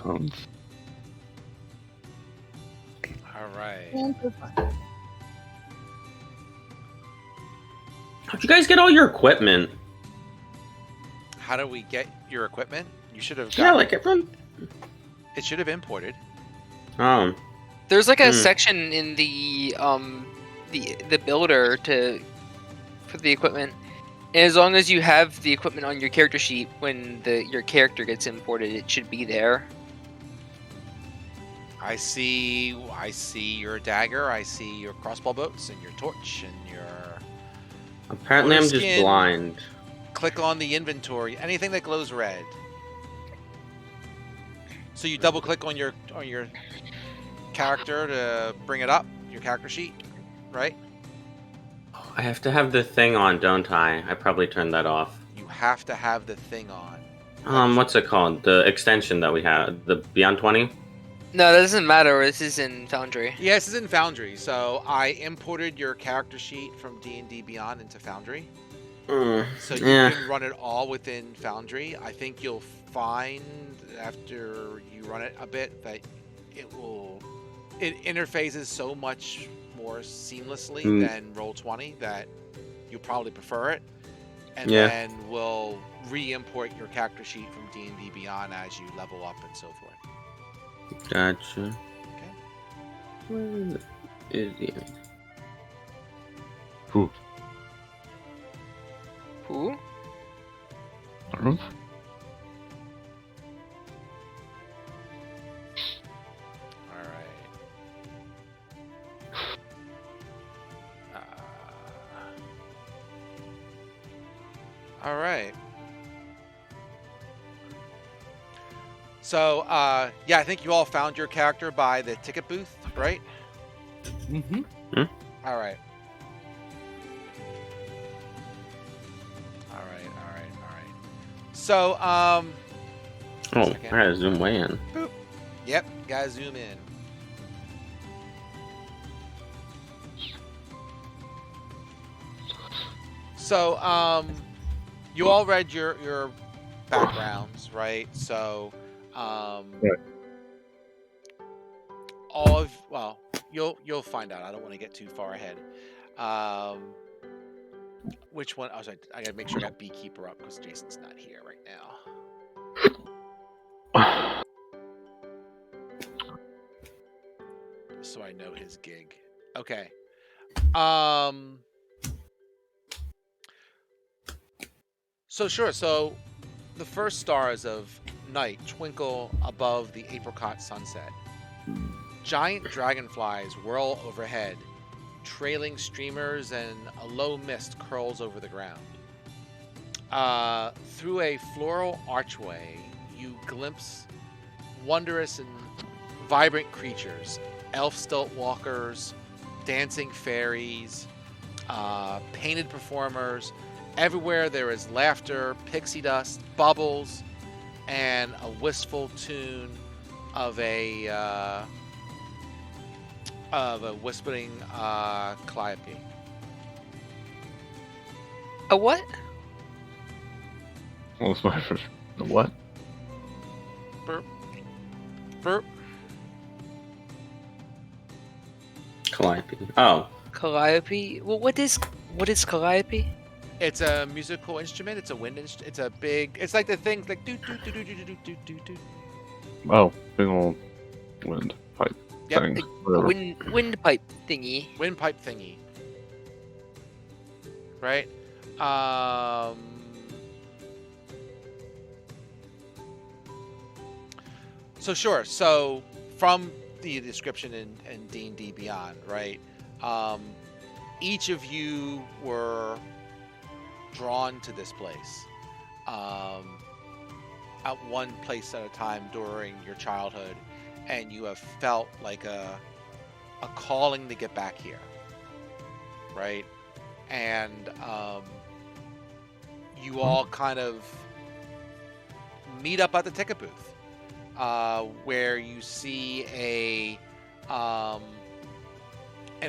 Sounds. All right. How'd you guys get all your equipment? How do we get your equipment? You should have Yeah, got like everyone. it. Should have imported. Oh, There's like a section in the builder for the equipment. And as long as you have the equipment on your character sheet when your character gets imported, it should be there. I see your dagger. I see your crossbow bolts and your torch and your. apparently I'm just Skin. blind. Click on the inventory. Anything that glows red. So you double click on your character to bring it up, your character sheet, right? I have to have the thing on, don't I? I probably turned that off. You have to have the thing on. What's it called? The extension that we had, the Beyond 20? No, that doesn't matter. This is in Foundry. Yeah, this is in Foundry. So I imported your character sheet from D&D Beyond into Foundry. So you can run it all within Foundry. I think you'll find after you run it a bit that it interfaces so much more seamlessly than Roll20 that you'll probably prefer it. And then we'll re-import your character sheet from D&D Beyond as you level up and so forth. Gotcha. Okay. Where is the... Who? Who? Arnold? All right. All right. So, yeah, I think you all found your character by the ticket booth, right? Mm-hmm. All right. So, Oh, I gotta zoom way in. boop. Yep, gotta zoom in. So, you all read your backgrounds, right? So, Right. you'll find out. I don't want to get too far ahead. Which one? Oh, sorry, I gotta make sure I got Beekeeper up because Jason's not here right now. So I know his gig. Okay. So sure. So the first stars of night twinkle above the apricot sunset. Giant dragonflies whirl overhead. Trailing streamers and a low mist curls over the ground. Through a floral archway, you glimpse wondrous and vibrant creatures, elf stilt walkers, dancing fairies, painted performers. Everywhere there is laughter, pixie dust, bubbles, and a wistful tune of a whispering calliope. A what? What was my first? The what? Burp. Burp. Calliope. Oh. Calliope? Well, what is Calliope? It's a musical instrument. It's a wind instrument. It's a big. It's like the things like do do do do do do do do do. Oh, big old wind pipe Yep. thing. A Whatever. windpipe thingy. Windpipe thingy. Right. So sure. So from the description in D&D Beyond, right? Each of you were drawn to this place at one place at a time during your childhood, and you have felt like a calling to get back here, right? And you all kind of meet up at the ticket booth, where you see an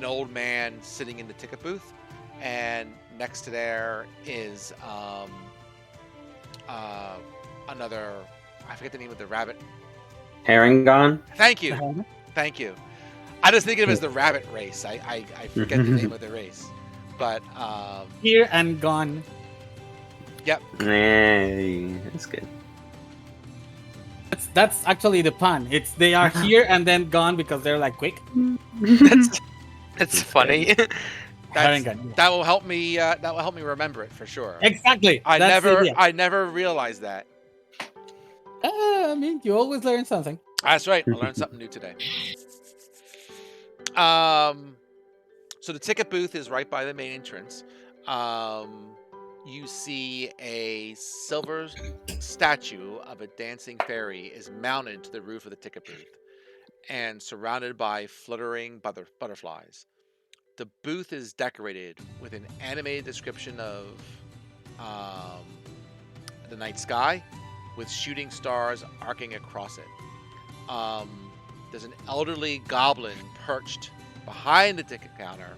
old man sitting in the ticket booth, and next to there is another, I forget the name of the rabbit Herringon? Thank you. Thank you. I just think of it as the rabbit race. I forget the name of the race. But, Here and gone. yep. Hey, that's good. That's actually the pun. It's they are here and then gone because they're like quick. That's funny. That will help me. That will help me remember it for sure. Exactly. I That's the idea. I never realized that. I mean, you always learn something. That's right. I learned something new today. So the ticket booth is right by the main entrance. You see a silver statue of a dancing fairy is mounted to the roof of the ticket booth and surrounded by fluttering butterflies. The booth is decorated with an animated description of the night sky with shooting stars arcing across it. There's an elderly goblin perched behind the ticket counter,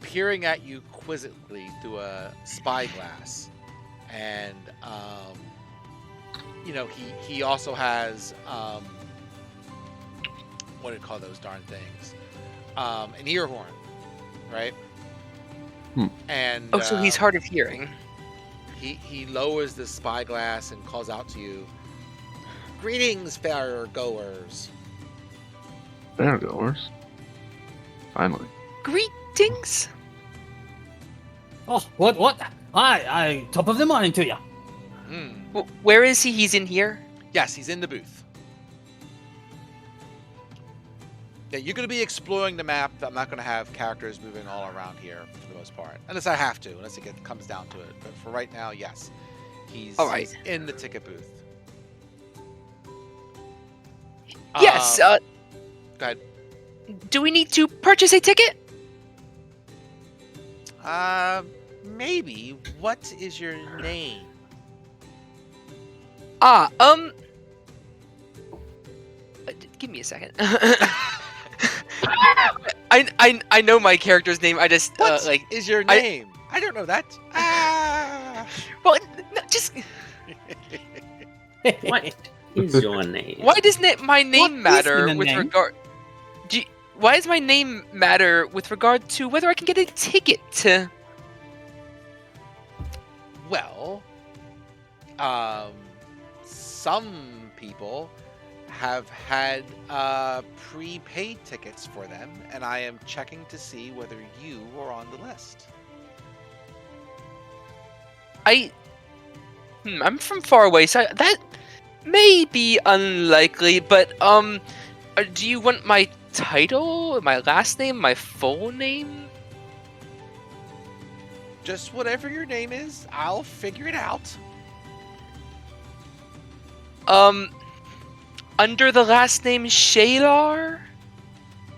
peering at you quizzically through a spyglass. And, he also has, what do you call those darn things? An ear horn, right? And So he's hard of hearing. He lowers the spyglass and calls out to you, "Greetings, fair goers." There goers. Finally. Greetings. Oh, what? I top of the morning to you. Where is he? He's in here? Yes, he's in the booth. Yeah, you're going to be exploring the map. I'm not going to have characters moving all around here for the most part. Unless I have to, unless it comes down to it. But for right now, yes. He's in the ticket booth. Yes. Go ahead. Do we need to purchase a ticket? Maybe. What is your name? Give me a second. I know my character's name. I just What is your name? I don't know that. Well, no, just What is your name? why doesn't my name matter the with name? regard? Why does my name matter with regard to whether I can get a ticket to? Well, some people have had prepaid tickets for them, and I am checking to see whether you are on the list. I'm from far away, so that may be unlikely. But do you want my title, my last name, my full name? Just whatever your name is, I'll figure it out. Under the last name Shaylar?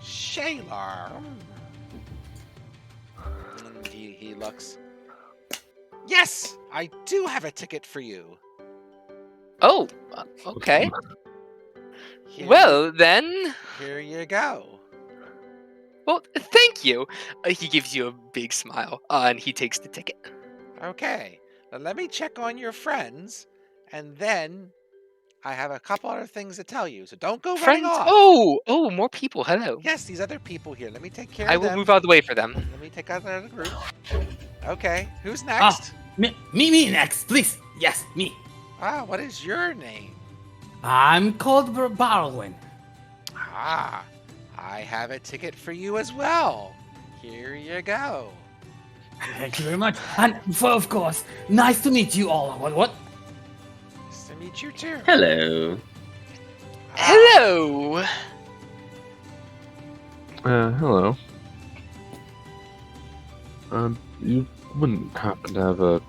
Shaylar. And he looks. Yes, I do have a ticket for you. Oh, okay. Then. Here you go. Well, thank you. He gives you a big smile, and he takes the ticket. Okay. Now let me check on your friends, and then I have a couple other things to tell you. So don't go running Friends? off. Oh, more people. Hello. Yes, these other people here. Let me take care I of them. will move out of the way for them. Let me take out another group. Okay, who's next? Me next, please. Yes, me. What is your name? I'm called Barwin. I have a ticket for you as well. Here you go. Thank you very much. And of course, nice to meet you all. What? Nice to meet you too. Hello. Hello. Hello. You wouldn't happen to have a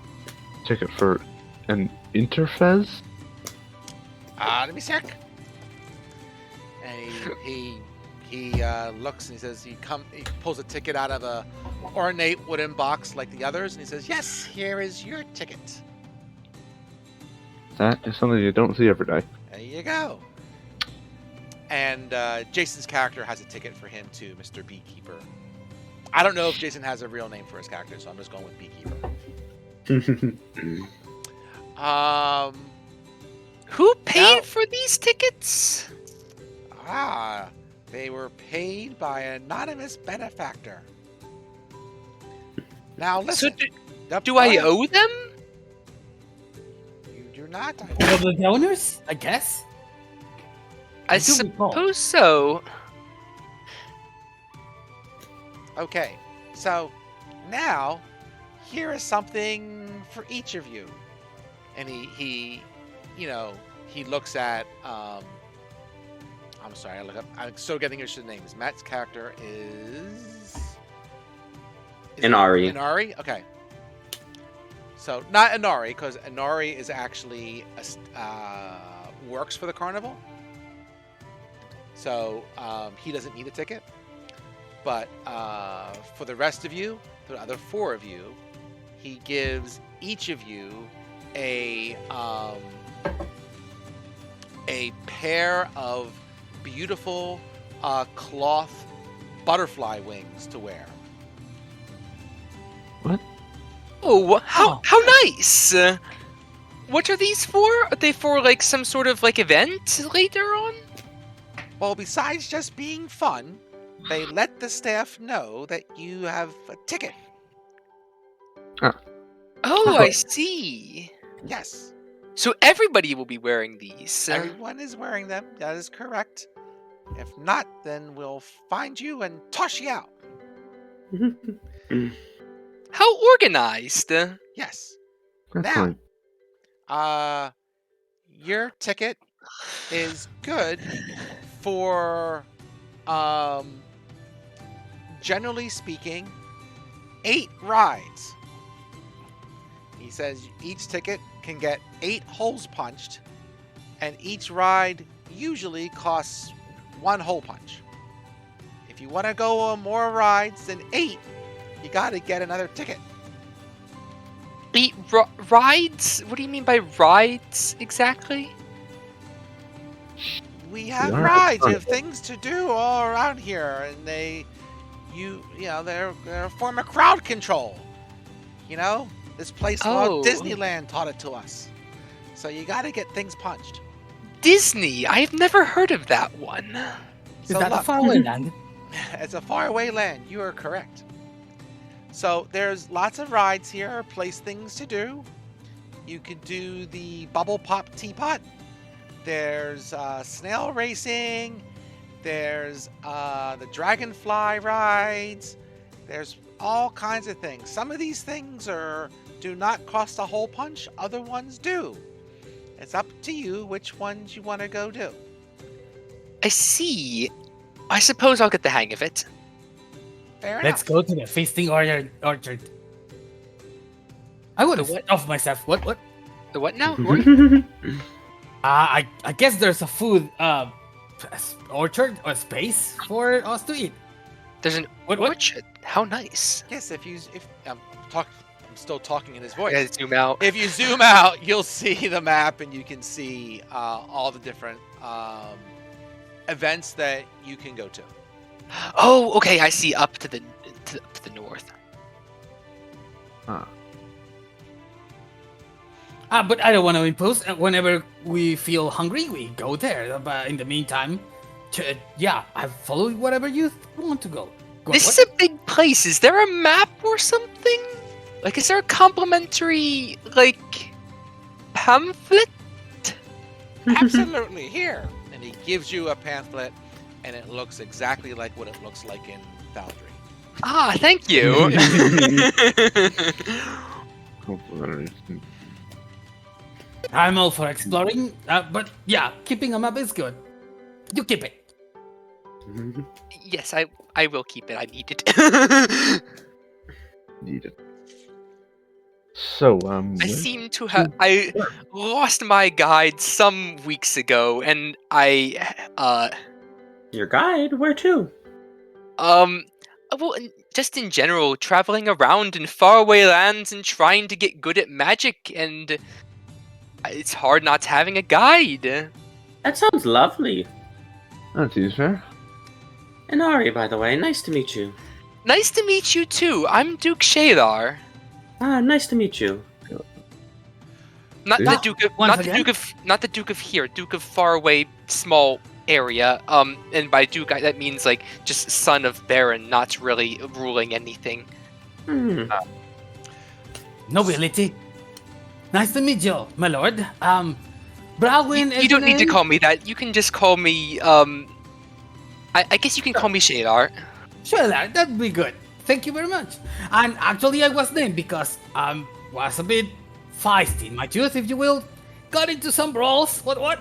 ticket for an Interfez? Let me check. And he looks and he says he pulls a ticket out of a ornate wooden box like the others, and he says, "Yes, here is your ticket. That is something you don't see every day. There you go." And Jason's character has a ticket for him too, Mr. Beekeeper. I don't know if Jason has a real name for his character, so I'm just going with Beekeeper. Who paid for these tickets? Ah, they were paid by an anonymous benefactor. Now So listen. Yep, do go I ahead. owe them? You do not. One of the donors, I guess. I do recall. suppose so. Okay, so now here is something for each of you. And he looks at I'm sorry, I'm still getting used to the names. Matt's character is Inari. Inari? Okay. So not Inari, because Inari is actually works for the carnival. So he doesn't need a ticket. But for the rest of you, the other 4 of you, he gives each of you a pair of beautiful cloth butterfly wings to wear. What? Oh, how nice! What are these for? Are they for like some sort of like event later on? Well, besides just being fun, they let the staff know that you have a ticket. Oh, I see. Yes, So everybody will be wearing these. everyone is wearing them. That is correct. If not, then we'll find you and toss you out. How organized! Yes. That's Now, fine. Your ticket is good for, generally speaking, 8 rides. He says each ticket can get 8 holes punched, and each ride usually costs 1 hole punch. If you want to go on more rides than 8, you got to get another ticket. 8 rides? What do you mean by rides exactly? We have are rides. We fun. have things to do all around here, and they're a form of crowd control. You know, this place called Oh. Disneyland taught it to us. So you got to get things punched. Disney. I've never heard of that one. Is So that a look, faraway land? it's a faraway land. You are correct. So there's lots of rides here, place things to do. You could do the bubble pop teapot. There's snail racing. There's the dragonfly rides. There's all kinds of things. Some of these things do not cost a hole punch. Other ones do. It's up to you which ones you want to go do. I see. I suppose I'll get the hang of it. Fair Let's enough. go to the feasting orchard. I would have The what? off myself. What? The what now? I guess there's a food orchard or space for us to eat. There's an What? orchard. How nice. Yes, if I'm still talking in his voice. I gotta zoom out. If you zoom out, you'll see the map and you can see all the different events that you can go to. Oh, okay. I see. Up to the north. But I don't want to impose. Whenever we feel hungry, we go there. But in the meantime, I follow whatever you want to go. This is a big place. Is there a map or something? Like, is there a complimentary pamphlet? Absolutely, here. And he gives you a pamphlet, and it looks exactly like what it looks like in Foundry. Ah, thank you. Complimentary. I'm all for exploring. But yeah, keeping a map is good. You keep it. Yes, I will keep it. I need it. Needed. So, I seem to have I lost my guide some weeks ago, and Your guide? Where to? well, just in general, traveling around in faraway lands and trying to get good at magic, and it's hard not having a guide. That sounds lovely. that seems fair. Inari, by the way, nice to meet you. Nice to meet you too. I'm Duke Shadar. Ah, nice to meet you. Not Yeah. the Duke of Once not again? the Duke of not the Duke of here, Duke of faraway small area. And by Dugai, that means like just son of Baron, not really ruling anything. Nobility. Nice to meet you, my lord. Browin is You don't the need to name? call me that. You can just call me. I guess you can call me Shadar. Sure, that'd be good. Thank you very much. And actually, I was named because was a bit feisty in my youth, if you will. Got into some brawls. What?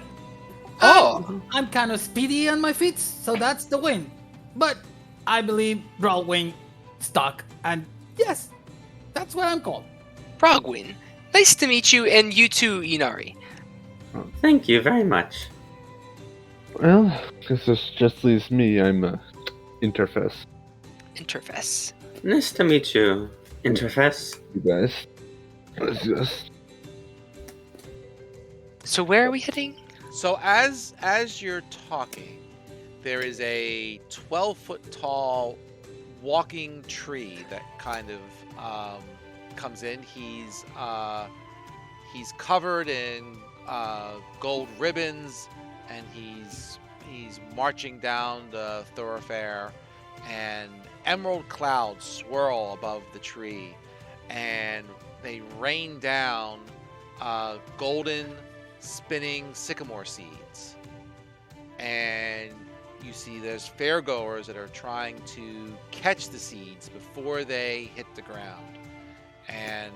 Oh. And I'm kind of speedy on my feet, so that's the win. But I believe Brawin stuck, and yes, that's what I'm called. Brogwin. Nice to meet you, and you too, Inari. Thank you very much. Well, this just leaves me. I'm Interface. Interface. Nice to meet you, Interface. You guys. Let's just. So where are we heading? So as you're talking, there is a 12-foot tall walking tree that kind of comes in. He's covered in gold ribbons, and he's marching down the thoroughfare, and emerald clouds swirl above the tree, and they rain down golden spinning sycamore seeds. And you see there's fairgoers that are trying to catch the seeds before they hit the ground. And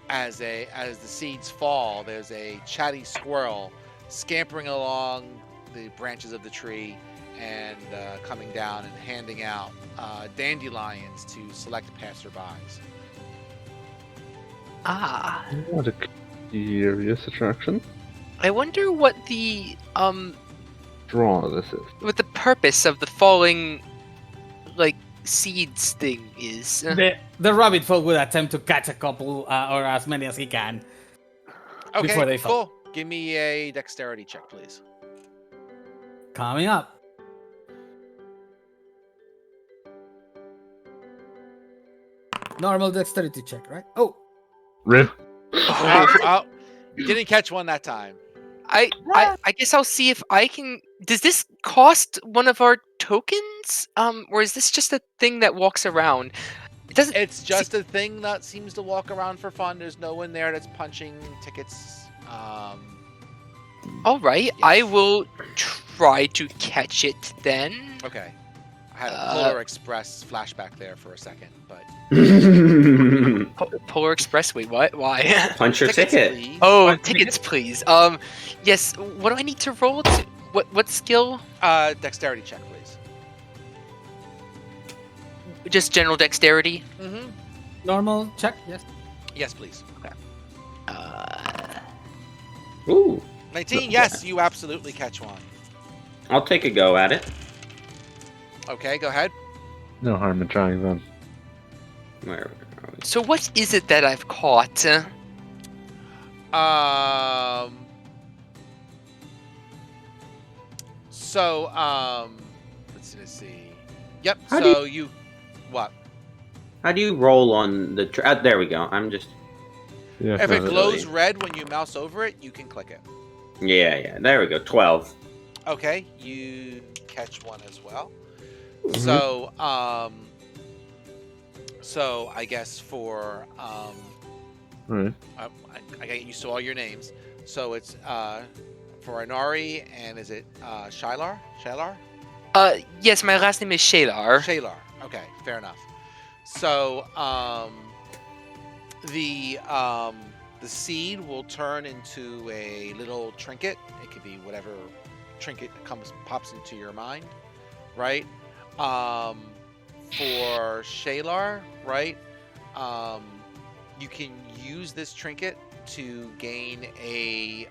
as the seeds fall, there's a chatty squirrel scampering along the branches of the tree and coming down and handing out dandelions to select passerbys. Ah. What a curious attraction. I wonder what the Draw this is. what the purpose of the falling like seeds thing is. The rabbit folk would attempt to catch a couple or as many as he can. Okay, Before they fall. cool. Give me a dexterity check, please. Coming up. Normal dexterity check, right? Oh, Rip. Oh, you didn't catch one that time. I guess I'll see if I can. Does this cost one of our tokens? Or is this just a thing that walks around? It doesn't. It's just a thing that seems to walk around for fun. There's no one there that's punching tickets. All right, yes. I will try to catch it then. Okay. I had a Polar Express flashback there for a second, but Polar Express. Wait, what? Why? Punch your Tickets, ticket. please. Oh, tickets, please. Yes. What do I need to roll? What skill? Dexterity check, please. Just general dexterity. Mm-hmm. normal check, yes. Yes, please. Ooh, 19. Yes, you absolutely catch one. I'll take a go at it. Okay, go ahead. No harm in trying then. Where are we? So what is it that I've caught? Let's see. Yep. How do So you what? How do you roll on the? There we go. I'm just. Yeah. If it found glows red when you mouse over it, you can click it. Yeah. There we go. 12. Okay, you catch one as well. Mhm. So I guess for Right. I get used to all your names. So it's for Inari, and is it Shylar? Shylar? Yes, my last name is Shadar. Shaylar. Okay, fair enough. So the seed will turn into a little trinket. It could be whatever trinket pops into your mind, right? For Shaylar, right? You can use this trinket to gain a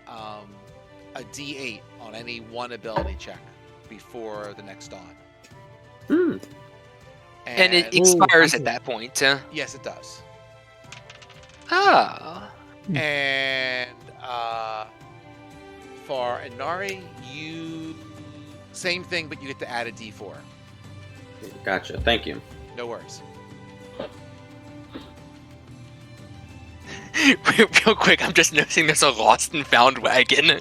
D8 on any one ability check before the next dawn. Hmm. And it expires at that point. Yes, it does. Ah. And for Inari, you same thing, but you get to add a D4. Gotcha. Thank you. No worries. Real quick, I'm just noticing there's a lost and found wagon.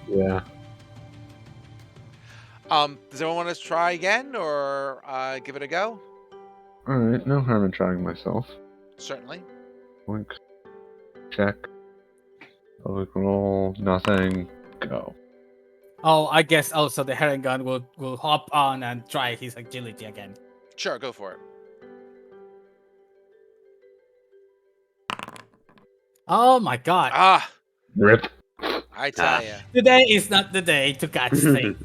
Yeah. Does everyone want to try again or give it a go? Alright, no harm in trying myself. Certainly. Blink. Check. Public roll. Nothing. Go. Oh, I guess also the Heron Gun will hop on and try his agility again. Sure, go for it. Oh my god. Ah, Rip. I tell ya. Today is not the day to catch things.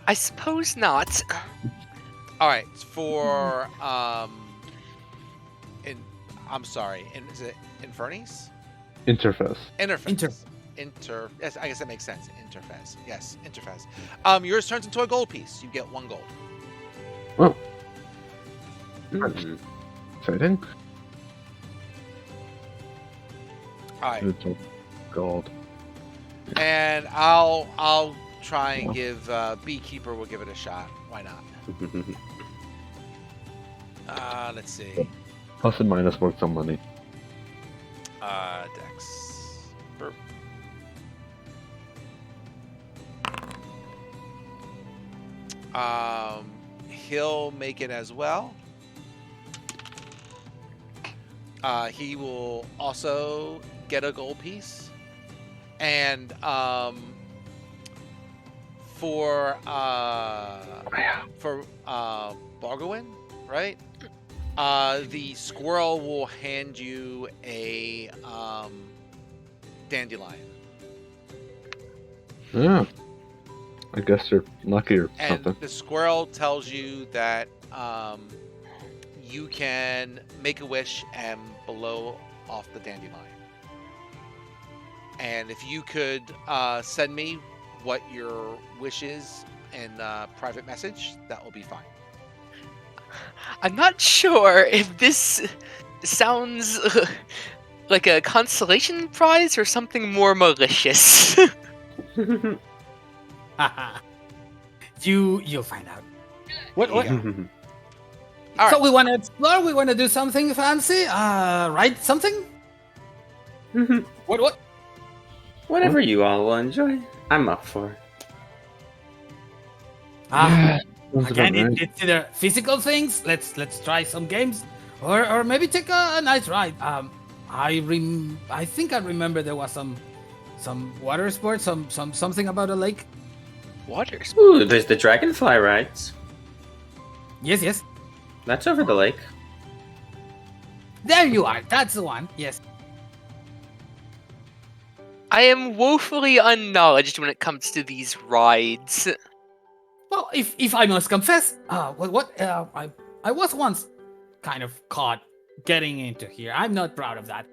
I suppose not. All right, for I'm sorry, is it Infernis? Interface. Interface. Yes, I guess that makes sense. Interface. Yes, interface. Yours turns into a gold piece. You get 1 gold. Oh, Mhm. exciting. All right, Good. Gold. and I'll try and give Beekeeper. We'll give it a shot. Why not? Let's see. Plus and minus worth some money. Dex. Burp. He'll make it as well. He will also get a gold piece, and for Bargowin, right? The squirrel will hand you a dandelion, Yeah. I guess you're lucky or and something. the squirrel tells you that you can make a wish and blow off the dandelion. And if you could send me what your wish is in private message, that will be fine. I'm not sure if this sounds like a consolation prize or something more malicious. You'll find out. What? Yeah. So right. we want to explore. We want to do something fancy. Write something. What? Whatever you all will enjoy, I'm up for. Sounds Again, about right. it's either physical things. Let's try some games, or maybe take a nice ride. I think I remember there was some water sports, something about a lake. Waters. Ooh, there's the dragonfly rides. Yes. That's over the lake. There you are. That's the one. Yes. I am woefully unknowledged when it comes to these rides. Well, if I must confess, I was once kind of caught getting into here. I'm not proud of that,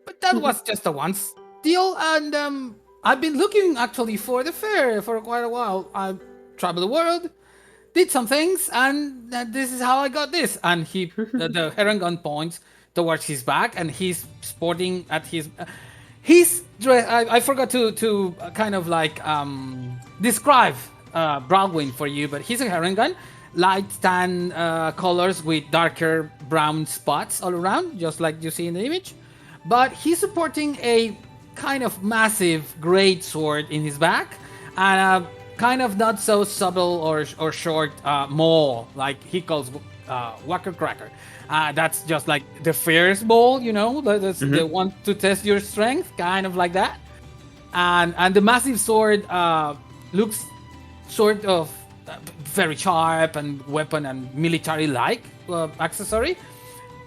but that was just a once deal, and I've been looking actually for the fair for quite a while. I traveled the world, did some things, and this is how I got this. And the Heron Gun points towards his back, and he's sporting at his. His dress. I forgot to kind of like describe Broadwin for you, but he's a Heron Gun, light tan colors with darker brown spots all around, just like you see in the image. But he's supporting a kind of massive great sword in his back, and a kind of not so subtle or short maul, like he calls Whacker Cracker. That's just like the fierce ball, that's the one to test your strength, kind of like that. And the massive sword looks sort of very sharp and weapon and military-like accessory.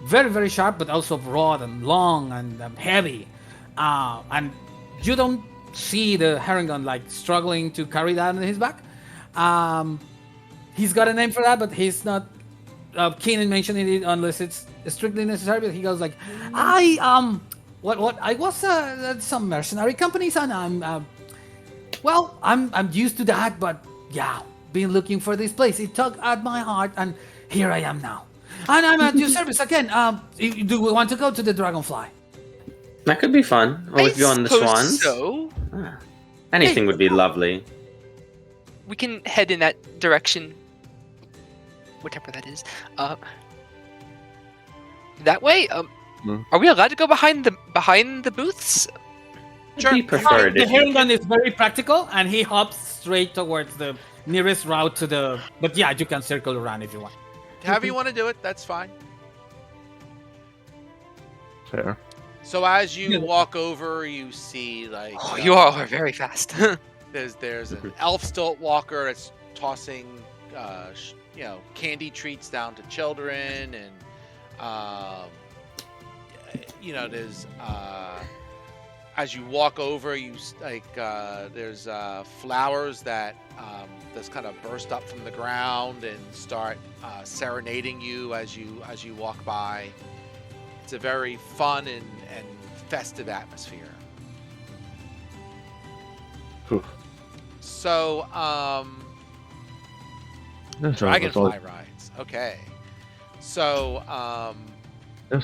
Very, very sharp, but also broad and long and heavy. And you don't see the Heron Gun like struggling to carry that on his back. He's got a name for that, but he's not keen in mentioning it unless it's strictly necessary. But he goes like, I was at some mercenary companies, and I'm used to that, but yeah, been looking for this place. It tugged at my heart, and here I am now. And I'm at your service again. Do we want to go to the Dragonfly? That could be fun. Or if you're on the swans. So Anything would be lovely. we can head in that direction. whatever that is. That way. Hmm. Are we allowed to go behind the booths? It'd be preferred The if you heron gun is very practical, and he hops straight towards the nearest route to the. But yeah, you can circle around if you want. However you want to do it, that's fine. Fair. So as you Yeah. walk over, you see like Oh, you all are very fast. there's an elf stilt walker that's tossing candy treats down to children, and there's as you walk over, there's flowers that just kind of burst up from the ground and start serenading you as you walk by. It's a very fun and festive atmosphere. Whew. So, Yeah, some of us Dragonfly always, rides. Okay. So,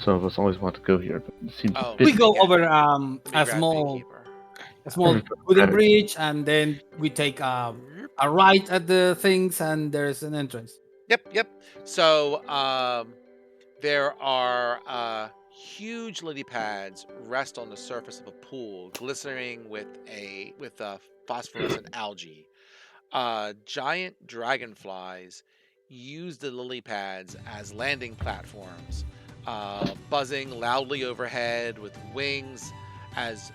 some of us always want to go here, but it seems Oh. a bit We go Yeah. over let me a grab small Beekeeper. wooden bridge, and then we take a right at the things, and there's an entrance. Yep. So, there are huge lily pads rest on the surface of a pool, glistening with phosphorescent algae. Giant dragonflies use the lily pads as landing platforms, buzzing loudly overhead with wings as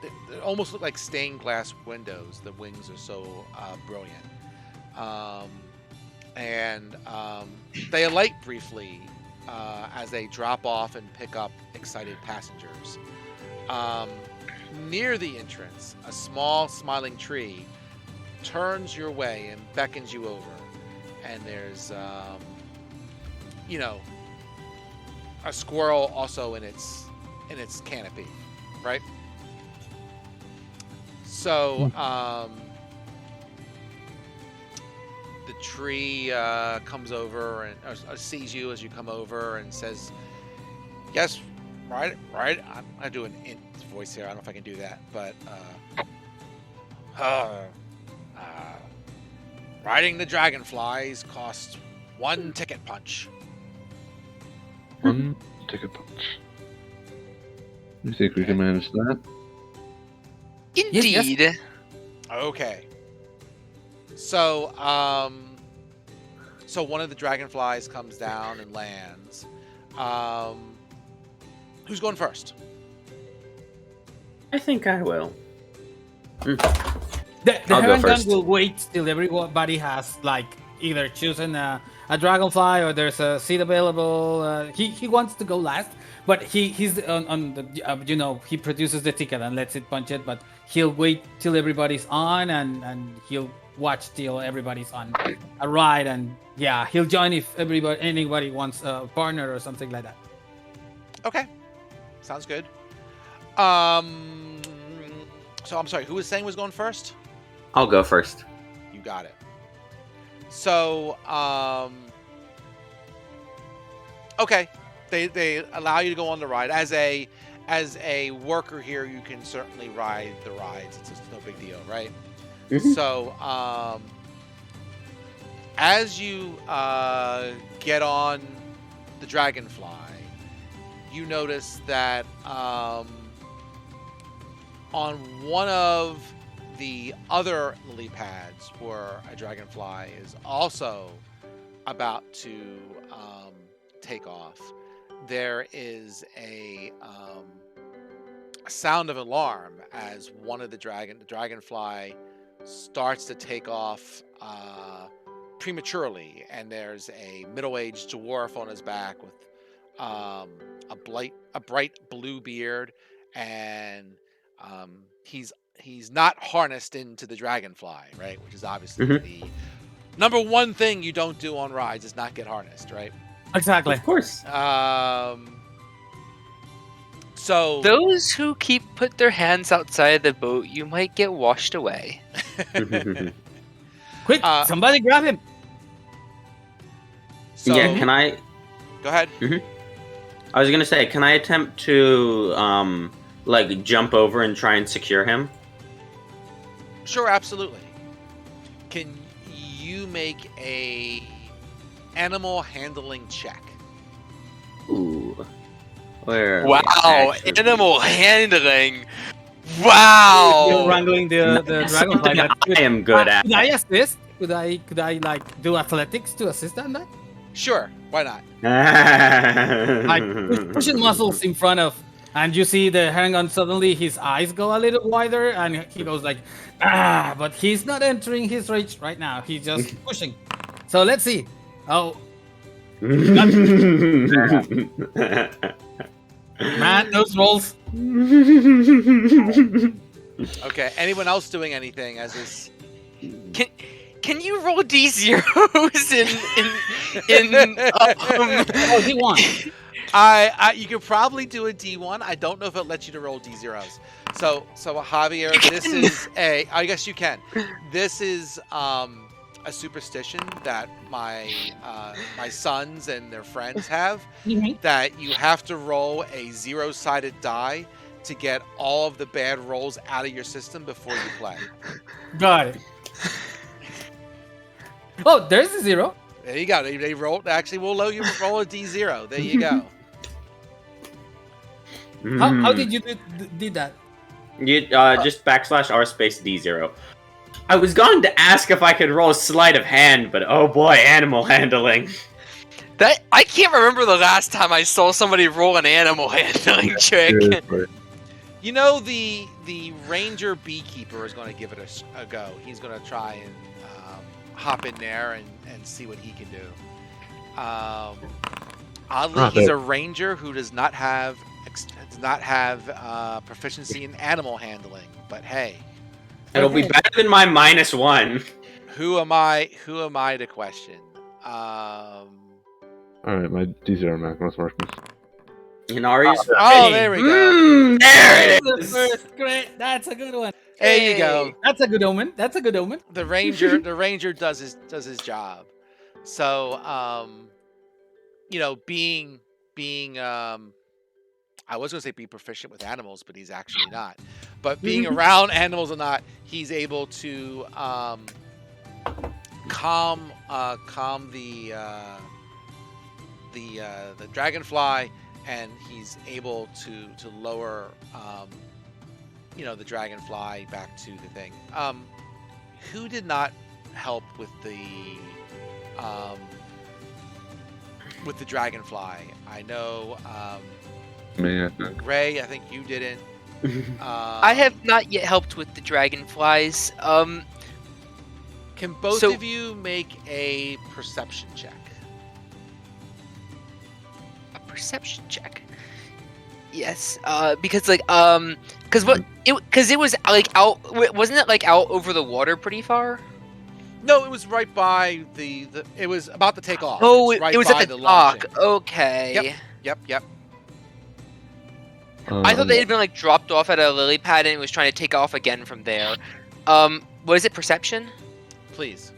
they almost look like stained glass windows. The wings are so brilliant. And they alight briefly as they drop off and pick up excited passengers. Near the entrance, a small smiling tree turns your way and beckons you over. And there's, a squirrel also in its canopy, right? So, the tree comes over and sees you as you come over and says, "Yes, right. I do an int voice here. I don't know if I can do that, but riding the dragonflies costs 1 ticket punch." One ticket punch. You think we can manage that? Indeed. yes. Okay. So, one of the dragonflies comes down and lands. Who's going first? I think I will. The I'll go heron gun first. will wait till everybody has either chosen a dragonfly or there's a seat available. He wants to go last, but he's on the he produces the ticket and lets it punch it, but he'll wait till everybody's on and he'll watch till everybody's on a ride, and yeah, he'll join if anybody wants a partner or something like that. Okay. Sounds good. So I'm sorry, who was saying was going first? I'll go first. You got it. So, okay, they allow you to go on the ride. As a worker here, you can certainly ride the rides. It's just no big deal, right? Mhm. So, as you get on the dragonfly, you notice that on one of the other lily pads where a dragonfly is also about to take off, there is a sound of alarm as one of the dragonfly starts to take off prematurely, and there's a middle-aged dwarf on his back with a bright blue beard, and he's not harnessed into the dragonfly, right? Which is obviously the number one thing you don't do on rides is not get harnessed, right? Exactly. Of course. So Those who put their hands outside the boat, you might get washed away. Quick, somebody grab him. so Yeah, can I? go ahead. I was gonna say, can I attempt to jump over and try and secure him? Sure, absolutely. Can you make a animal handling check. Ooh. Where? Wow, Attributes. animal handling. Wow. You're wrangling the That's dragonfly. something I am good at. Could I assist? Could I like do athletics to assist on that? Sure, why not? Like pushing muscles in front of, and you see the Harangon suddenly his eyes go a little wider, and he goes like, but he's not entering his rage right now. He's just pushing. So let's see. Oh man, those rolls. Okay, anyone else doing anything as this? Can you roll D0s in Oh, he won. You could probably do a D1. I don't know if it lets you to roll D0s. So Javier, this is I guess you can. This is a superstition that my sons and their friends have, that you have to roll a 0-sided die to get all of the bad rolls out of your system before you play. Got it. Oh, there's a 0. There you go. They rolled. Actually, we'll let you roll a D0. There you go. How did you did that? You just /r space D0. I was going to ask if I could roll sleight of hand, but oh boy, animal handling. that? I can't remember the last time I saw somebody roll an animal handling check. Seriously. You know, the ranger beekeeper is going to give it a go. He's going to try and hop in there and see what he can do. Oddly, he's a ranger who does not have proficiency in animal handling. But hey, It'll be better than my -1. who am I to question? Alright, my D0 math was working. Inari's. Oh, there we go. There it The is. first great. That's a good one. There you go. That's a good omen. That's a good omen. The ranger does his job. So you know, being I was going to say be proficient with animals, but he's actually not. But being around animals or not, he's able to calm the dragonfly, and he's able to lower you know, the dragonfly back to the thing. Who did not help with the dragonfly? I know Me, I think. Ray, I think you didn't. I have not yet helped with the dragonflies. Can both so- of you make a perception check? A perception check. Yes, because like because it was like out, wasn't it like out over the water pretty far? No, it was right by the it was about to take off. Oh, It's right it was by at the launching. dock. Okay. Yep. I thought they had been like dropped off at a lily pad and it was trying to take off again from there. Was it perception? Please.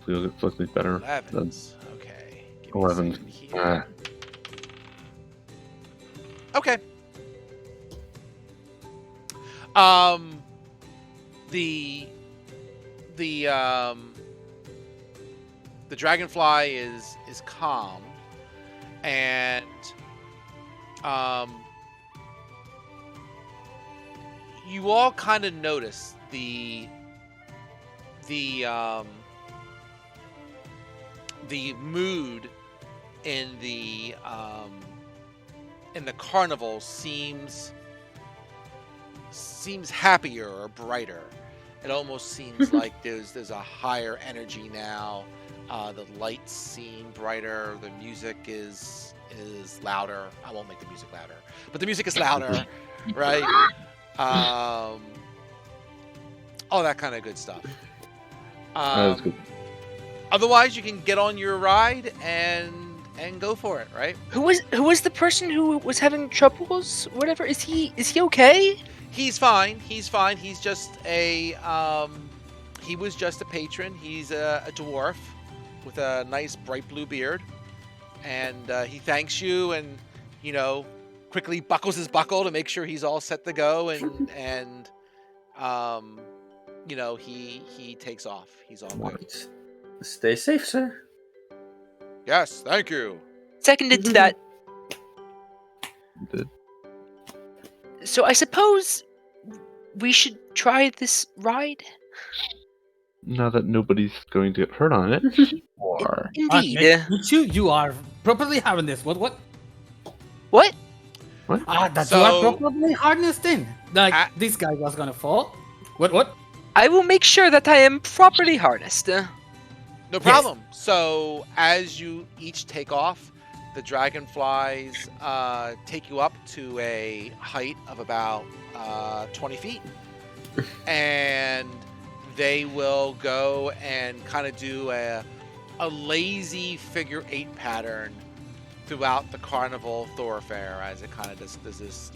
Feels it's supposed to be better. 11s. Okay. Give me a 11s. second here. Okay. The dragonfly is calm, and you all kind of notice the mood in the carnival seems happier or brighter. It almost seems like there's a higher energy now. The lights seem brighter. The music is louder. I won't make the music louder, but the music is louder, right? All that kind of good stuff. That's good. Otherwise, you can get on your ride and go for it, right? Who was the person who was having troubles? Whatever. Is he okay? He's fine. He's fine. He's just he was just a patron. He's a dwarf with a nice bright blue beard, and he thanks you, and you know, quickly buckles his buckle to make sure he's all set to go, and he takes off. He's all good. Right. Stay safe, sir. Yes, thank you. Seconded to that. Did- So I suppose we should try this ride. Now that nobody's going to get hurt on it, or Indeed. You are properly having this. What? What? That So- you are properly harnessed in. Like Ah. this guy was gonna fall. What? I will make sure that I am properly harnessed. No problem. So as you each take off, the dragonflies take you up to a height of about 20 feet. And they will go and kind of do a lazy figure 8 pattern throughout the Carnival thoroughfare as it kind of does this,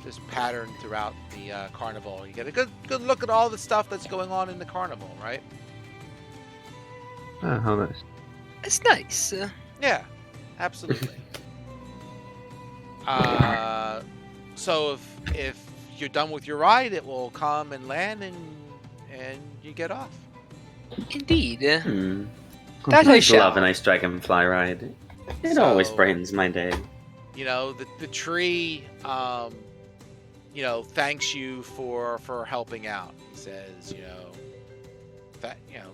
this pattern throughout the Carnival. You get a good look at all the stuff that's going on in the Carnival, right? how nice. It's nice. Yeah, absolutely. So if you're done with your ride, it will come and land, and you get off. Indeed. That That I I shall. love a nice dragonfly ride. It always So- brightens my day. The tree, thanks you for helping out. He says,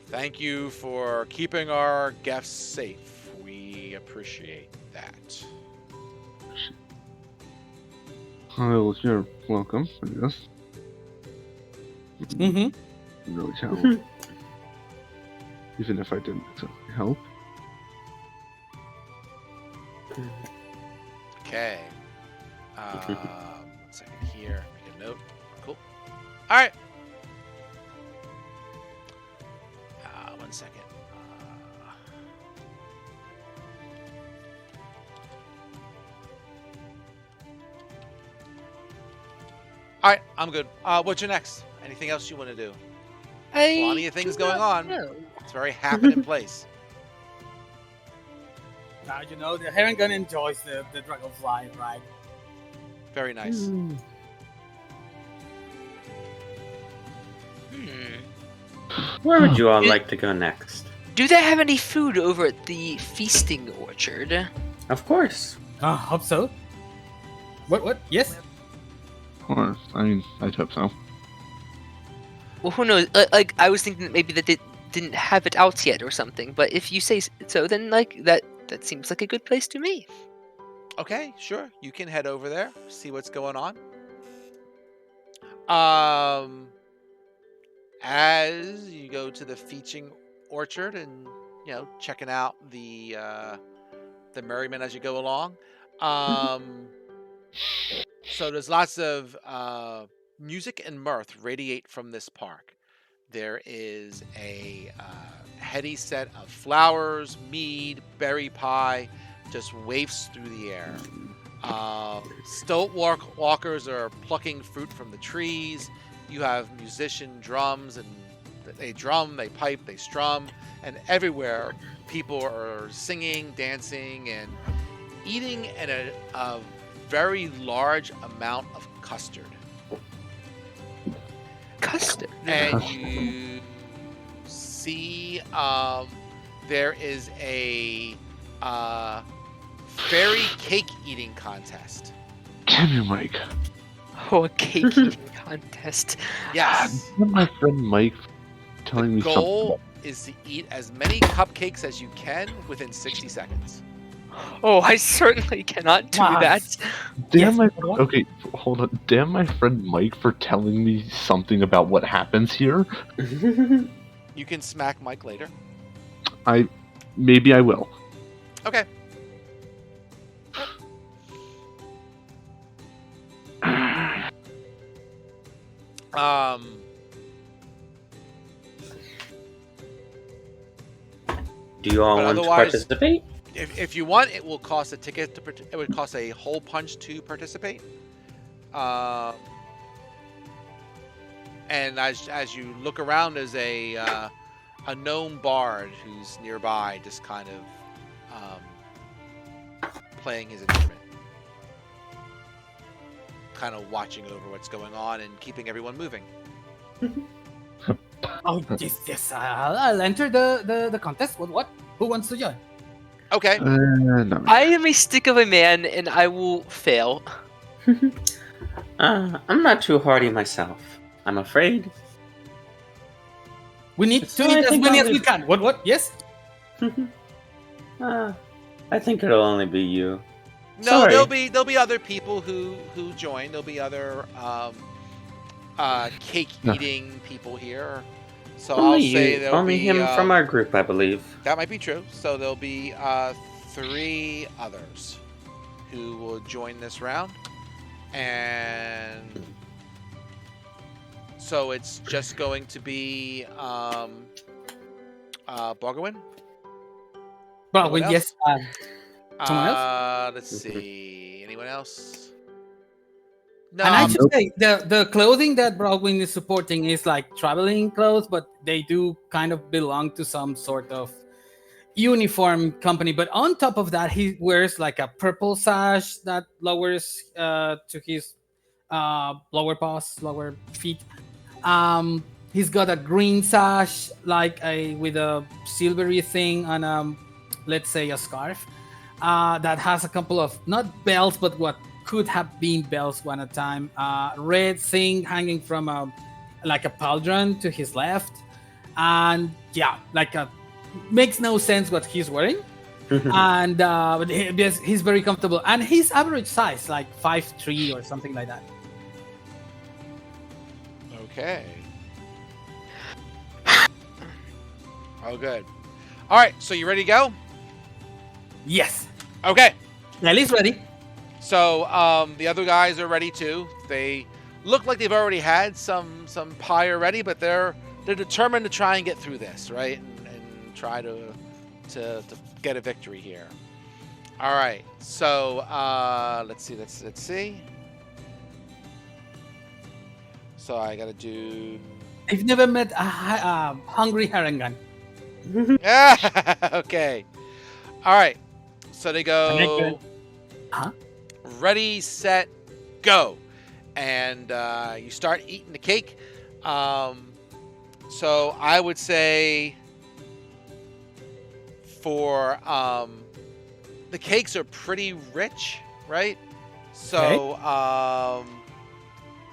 thank you for keeping our guests safe. We appreciate that. Well, you're welcome, I guess. Mm-hmm. You really help. Even if I didn't exactly help. Okay. 1 second here. Make a note. Cool. All right. 1 second. All right, I'm good. What's your next? Anything else you want to do? Plenty of things going on. No. It's very happening place. Now the Heron Gun enjoys the dragonfly ride. Very nice. Where would you all like to go next? Do they have any food over at the feasting orchard? Of course. Hope so. What? Yes. Of course. I mean, I'd hope so. Well, who knows? Like, I was thinking that maybe that they didn't have it out yet or something. But if you say so, then that seems like a good place to me. Okay, sure. You can head over there, see what's going on. As you go to the feasting orchard and checking out the merriment as you go along. So there's lots of music and mirth radiate from this park. There is a heady set of flowers, mead, berry pie, just wafts through the air. Stilt walkers are plucking fruit from the trees. You have musician drums, and they drum, they pipe, they strum, and everywhere people are singing, dancing, and eating a very large amount of custard. Custard. And you see there is a fairy cake eating contest. Damn you, Mike. Oh, a cake eating contest. Yes. My friend Mike telling me The something. goal is to eat as many cupcakes as you can within 60 seconds. Oh, I certainly cannot do Wow. that. Damn Yes, my what? okay, hold on. Damn my friend Mike for telling me something about what happens here. You can smack Mike later. Maybe I will. Okay. Do you all But want to otherwise- participate? If you want, it will cost a ticket to. It would cost a hole punch to participate. And as you look around, there's a gnome bard who's nearby, just kind of playing his instrument, kind of watching over what's going on and keeping everyone moving. Oh, yes. I'll enter the contest. What? Who wants to join? Okay. No. I am a stick of a man, and I will fail. I'm not too hardy myself. I'm afraid. We need So to I eat as think many I'll as we leave. can. What? Yes. I think it'll only be you. No, Sorry. there'll be other people who join. There'll be other cake eating people here. So Only I'll say you. there'll Only be him from our group, I believe. that might be true. So there'll be 3 others who will join this round, and so it's just going to be Boggerwin. Bro, Anyone yes. Someone else? Let's see. Anyone else? No. And I should say the clothing that Broadwin is supporting is like traveling clothes, but they do kind of belong to some sort of uniform company. But on top of that, he wears like a purple sash that lowers to his lower feet. He's got a green sash, like with a silvery thing on let's say a scarf that has a couple of not bells, but what could have been bells one at a time. Red thing hanging from like a pauldron to his left, and yeah, like makes no sense what he's wearing. And but he's very comfortable, and he's average size, like 5'3" or something like that. Okay. Oh, good. All right. So you ready to go? Yes, Okay. Nelly's ready. So the other guys are ready too. They look like they've already had some pie already, but they're determined to try and get through this, right? And try to get a victory here. All right. So let's see. So I gotta do. I've never met a hungry Harangan. Okay. All right. So they go. Huh? Ready, set, go, and you start eating the cake. So I would say for the cakes are pretty rich, right? So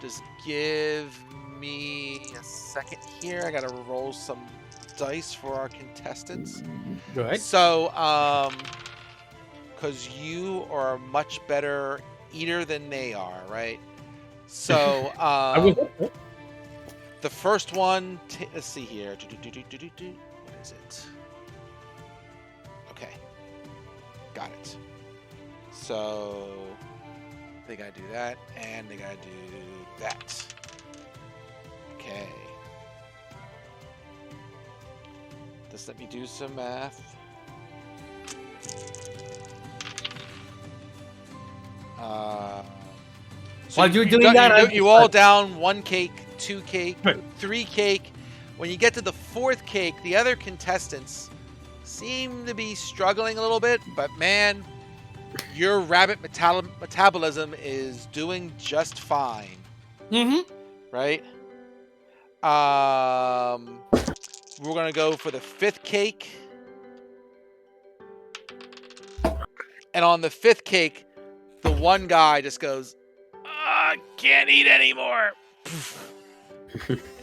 just give me a second here. I gotta roll some dice for our contestants. Good. So because you are a much better eater than they are, right? So the first one, let's see here. What is it? Okay, got it. So they gotta do that, and they gotta do that. Okay. Just let me do some math. So While you're doing that, you all down 1 cake, 2 cake, 3 cake. When you get to the 4th cake, the other contestants seem to be struggling a little bit, but man, your rabbit metabolism is doing just fine. Mm-hmm. Right? We're gonna go for the 5th cake. And on the 5th cake, the one guy just goes, can't eat anymore.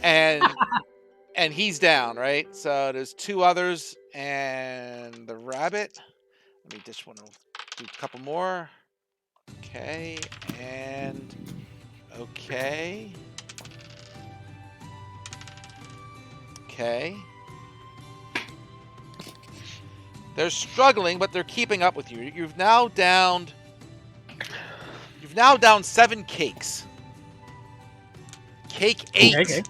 and he's down, right? So there's 2 others and the rabbit. Let me just want to do a couple more. Okay, and okay. Okay. They're struggling, but they're keeping up with you. You've now downed 7 cakes. Cake 8. Okay.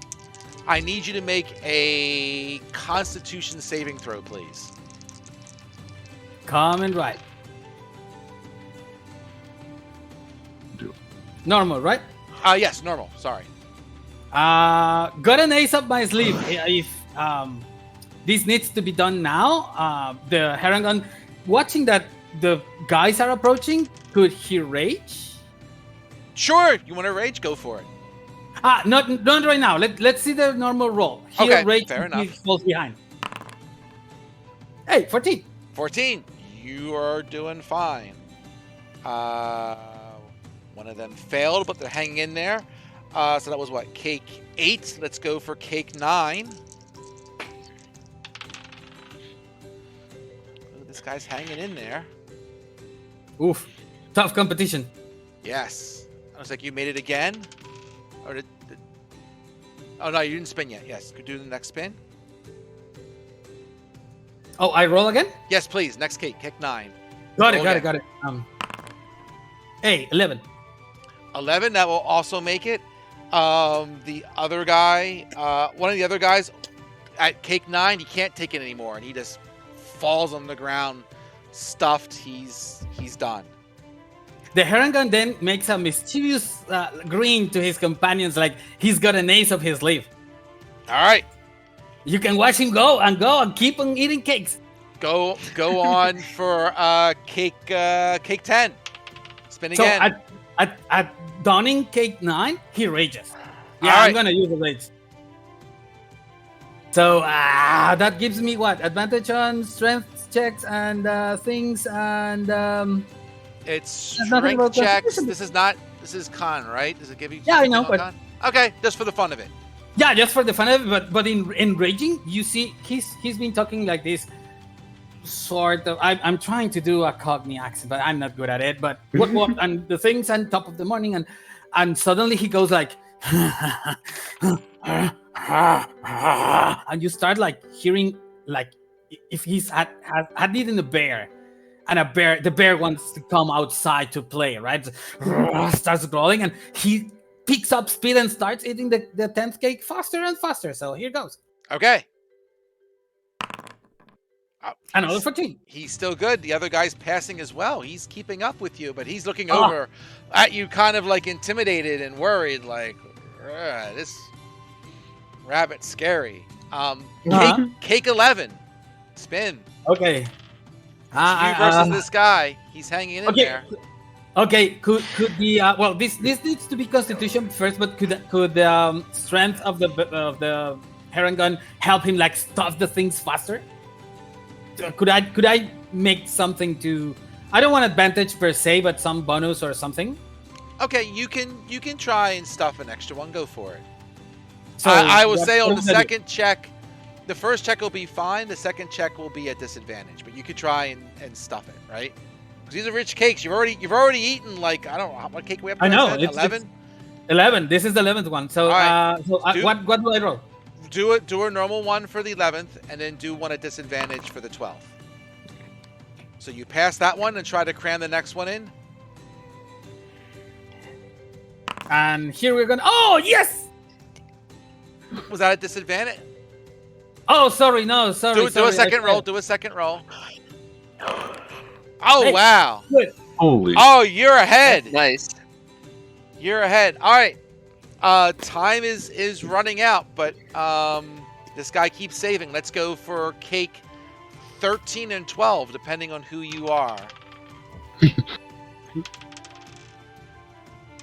I need you to make a Constitution saving throw, please. Come and right. Normal, right? Yes, normal. Sorry. Got an ace up my sleeve. If this needs to be done now, the Harangan, watching that the guys are approaching, could he rage? Sure. You want to rage? Go for it. Not right now. Let's see the normal roll. He'll Okay, rage fair if he enough. falls behind. Hey, 14. 14. You are doing fine. One of them failed, but they're hanging in there. So that was what? Cake 8. Let's go for cake 9. Ooh, this guy's hanging in there. Oof. Tough competition. Yes. I was like, you made it again? Or oh, no, you didn't spin yet. Yes. Could do the next spin? Oh, I roll again? Yes, please. Next cake. Cake 9. Got Roll it. again. Hey, 11. 11. That will also make it. The other guy, one of the other guys at cake 9, he can't take it anymore. And he just falls on the ground, stuffed. He's done. The Herongun then makes a mischievous grin to his companions like he's got an ace up his sleeve. All right. You can watch him go and keep on eating cakes. Go on for cake 10. Spin So again. at dawning cake 9, he rages. Yeah, All right. I'm gonna use the rage. So that gives me what? Advantage on strength checks and things and It's There's nothing strength about checks. constitution. This is con, right? Does it give you? Yeah, I know, something but- on con? Okay, just for the fun of it. yeah, just for the fun of it. But in raging, you see he's been talking like this. Sort of. I'm trying to do a Cockney accent, but I'm not good at it. But what and the things on top of the morning and suddenly he goes like, and you start like hearing like if he's had eaten a bear, and the bear wants to come outside to play, right? Starts growling and he picks up speed and starts eating the 10th cake faster and faster. So here goes. Okay. Another 14. He's still good. The other guy's passing as well. He's keeping up with you, but he's looking over at you kind of like intimidated and worried, like, this rabbit's scary. Cake 11. Spin. Okay. You versus this guy. He's hanging in okay. there. Okay, could the well this needs to be Constitution first, but could the strength of the Heron gun help him like stuff the things faster? Could I make something to? I don't want advantage per se, but some bonus or something. Okay, you can try and stuff an extra one. Go for it. So I will say on the what would I do? second check, the first check will be fine. The second check will be at disadvantage, but you could try and stuff it, right? Because these are rich cakes. You've already eaten like I don't know what cake we have. I know, 11. 11. This is the 11th one. So All right. what do I roll? Do a normal one for the 11th, and then do one at disadvantage for the 12th. So you pass that one and try to cram the next one in. And here we're going. Oh yes! Was that a disadvantage? Oh sorry, no, sorry. Do a sorry, second I roll. failed. Do a second roll. Oh Hey. wow! Holy. Oh, you're ahead. Nice. You're ahead. All right. Time is running out, but this guy keeps saving. Let's go for cake 13 and 12, depending on who you are.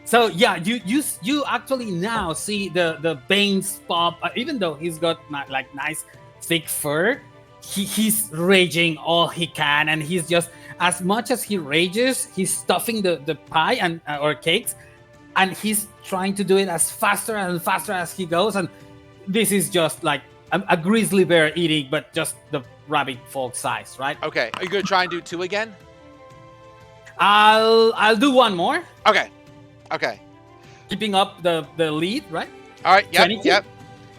So yeah, you actually now see the veins pop. Even though he's got like nice thick fur, he's raging all he can, and he's just as much as he rages, he's stuffing the pie and or cakes, and he's trying to do it as faster and faster as he goes. And this is just like a grizzly bear eating, but just the rabbit folk size, right? Okay. Are you gonna try and do 2 again? I'll do one more, Okay. Okay. keeping up the lead, right? All right. Yep. 22? Yep.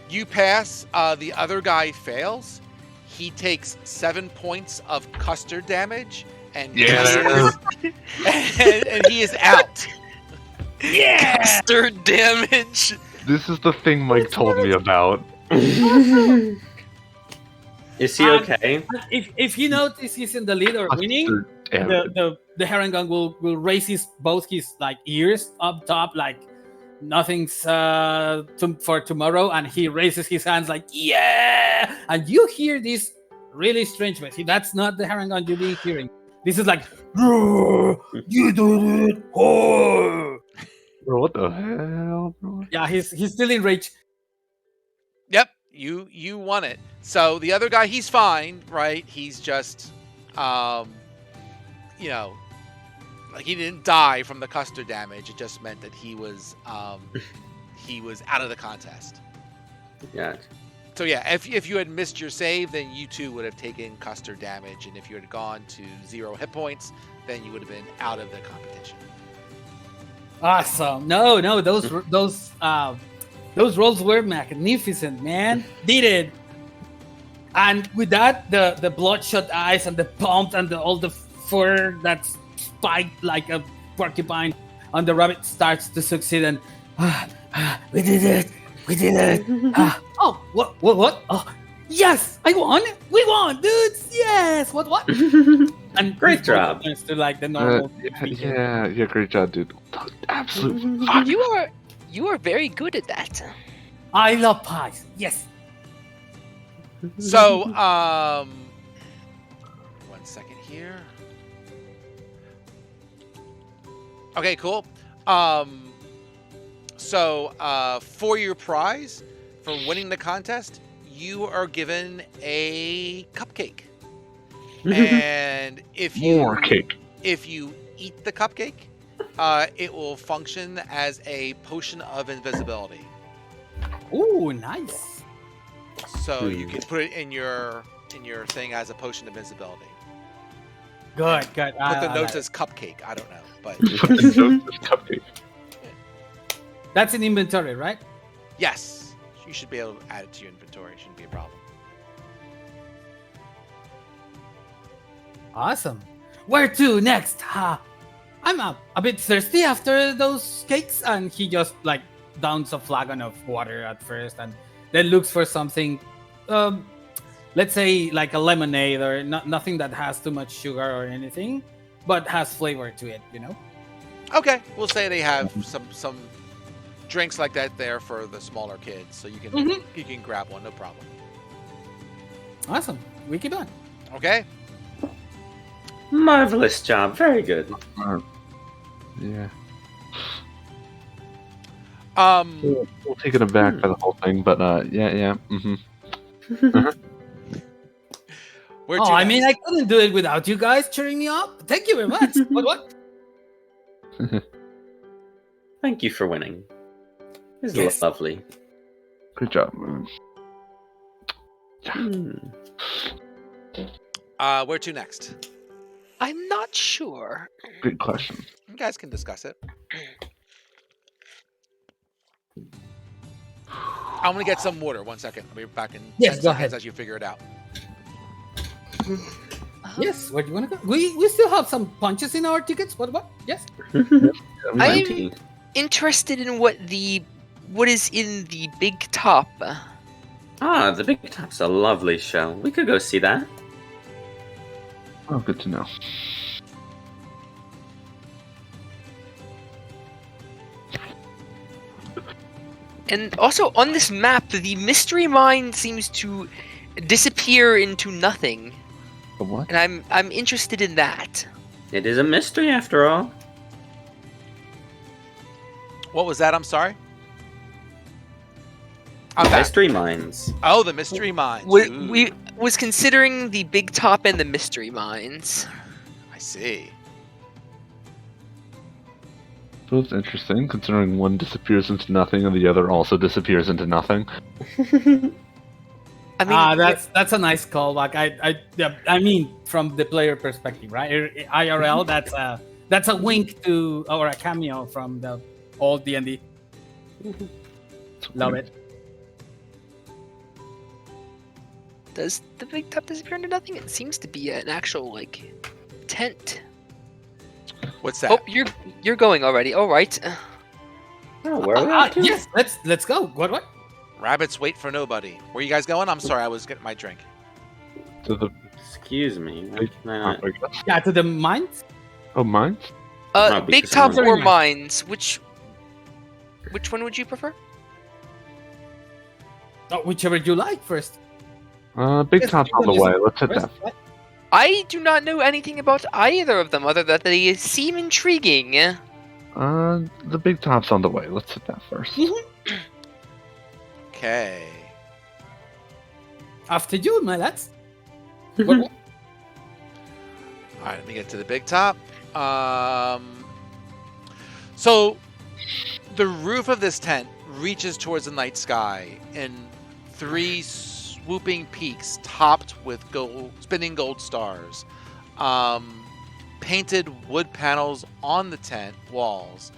You pass. The other guy fails. He takes 7 points of custard damage, and Yeah. and he is out. Yeah. Custard damage. This is the thing Mike told me about. Is he okay? If he notices he's in the lead or winning, Damn it. the Heron gun will raise both his like ears up top like nothing's for tomorrow, and he raises his hands like yeah, and you hear this really strange voice. That's not the Heron gun you've been hearing. This is like you did it. Oh. Bro, what the hell, bro? Yeah, he's still in rage. Yep, you won it. So the other guy, he's fine, right? He's just, you know, like he didn't die from the Custer damage. It just meant that he was out of the contest. Yeah. So yeah, if you had missed your save, then you too would have taken Custer damage, and if you had gone to 0 hit points, then you would have been out of the competition. Awesome. No, those rolls were magnificent, man. Did it. And with that, the bloodshot eyes and the pump and all the fur that's spiked like a porcupine on the rabbit starts to succeed, and we did it. Oh, what? Oh, yes, I won. We won, dudes. Yes. What? And Great job. To like the normal. Yeah, great job, dude. Absolute fuck. You are very good at that. I love pies. Yes. So 1 second here. Okay, cool. So for your prize for winning the contest, you are given a cupcake. And if More cake. if you eat the cupcake, it will function as a potion of invisibility. Ooh, nice. So you can put it in your thing as a potion of invisibility. Good. Put the notes as cupcake. I don't know, but Put the notes as cupcake. That's in inventory, right? yes, you should be able to add it to your inventory. It shouldn't be a problem. Awesome. Where to next? I'm a bit thirsty after those cakes, and he just like downs a flagon of water at first, and then looks for something, let's say like a lemonade or nothing that has too much sugar or anything, but has flavor to it. Okay, we'll say they have some drinks like that there for the smaller kids, so you can grab one, no problem. Awesome. We keep on. Okay. Marvelous job. Very good. Yeah. Um, We'll take it aback by the whole thing, but yeah. Mm-hmm. where'd Oh, you I mean, guys- I couldn't do it without you guys cheering me up. Thank you very much. What? Thank you for winning. This is Yes. lovely. Good job, man. where to next? I'm not sure. Good question. You guys can discuss it. I'm gonna get some water. 1 second. I'll be back in 10 Yes, go seconds ahead. as you figure it out. Yes. Where do you want to go? We still have some punches in our tickets. What? Yes. I'm interested in what is in the big top. Ah, the Big Top's a lovely show. We could go see that. Oh, good to know. And also on this map, the mystery mine seems to disappear into nothing, The what? and I'm interested in that. It is a mystery after all. What was that? I'm sorry. I'm back. Mystery mines. Oh, the mystery mines. We Ooh, was considering the big top and the mystery mines. I see. So it's interesting, considering one disappears into nothing and the other also disappears into nothing. I mean, That's a nice callback. I mean, from the player perspective, right? IRL. That's a wink to or a cameo from the old D&D. Love it. does the big top disappear into nothing? It seems to be an actual tent. What's that? Oh, you're going already. All right. Oh, where are we at? Yes, let's go. What? Rabbits wait for nobody. Where you guys going? I'm sorry, I was getting my drink. To the Excuse me. big Uh, top, I guess. Yeah, to the mines. Oh, mine? Not Big because top I'm- or mines? Which one would you prefer? Oh, whichever you like first. Big Yes, top's you on the can way. use it Let's hit first, that. right? I do not know anything about either of them other than they seem intriguing. The big top's on the way. Let's hit that first. Okay. After you, my lads. All right, let me get to the big top. So the roof of this tent reaches towards the night sky in 3 swooping peaks topped with spinning gold stars. Painted wood panels on the tent walls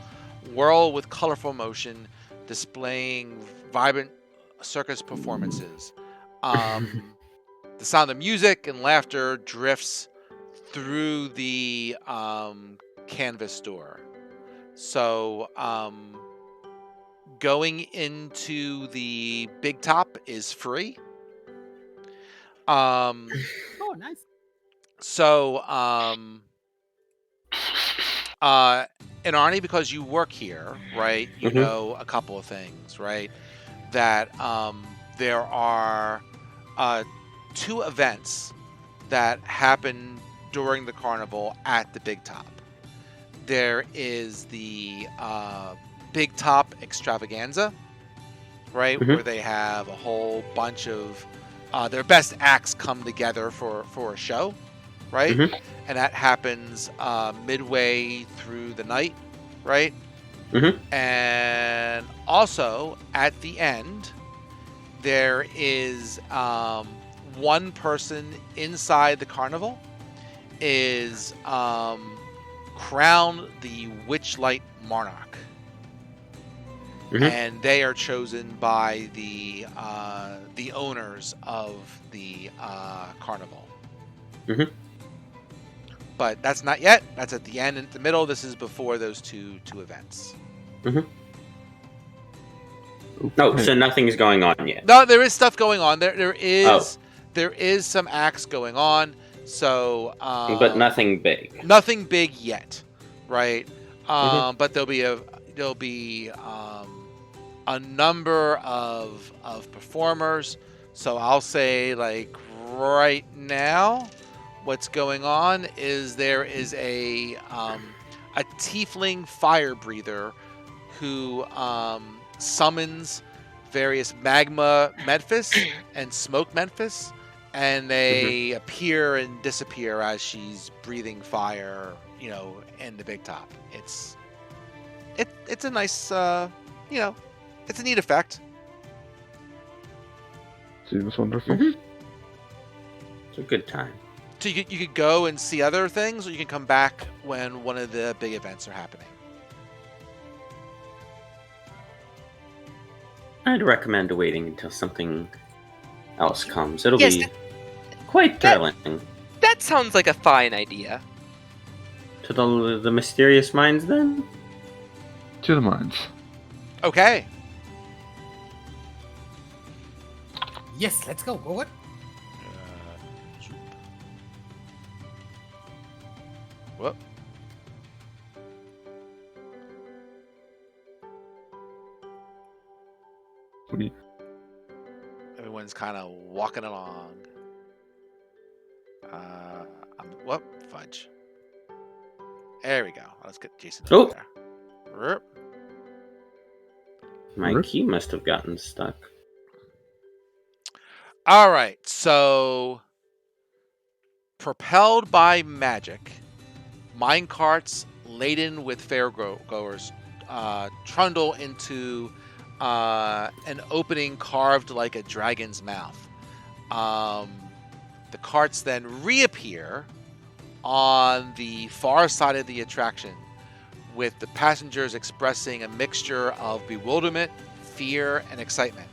whirl with colorful motion, displaying vibrant circus performances. The sound of music and laughter drifts through the canvas door. So, going into the big top is free. Oh, nice. So, and Arnie, because you work here, right? You know a couple of things, right? That there are 2 events that happen during the carnival at the Big Top. There is the Big Top Extravaganza, right? Where they have a whole bunch of their best acts come together for a show, right? And that happens midway through the night, right? And also at the end, there is one person inside the carnival is crowned the Witchlight Monarch. And they are chosen by the owners of the carnival. But that's not yet. That's at the end and at the middle. This is before those two events. No, so nothing's going on yet. No, there is stuff going on. There is some acts going on. So, but nothing big. Nothing big yet, right? But there'll be a number of performers. So I'll say, like, right now, what's going on is there is a tiefling fire breather who summons various magma Memphis and smoke Memphis, and they appear and disappear as she's breathing fire, in the big top. It's a nice, it's a neat effect. Seems wonderful. It's a good time. So you could go and see other things, or you can come back when one of the big events are happening. I'd recommend waiting until something else comes. It'll be quite thrilling. That sounds like a fine idea. To the mysterious mines, then? To the mines. Okay. Yes, let's go. What? Whoop. What do you... Everyone's kind of walking along. Whoop, fudge. There we go. Let's get Jason over there. My key must have gotten stuck. All right, so propelled by magic, mine carts laden with fairgoers trundle into an opening carved like a dragon's mouth. The carts then reappear on the far side of the attraction, with the passengers expressing a mixture of bewilderment, fear, and excitement.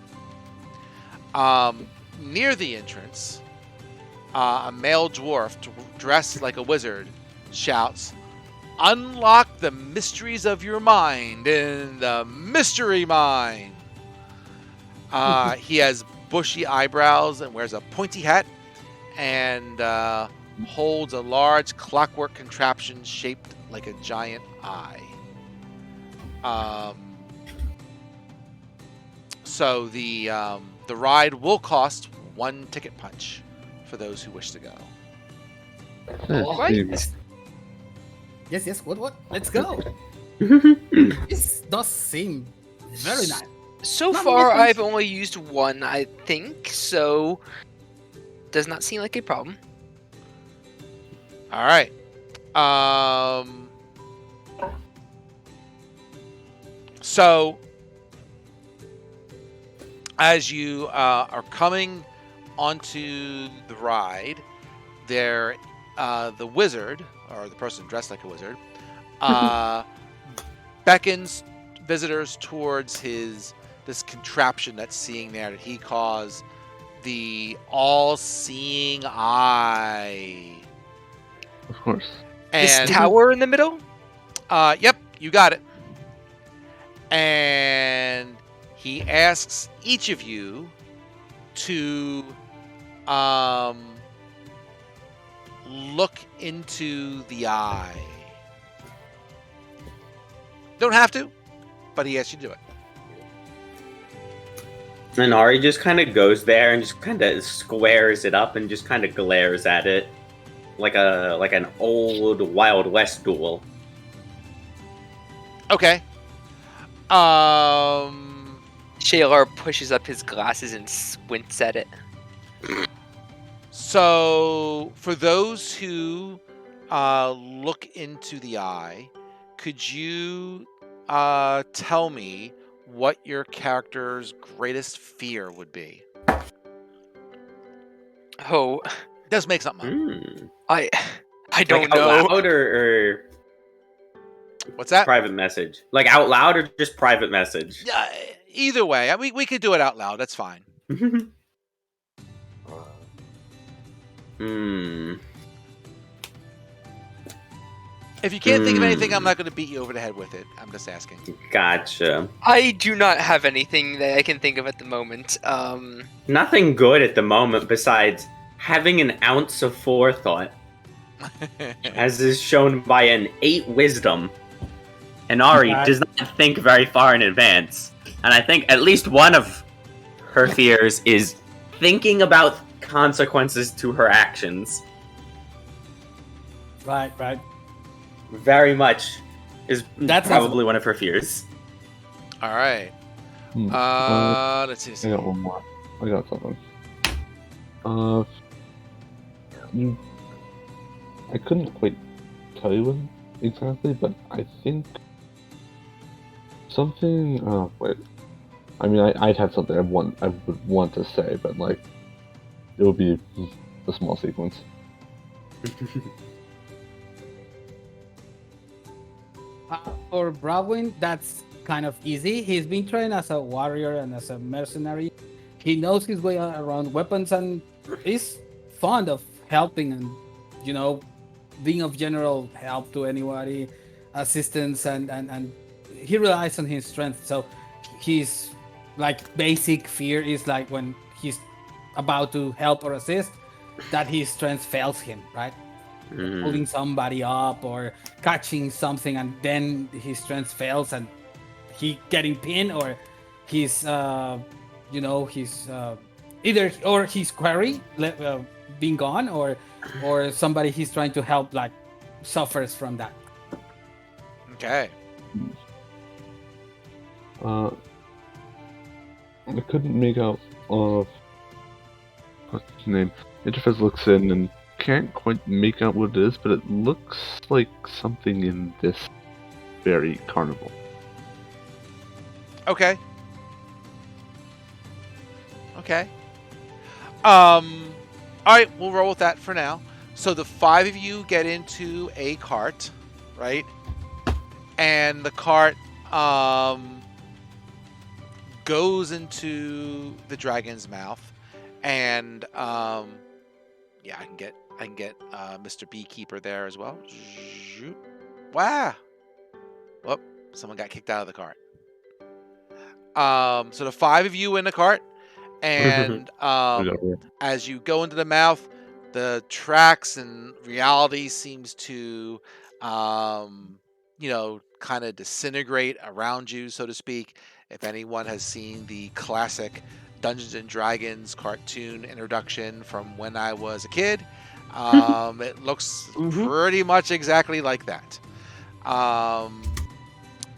Near the entrance, a male dwarf dressed like a wizard shouts, "Unlock the mysteries of your mind in the Mystery Mine." He has bushy eyebrows and wears a pointy hat and holds a large clockwork contraption shaped like a giant eye. So the ride will cost 1 ticket punch for those who wish to go. All right. Yes. What? Let's go. This does seem very nice. So Not far, many I've things- only used one, I think, so does not seem like a problem. All right. So as you are coming onto the ride, there, the wizard, or the person dressed like a wizard, beckons visitors towards this contraption that's seeing there that he calls the all-seeing eye. Of course. This And tower in the middle? yep, you got it. And he asks each of you to look into the eye. Don't have to, but he asks you to do it. And Ari just kind of goes there and just kind of squares it up and just kind of glares at it like an old Wild West duel. Okay. Shalar pushes up his glasses and squints at it. So, for those who look into the eye, could you tell me what your character's greatest fear would be? Oh, Does make something up. I don't like know. Out loud or What's that? private message? Like out loud or just private message? Yeah, either way. We could do it out loud. That's fine. If you can't think of anything, I'm not going to beat you over the head with it. I'm just asking. Gotcha. I do not have anything that I can think of at the moment. Nothing good at the moment besides having an ounce of forethought, as is shown by an 8 wisdom. And Ari does not think very far in advance. And I think at least one of her fears is thinking about consequences to her actions. Right. Very much is That's probably one of her fears. All right. Hmm. Let's see. I got one more. I got something. I couldn't quite tell you what exactly, but I think something. Oh wait. I mean, I'd have something I would want to say, but like, it would be a small sequence. For Bradwin, that's kind of easy. He's been trained as a warrior and as a mercenary. He knows his way around weapons and is fond of helping and, being of general help to anybody, assistance, and he relies on his strength. So his basic fear is like when he's about to help or assist, that his strength fails him, right? Pulling somebody up or catching something, and then his strength fails and he getting pinned, or he's either or his quarry being gone, or somebody he's trying to help suffers from that. Okay. I couldn't make out what's his name. Interface looks in and can't quite make out what it is, but it looks like something in this very carnival. Okay. All right, we'll roll with that for now. So the 5 of you get into a cart, right? And the cart goes into the dragon's mouth, and yeah, I can get Mr. Beekeeper there as well. Zoop. Wow. Whoop, someone got kicked out of the cart. So the 5 of you in the cart, and as you go into the mouth, the tracks and reality seems to, kind of disintegrate around you, so to speak. If anyone has seen the classic Dungeons and Dragons cartoon introduction from when I was a kid, it looks pretty much exactly like that.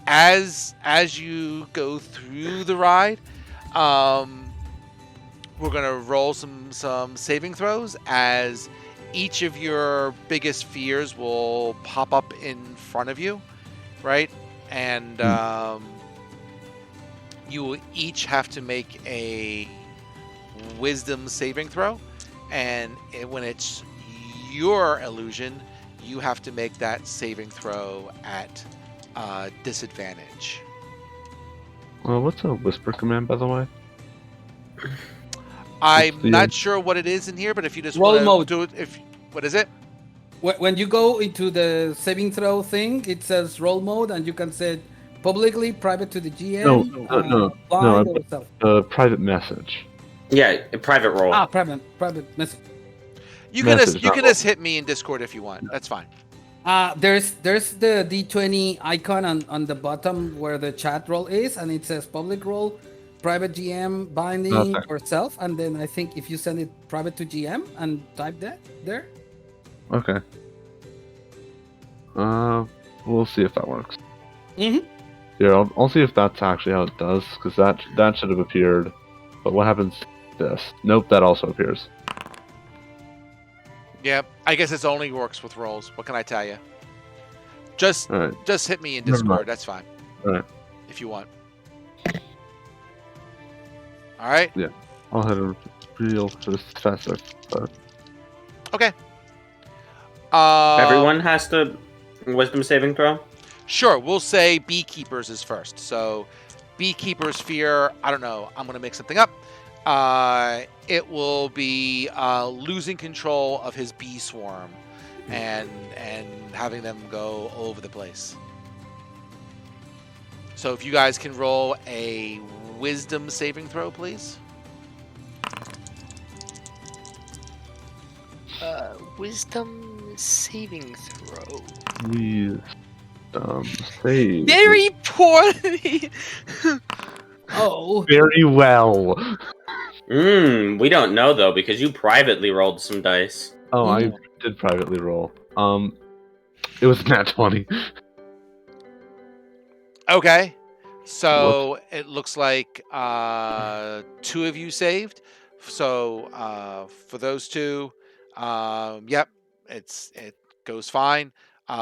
as you go through the ride, we're gonna roll some saving throws as each of your biggest fears will pop up in front of you, right? And you will each have to make a wisdom saving throw, and when it's your illusion, you have to make that saving throw at disadvantage. Well, what's a whisper command, by the way? I'm not sure what it is in here, but if you just Roll want to mode. do it, what is it? When you go into the saving throw thing, it says roll mode, and you can set publicly, private to the GM, blind, or self. Private message. Yeah, a private roll. Private message. You can Message, you not can roll. just hit me in Discord if you want. That's fine. There's the D20 icon on the bottom where the chat roll is, and it says public roll, private GM, binding, Okay. or self. And then I think if you send it private to GM and type that there. Okay. We'll see if that works. Mm-hmm. Yeah, I'll see if that's actually how it does, because that should have appeared. But what happens to this? Nope, that also appears. Yeah, I guess it only works with rolls. What can I tell you? Just Alright, just hit me in Never Discord. mind. That's fine. Alright. If you want. All right. I'll hit a real fast. Okay. Everyone has to wisdom saving throw. Sure. We'll say beekeepers is first. So, beekeepers fear. I don't know. I'm gonna make something up. It will be losing control of his bee swarm, and having them go all over the place. So if you guys can roll a wisdom saving throw, please. Wisdom saving throw. Please, save. Very poorly. Oh. Very well. We don't know though because you privately rolled some dice. Oh, I did privately roll. It was nat 20. Okay. So it looks like 2 of you saved. So for those 2, yep, it goes fine.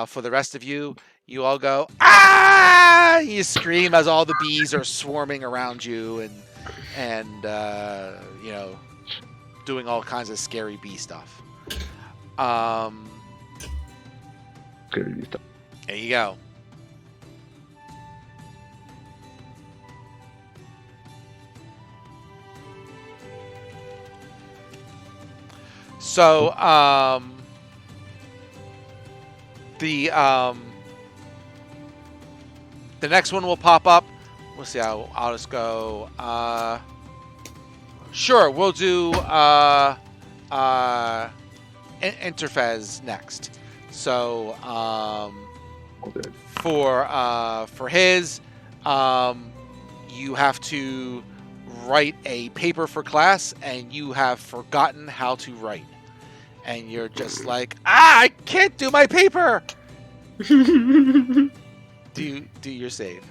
For the rest of you, you all go ah! You scream as all the bees are swarming around you and you know, doing all kinds of scary bee stuff. Scary stuff. There you go. So, the next one will pop up. We'll see how I'll just go. Sure, we'll do Interfez next. So, for his, you have to write a paper for class, and you have forgotten how to write, and you're just like, I can't do my paper. do your save.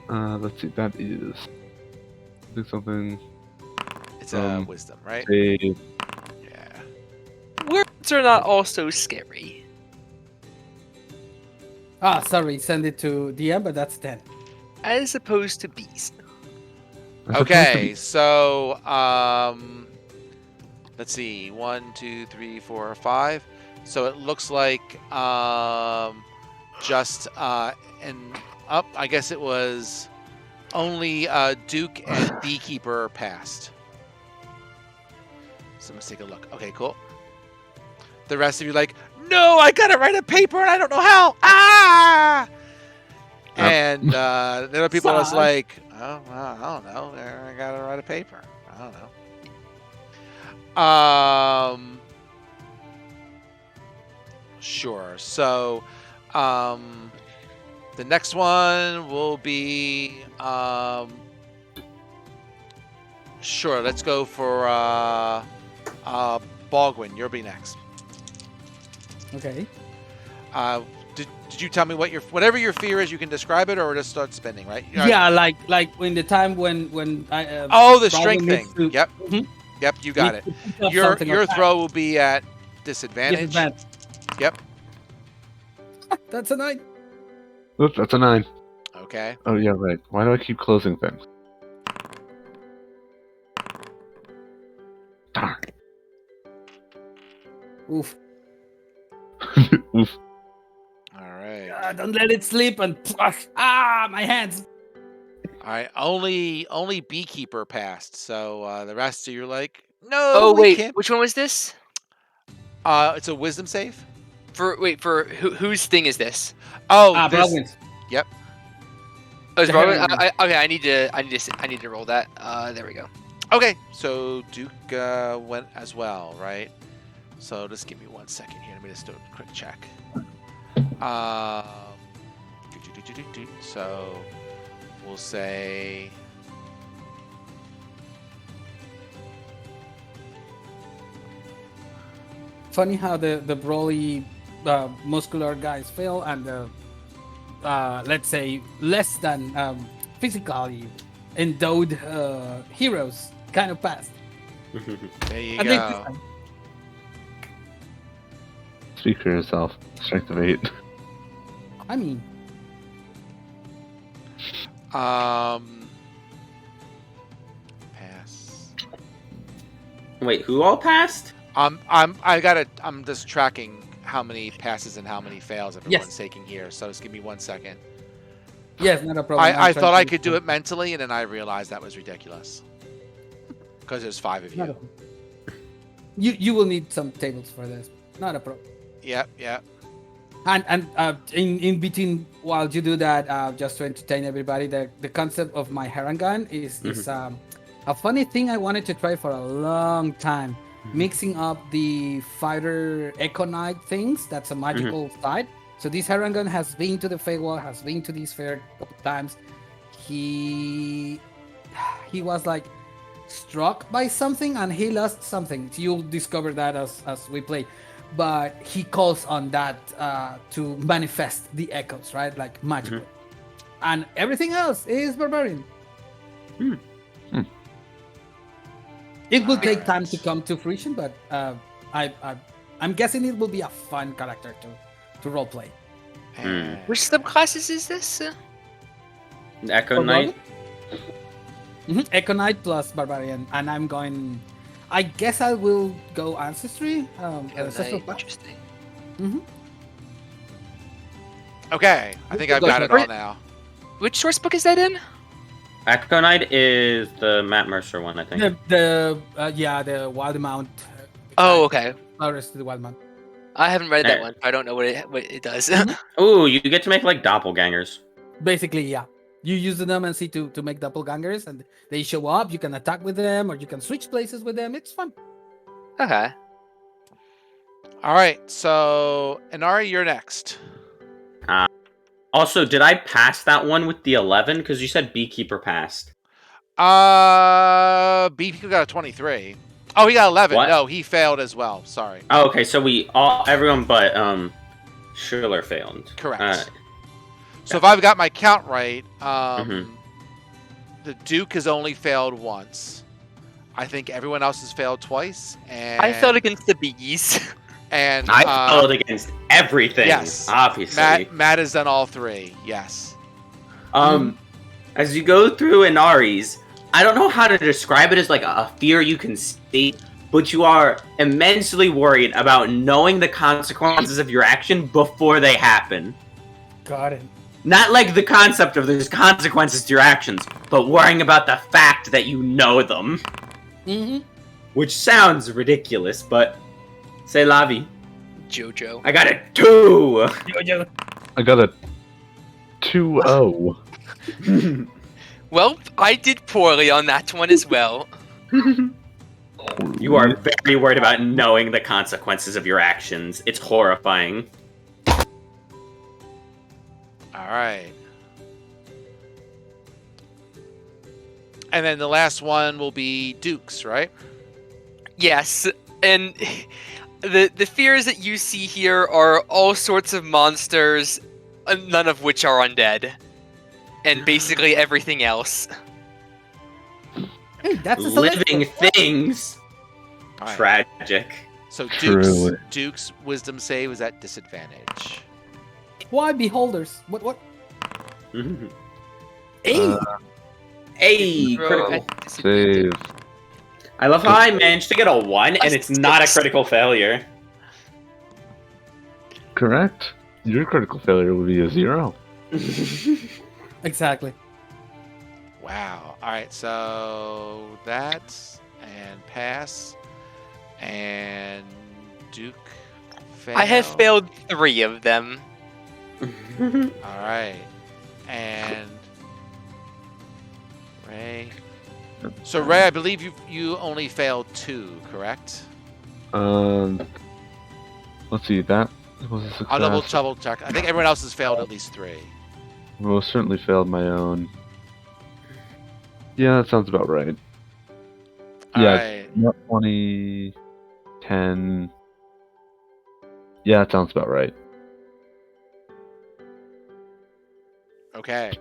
Let's see. That is. I think something. It's a wisdom, right? Save. Yeah. Words are not also scary. Sorry, send it to DM, but that's 10. As opposed to bees. Okay, so let's see, 1, 2, 3, 4, 5. So it looks like just and up. I guess it was only Duke and Beekeeper passed. So let's take a look. Okay, cool. The rest of you like, no, I gotta write a paper and I don't know how. Ah! And the other people was like, oh, well, I don't know. I gotta write a paper. I don't know. Sure. So, the next one will be, sure. Let's go for Baldwin. You'll be next. Okay. Did you tell me what whatever your fear is? You can describe it, or just start spinning, right? Yeah, like in the time when I. Oh, the Robin strength needs thing. to- Yep. Mhm. Yep. You got it. needs to pick up Your something or throw will be at disadvantage. disadvantage. Yep. That's a 9. Oop, that's a 9. Okay. Oh yeah, right. Why do I keep closing things? Darn. Oof. Oof. All right. Don't let it sleep and my hands. All right. Only beekeeper passed. So the rest of you are like, no. Oh we wait, can't. which one was this? It's a wisdom save. For whose thing is this? Oh, this. Baldwin's. Yep. Oh, is The Robin? Heron. Okay, I need to roll that. There we go. Okay. So Duke went as well, right? So just give me 1 second here. Let me just do a quick check. So we'll say. Funny how the Broly muscular guys fail and the let's say less than physically endowed heroes kind of passed. There you I think this go. time. Speak for yourself. Strength of 8. I mean, Pass. Wait, who all passed? I'm just tracking how many passes and how many fails everyone's Yes. taking here. So just give me 1 second. yes, not a problem. I thought I could do it mentally, and then I realized that was ridiculous. Because there's 5 of Not you. You will need some tables for this. Not a problem. Yep. And in between while you do that, just to entertain everybody, the concept of my Heron gun is a funny thing I wanted to try for a long time. Mixing up the fighter Echo Knight things, that's a magical side. So this Heron gun has been to the Feywild, has been to this fair a couple times. He was like struck by something and he lost something. You'll discover that as we play. But he calls on that to manifest the echoes, right? Like magically. And everything else is barbarian. It will take time to come to fruition, but I'm guessing it will be a fun character to roleplay. And Which subclasses is this? Echo Knight. Echo Knight plus barbarian, and I'm going. I guess I will go ancestry. Ancestral path. Interesting. Okay, I think I've got it all now. Which source book is that in? Echo Knight is the Matt Mercer one, I think. The Wild Mount. Oh, okay. Flowers to the Wild Mount. I haven't read that Eh. one. I don't know what it does. Ooh, you get to make like doppelgangers. Basically, yeah. You use the Nemesis to make doppelgangers, and they show up. You can attack with them, or you can switch places with them. It's fun. Okay. All right, so Inari, you're next. Also, did I pass that one with the 11? Because you said Beekeeper passed. BP got a 23. Oh, he got 11. What? No, he failed as well. Sorry. Oh, okay, so everyone but Schiller failed. Correct. So if I've got my count right, Mhm. the Duke has only failed once. I think everyone else has failed twice. And I failed against the bees. And I failed against everything. yes. Obviously. Matt has done all 3. Yes. As you go through Inari's, I don't know how to describe it as like a fear you can see, but you are immensely worried about knowing the consequences of your action before they happen. Got it. Not like the concept of there's consequences to your actions, but worrying about the fact that you know them. Which sounds ridiculous, but c'est la vie. Jojo. I got a 2! I got a 2-0. Well, I did poorly on that one as well. You are very worried about knowing the consequences of your actions. It's horrifying. All right. And then the last one will be Duke's, right? Yes, and The fears that you see here are all sorts of monsters, none of which are undead, and basically everything else. Hey, that's a Living celestial. things. All right. Tragic. So Truly. Duke's wisdom save is at disadvantage. Why beholders? What? Mhm. Hey, Hey, Roll critical. at disadvantage. Save. I love how I managed to get a 1 and it's not a 6. critical failure. Correct. Your critical failure would be a 0. exactly. Wow. All right. So that and pass and Duke fail. I have failed 3 of them. All right. And Ray. So Ray, I believe you only failed 2, correct? Let's see. That was a success. I'll double check. I think everyone else has failed at least 3. Most certainly failed my own. Yeah, that sounds about right. All Yeah. right. Not 20, 10. Yeah, that sounds about right. Okay.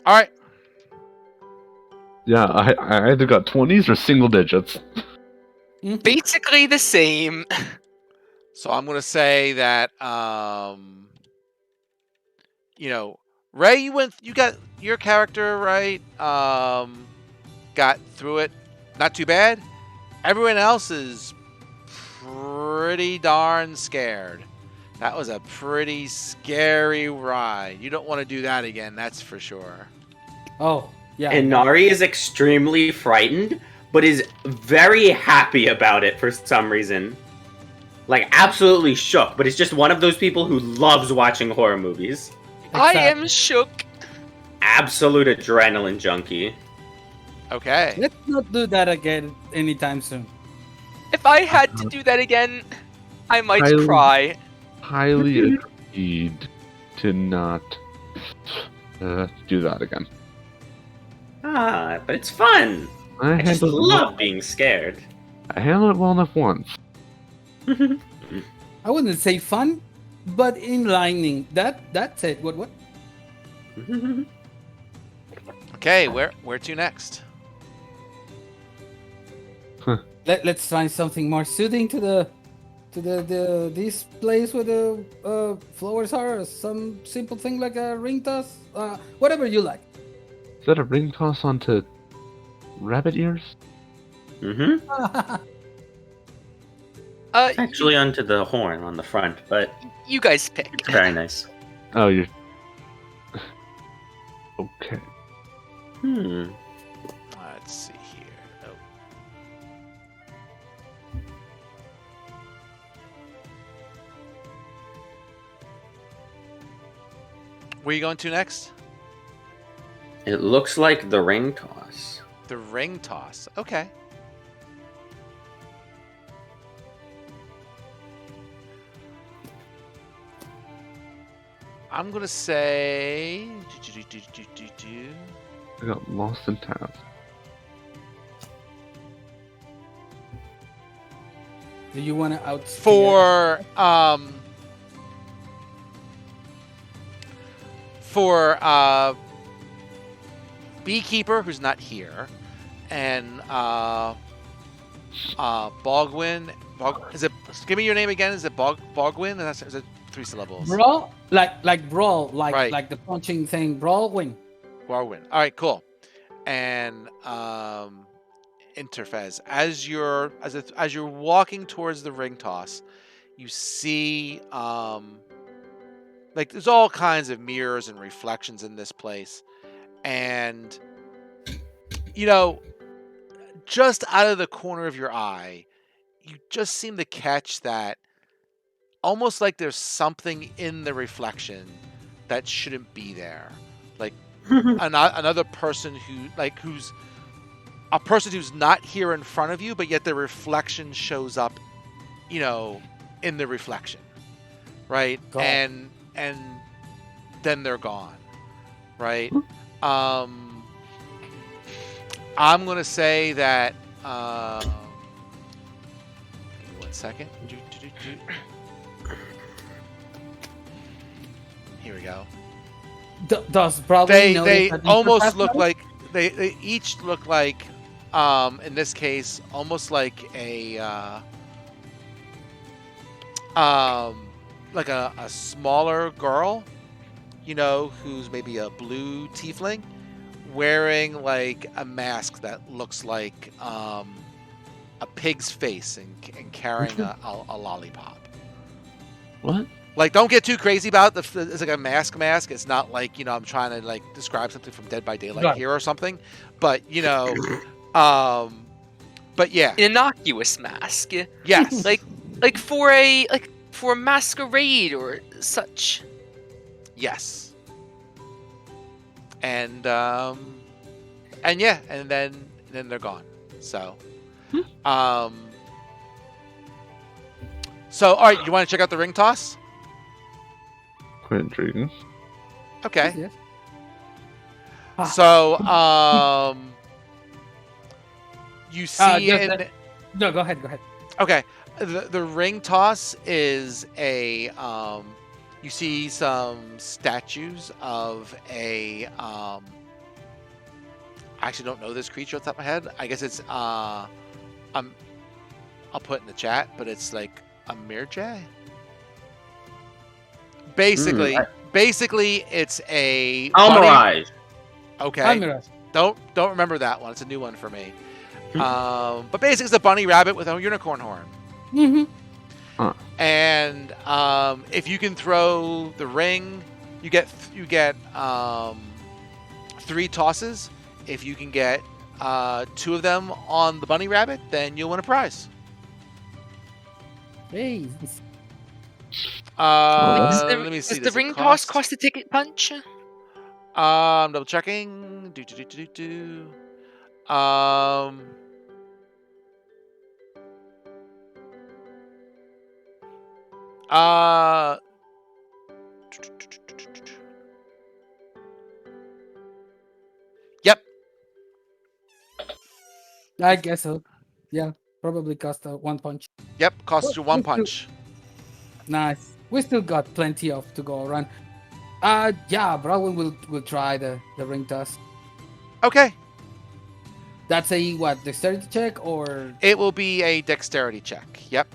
All right. Yeah, I either got 20s or single digits. Basically the same. So I'm gonna say that Ray, you got your character right. Got through it, not too bad. Everyone else is pretty darn scared. That was a pretty scary ride. You don't want to do that again, that's for sure. Oh, yeah. And Nari is extremely frightened, but is very happy about it for some reason. Like, absolutely shook, but is just one of those people who loves watching horror movies. I am shook. Absolute adrenaline junkie. Okay. Let's not do that again anytime soon. If I had to do that again, I might Highly- cry. Highly agreed to not do that again. Ah, but it's fun. I just handled it love being scared. I handled it well enough once. I wouldn't say fun, but enlightening. That's it. What? Okay, where to next? Let's find something more soothing to the this place where the flowers are. Some simple thing like a ring toss. Whatever you like. Is that a ring toss onto rabbit ears? Mm-hmm. Actually, onto the horn on the front, but You guys pick. it's very nice. Oh, you're... Okay. Let's see here. Oh. Where are you going to next? It looks like the ring toss. The ring toss. Okay. I'm gonna say I got lost in tabs. Do you want to out for Beekeeper, who's not here, and Bogwin. Is it? Give me your name again. Is it Bogwin? Is it 3 syllables? brawl like brawl Right. like the punching thing brawling. Bogwin. All right, cool. And Interfez, as you're walking towards the ring toss, you see like there's all kinds of mirrors and reflections in this place, and just out of the corner of your eye, you just seem to catch that almost like there's something in the reflection that shouldn't be there, like another person who's a person who's not here in front of you, but yet the reflection shows up, in the reflection, right? Gone. And then they're gone, right? I'm gonna say that. Give me 1 second. Here we go. Does Broadway know They that almost Interfest look knows? like they each look like in this case almost like a like a smaller girl, who's maybe a blue tiefling wearing like a mask that looks like a pig's face and carrying a lollipop. What? Like, don't get too crazy about it. It's like a mask. It's not like, I'm trying to like describe something from Dead by Daylight Right. here or something. But, but yeah. Innocuous mask. Yes. Like for a masquerade or such. Yes. And yeah, and then they're gone. So, all right, you want to check out the ring toss? Quite intriguing. Okay. Yes. Ah. So, you see No, go ahead. okay, the ring toss is a you see some statues of a I actually don't know this creature off the top of my head. I guess it's I'll put it in the chat, but it's like a mirjay. Basically, it's a bunny. Almirage. Okay. Almirage. Don't remember that one. It's a new one for me. But basically, it's a bunny rabbit with a unicorn horn. Mm-hmm. And if you can throw the ring, you get 3 tosses. If you can get 2 of them on the bunny rabbit, then you'll win a prize. Hey. Does Let me see. the does it ring toss cost a ticket punch? Double checking. Yep. I guess so. Yeah, probably cost 1 punch. Yep. Costs you 1 punch. Nice. We still got plenty of to go around. Yeah, Broadway will try the ring toss. Okay. That's a what, dexterity check or It will be a dexterity check. Yep.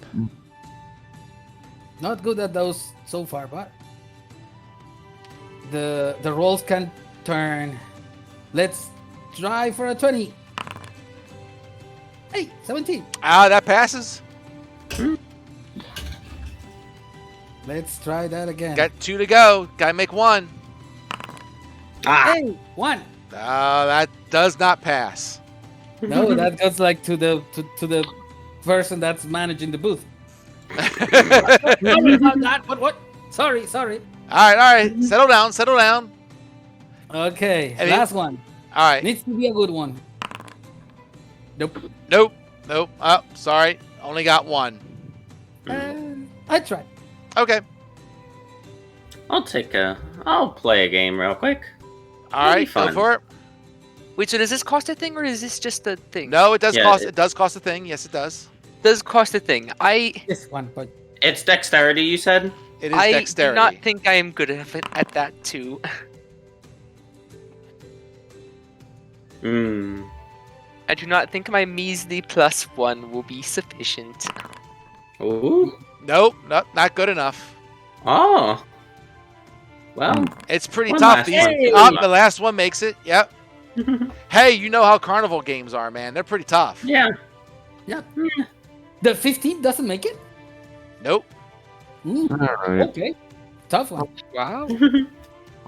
not good at those so far, but the rolls can turn. Let's try for a 20. Hey, 17. That passes. Let's try that again. Got 2 to go. Gotta make 1. Hey, 1. That does not pass. No, that goes like to the person that's managing the booth. Sorry about that. What? Sorry. All right. Settle down. Okay, Any- last one. All right. Needs to be a good one. Nope. Nope. Oh, sorry. Only got 1. I tried. Okay. I'll play a game real quick. All That'd be right. Go fun. for it. Wait, so does this cost a thing or is this just a thing? No, it does Yeah, cost. it- It does cost a thing. Yes, it does. Does cost a thing. This one, but It's dexterity, you said? It is I dexterity. do not think I am good at that too. I do not think my measly +1 will be sufficient. Ooh. Nope. Not good enough. Oh. Well. It's pretty One tough. last These, one. the last one makes it. Yep. Hey, you know how Carnival games are, man. They're pretty tough. Yeah. the 15 doesn't make it. Nope. Mm, All right. okay, tough one. Wow.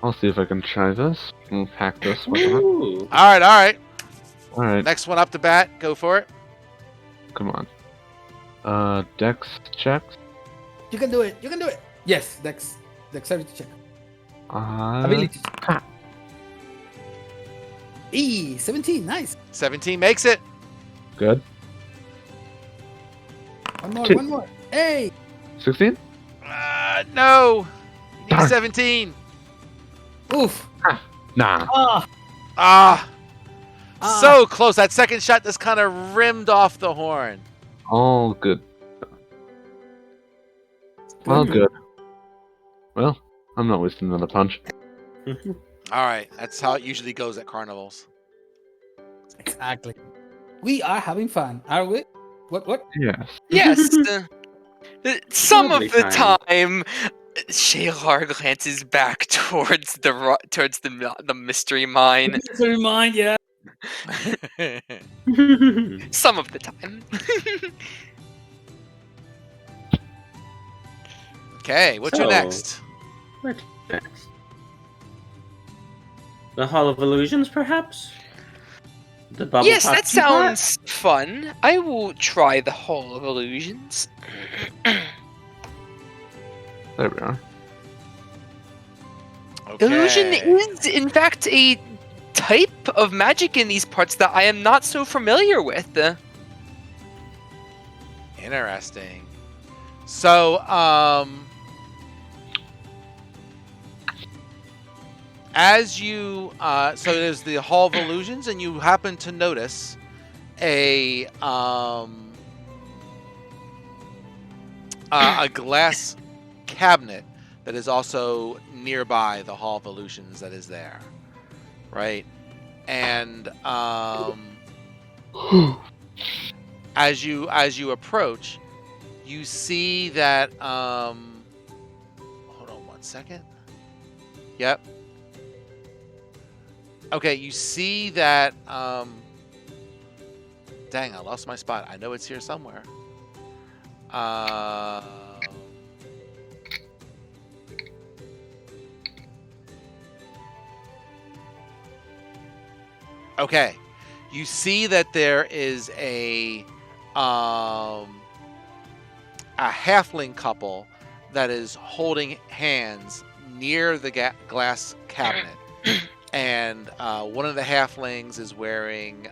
I'll see if I can try this. We'll hack this. Whatnot. Ooh. All right. All right. Next one up to bat. Go for it. Come on. Dex checks. You can do it. Yes, dexterity check. Ability check. Ha. 17, nice. 17 makes it. Good. One more. Hey, 16. No. You need Darn. 17. oof. Nah. Ah, So close. That second shot just kind of rimmed off the horn. All good. Well, good. Well, I'm not wasting another punch. All right, that's how it usually goes at carnivals. Exactly. We are having fun, are we? What? Yes. Yes. Some Lovely of the time. time, Shaylar glances back towards the mystery mine. Mystery mine, yeah. Some of the time. Okay, what's your So- next? What next? The Hall of Illusions, perhaps? The bubble Yes, pop that teapot? sounds fun. I will try the Hall of Illusions. There we are. Okay. Illusion is, in fact, a type of magic in these parts that I am not so familiar with. Interesting. So, as you, so there's the Hall of Illusions, and you happen to notice a glass cabinet that is also nearby the Hall of Illusions that is there, right? And as you approach, you see that hold on one second. Yep. Okay, you see that dang, I lost my spot. I know it's here somewhere. Okay. You see that there is a halfling couple that is holding hands near the glass cabinet. And one of the halflings is wearing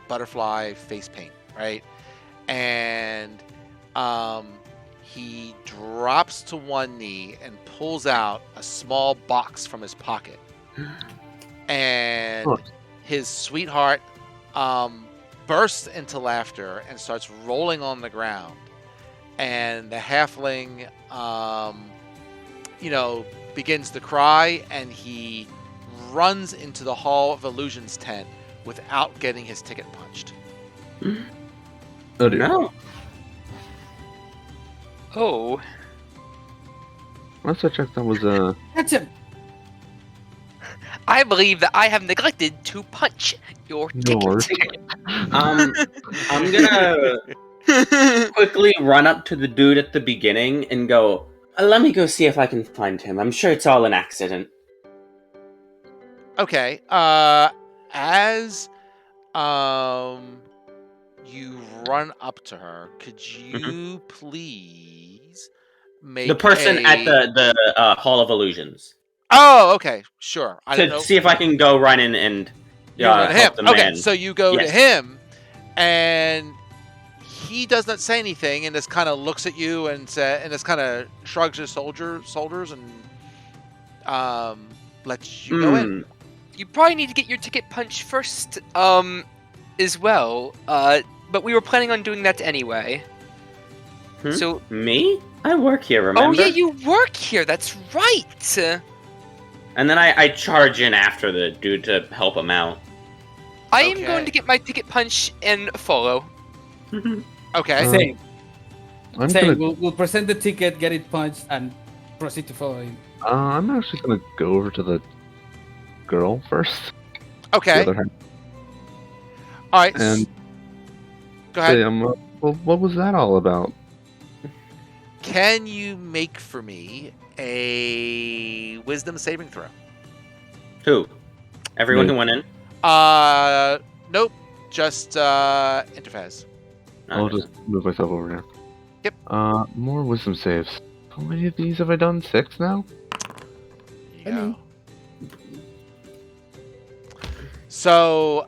butterfly face paint, right? And he drops to one knee and pulls out a small box from his pocket. And his sweetheart bursts into laughter and starts rolling on the ground. And the halfling, begins to cry, and he runs into the Hall of Illusions tent without getting his ticket punched. Oh dear. No. Oh. Last I checked, that was That's him. I believe that I have neglected to punch your yours. ticket. I'm gonna quickly run up to the dude at the beginning and go, let me go see if I can find him. I'm sure it's all an accident. Okay. As you run up to her, could you please make The person at the Hall of Illusions. Oh, okay, sure. I don't To know. see if I can go run in and You run to him. help the Okay, man. so you go to Yes. him, and he does not say anything, and just kind of looks at you and just kind of shrugs his shoulders and lets you go in. You probably need to get your ticket punched first, as well. But we were planning on doing that anyway. So Me? I work here, remember? Oh yeah, you work here. That's right. And then I charge in after the dude to help him out. I am Okay. going to get my ticket punch and follow. Okay. Same. I'm Same. gonna. We'll present the ticket, get it punched, and proceed to follow him. I'm actually gonna go over to the girl first. The Okay. other hand. All right. And Go ahead. say, well, what was that all about? Can you make for me a wisdom saving throw? Who? Everyone Me. who went in? Nope. Just Interfaz. I'll Okay. just move myself over here. Yep. More wisdom saves. How many of these have I done? 6 now? There you go. So,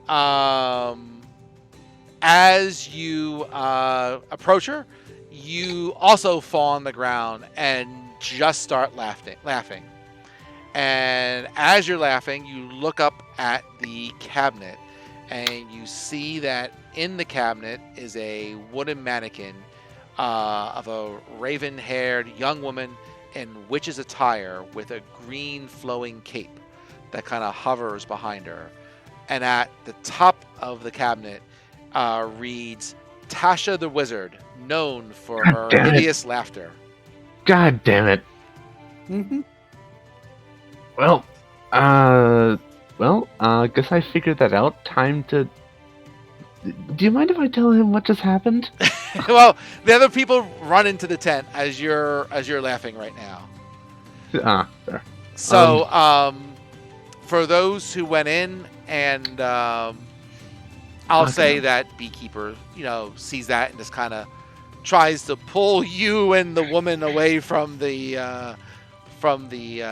as you approach her, you also fall on the ground and just start laughing. And as you're laughing, you look up at the cabinet, and you see that in the cabinet is a wooden mannequin of a raven-haired young woman in witch's attire with a green flowing cape that kind of hovers behind her. And at the top of the cabinet reads Tasha the Wizard, known for her hideous laughter. God damn it. Mm-hmm. Well, guess I figured that out. Time to... Do you mind if I tell him what just happened? Well, the other people run into the tent as you're laughing right now. Fair. So, for those who went in, and I'll say that Beekeeper, sees that and just kind of tries to pull you and the woman away from the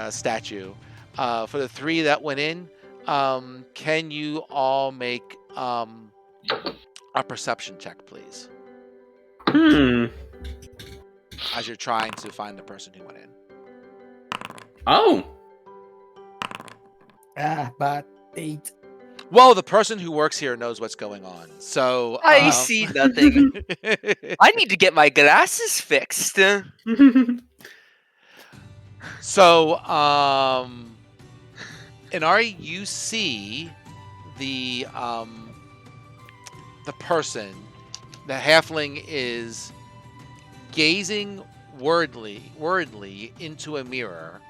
statue. For the 3 that went in, can you all make a perception check, please? As you're trying to find the person who went in. Oh. But 8. Well, the person who works here knows what's going on. So I see nothing. I need to get my glasses fixed. So, Inari, you see the person, the halfling, is gazing wordly into a mirror,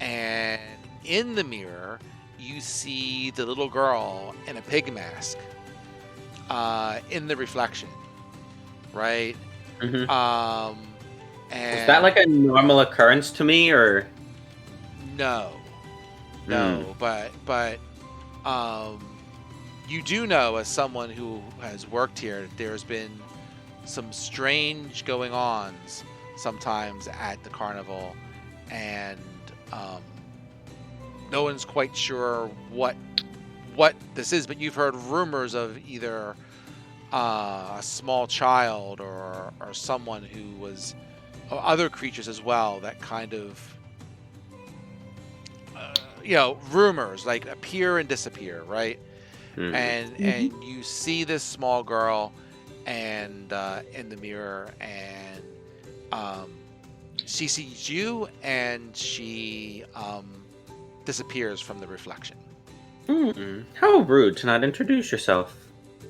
and in the mirror you see the little girl in a pig mask in the reflection, right? Mm-hmm. And is that like a normal occurrence to me, or no, but you do know, as someone who has worked here, there's been some strange going-ons sometimes at the carnival, and no one's quite sure what this is, but you've heard rumors of either a small child or someone who was, or other creatures as well, that kind of rumors like appear and disappear, right? Mm-hmm. And you see this small girl and in the mirror, and she sees you, and she disappears from the reflection. How rude to not introduce yourself.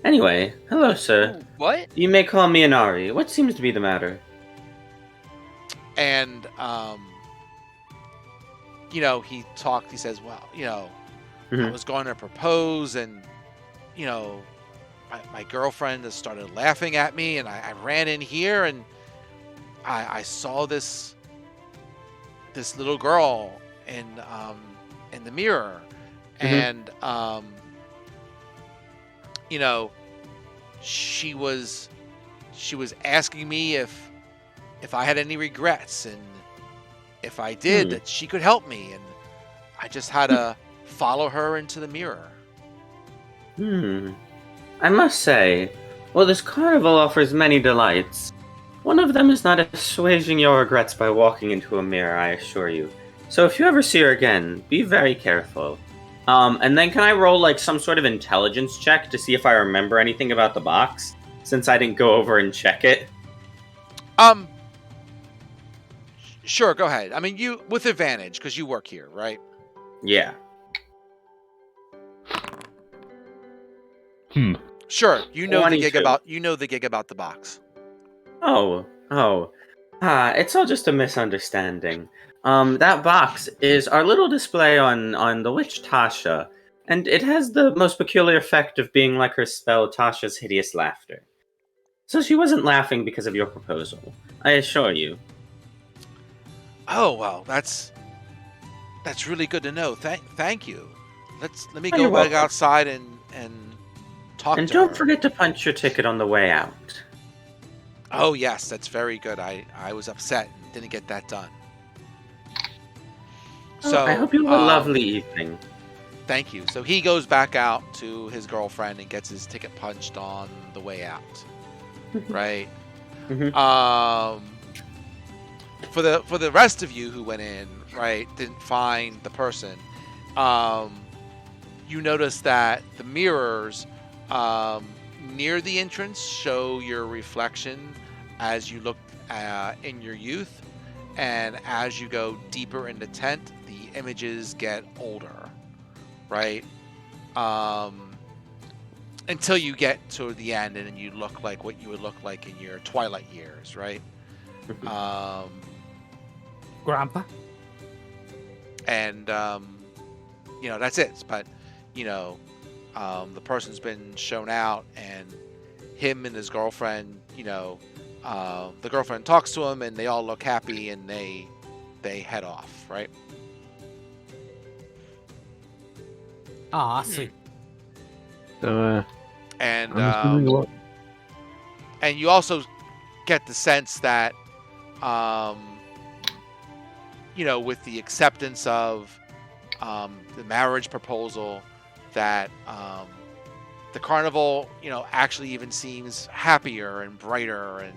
Anyway, hello, sir. What? You may call me Inari. What seems to be the matter? And he says, well, I was going to propose, and my girlfriend has started laughing at me, and I ran in here, and I saw this little girl in the mirror, and she was asking me if I had any regrets, and if I did, that she could help me, and I just had to follow her into the mirror. I must say, while this carnival offers many delights, one of them is not assuaging your regrets by walking into a mirror, I assure you. So if you ever see her again, be very careful. And then can I roll like some sort of intelligence check to see if I remember anything about the box, since I didn't go over and check it? Sure, go ahead. I mean, you with advantage because you work here, right? Yeah. Sure, you know the 22. gig about the box. It's all just a misunderstanding. That box is our little display on the witch Tasha, and it has the most peculiar effect of being like her spell Tasha's hideous laughter. So she wasn't laughing because of your proposal, I assure you. Oh well, that's really good to know. Thank you. Let me Oh, go you're back welcome. outside and talk And to don't her. forget to punch your ticket on the way out. Oh yes, that's very good. I was upset and didn't get that done. So I hope you have a lovely evening. Thank you. So he goes back out to his girlfriend and gets his ticket punched on the way out. Right? For the rest of you who went in, right, didn't find the person, you notice that the mirrors near the entrance show your reflection as you look in your youth, and as you go deeper in the tent, the images get older, right? Until you get to the end, and then you look like what you would look like in your twilight years, right? Grandpa. And that's it. But the person's been shown out, and him and his girlfriend, the girlfriend talks to him, and they all look happy, and they head off, right? Ah, sweet. So, And I'm assuming what? and you also get the sense that with the acceptance of the marriage proposal, that the carnival, actually even seems happier and brighter, and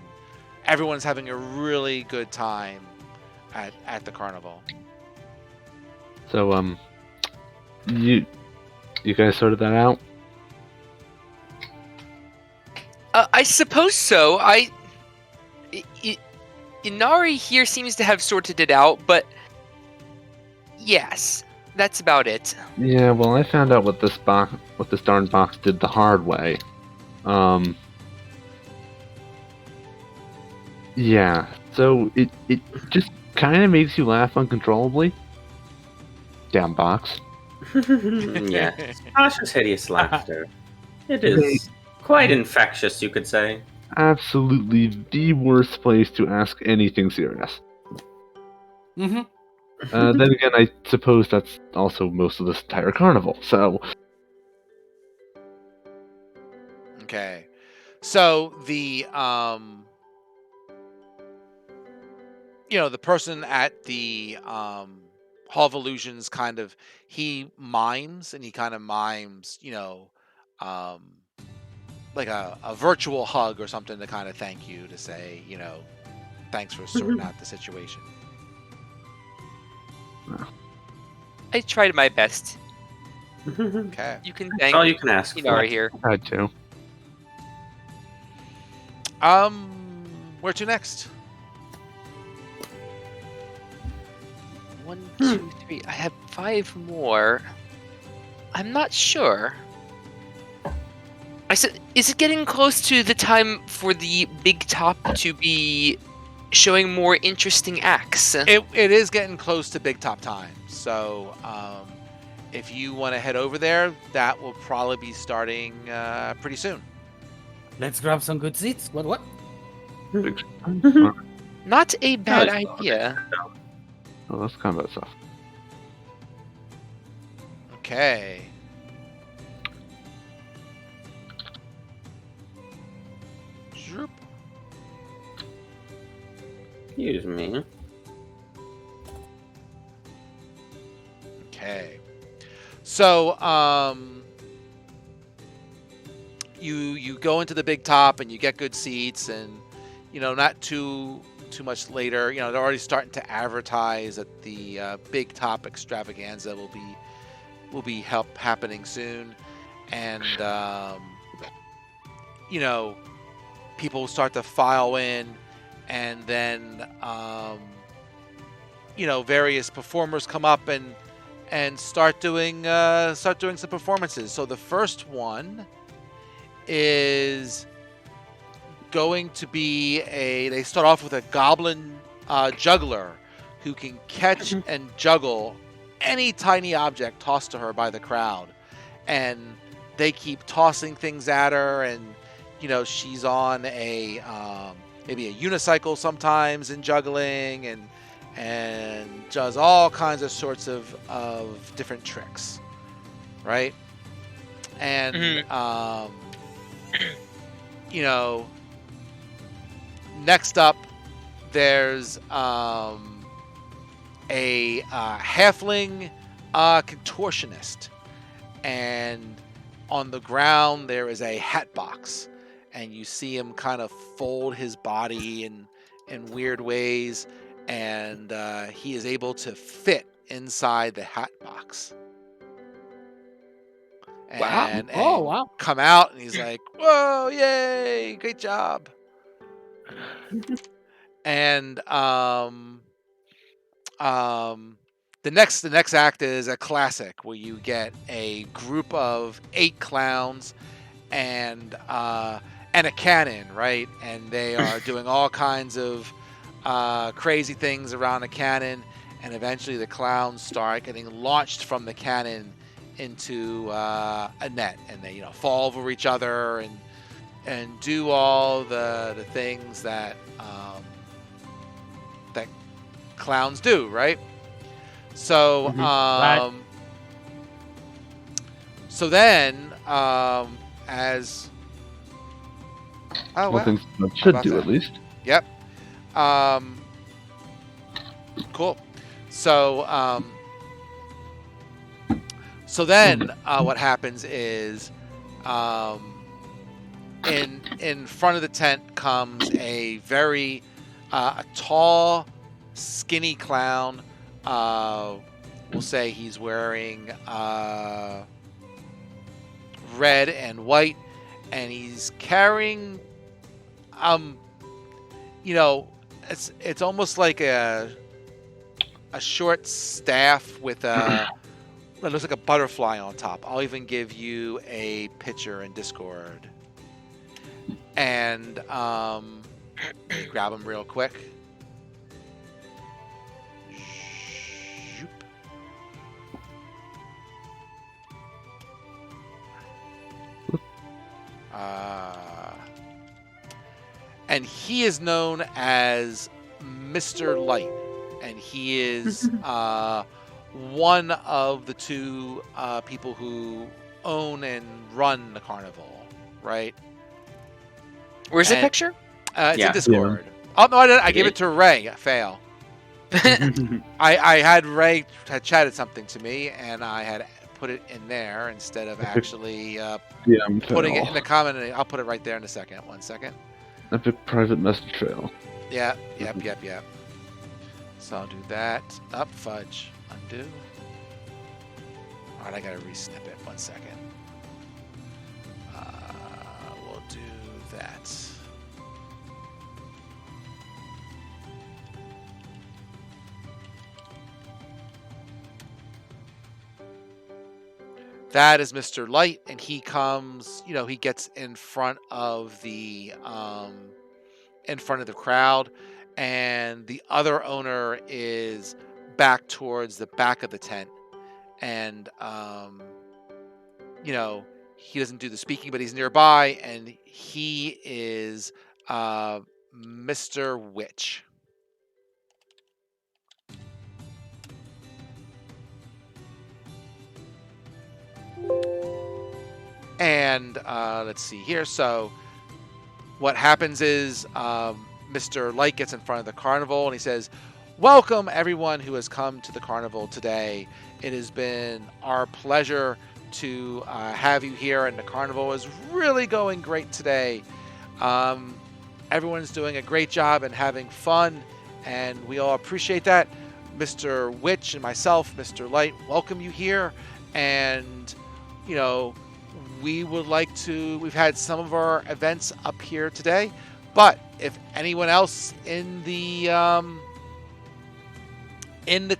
everyone's having a really good time at the carnival. So, you guys sorted that out? I suppose so. Inari here seems to have sorted it out, but yes, that's about it. Yeah, well, I found out what this darn box did the hard way. Yeah, so it just kind of makes you laugh uncontrollably. Damn box. Yeah, cautious, hideous laughter. It is quite infectious, you could say. Absolutely the worst place to ask anything serious. Mm-hmm. Then again, I suppose that's also most of this entire carnival, so... Okay. So the the person at the Hall of Illusions he mimes, like a virtual hug or something to kind of thank you, to say, thanks for sorting out the situation. I tried my best. Okay. You can That's thank all you can ask Inari for. here. I had to. Where to next? 1, 2, 3. I have 5 more. I'm not sure. I said, is it getting close to the time for the big top to be showing more interesting acts? It is getting close to big top time. So, if you want to head over there, that will probably be starting pretty soon. Let's grab some good seats. What? Not a bad Nice. idea. Oh, that's combat stuff. Okay. Zoop. Excuse me. Okay. So, you go into the big top and you get good seats, and not too much later, they're already starting to advertise that the big top extravaganza will be happening soon, and people start to file in, and then various performers come up and start doing some performances. So the first one is going to be they start off with a goblin juggler who can catch and juggle any tiny object tossed to her by the crowd, and they keep tossing things at her, and she's on a maybe a unicycle sometimes in juggling, and does all kinds of sorts of different tricks, right? And next up, there's a halfling contortionist, and on the ground there is a hat box, and you see him kind of fold his body in weird ways, and he is able to fit inside the hat box. And Wow. come out, and he's like, "Whoa, yay, great job." And the next act is a classic where you get a group of 8 clowns and a cannon, right? And they are doing all kinds of crazy things around a cannon, and eventually the clowns start getting launched from the cannon into a net, and they fall over each other and do all the things that that clowns do, right? So Right. so then as oh Well, wow, things that how should about do that? at least. Yep. Cool. So so then what happens is in front of the tent comes a very a tall, skinny clown. We'll say he's wearing red and white, and he's carrying it's almost like a short staff with a that looks like a butterfly on top. I'll even give you a picture in Discord. And let me grab him real quick. Zoop. And he is known as Mr. Light, and he is one of the 2 people who own and run the carnival, right? Where's the And- picture? It's Yeah. in Discord. Oh no, I didn't. I gave it to Ray. Fail. I had Ray had chatted something to me, and I had put it in there instead of actually Yeah, putting it in the comment. I'll put it right there in a second. 1 second. Epic private message trail. Yeah. Yep. So I'll do that. Up, fudge, undo. All right, I gotta re-snip it. 1 second. We'll do that. That is Mr. Light, and he comes, he gets in front of the crowd, and the other owner is back towards the back of the tent, and he doesn't do the speaking, but he's nearby, and he is Mr. Witch. And let's see here. So what happens is Mr. Light gets in front of the carnival and he says, "Welcome everyone who has come to the carnival today. It has been our pleasure to have you here, and the carnival is really going great today. Everyone's doing a great job and having fun, and we all appreciate that. Mr. Witch and myself, Mr. Light, welcome you here, and we've had some of our events up here today, but if anyone else in the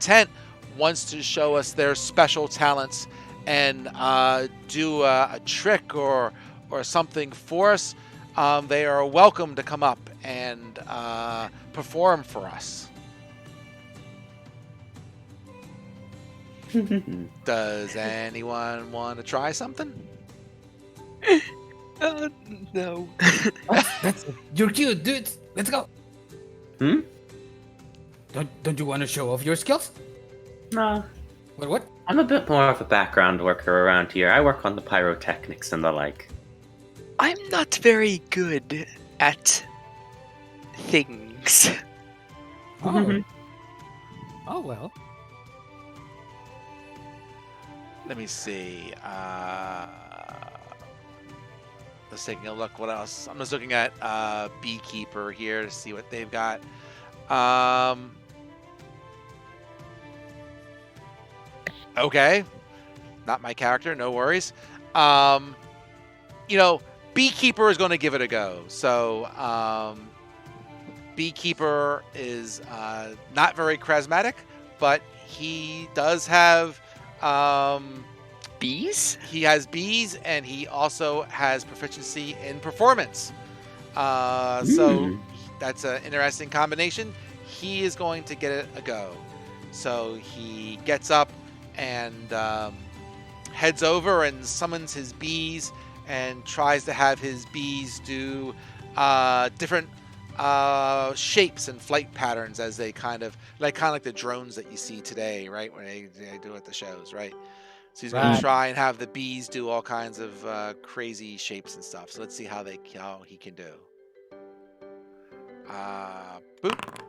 tent wants to show us their special talents and do a trick or something for us, they are welcome to come up and perform for us." Does anyone want to try something? No. You're cute, dude. Let's go. Hmm? Don't you want to show off your skills? No. What? I'm a bit more of a background worker around here. I work on the pyrotechnics and the like. I'm not very good at things. Oh. Oh well. Let me see. Let's take a look. What else? I'm just looking at Beekeeper here to see what they've got. Okay, not my character. No worries. Beekeeper is going to give it a go. So beekeeper is not very charismatic, but he does have Bees? he has bees, and he also has proficiency in performance. So that's an interesting combination. He is going to get it a go. So he gets up and heads over and summons his bees and tries to have his bees do different shapes and flight patterns as they kind of like the drones that you see today, right? When they do at the shows, right? So he's going to try and have the bees do all kinds of crazy shapes and stuff. So let's see how he can do. Boop.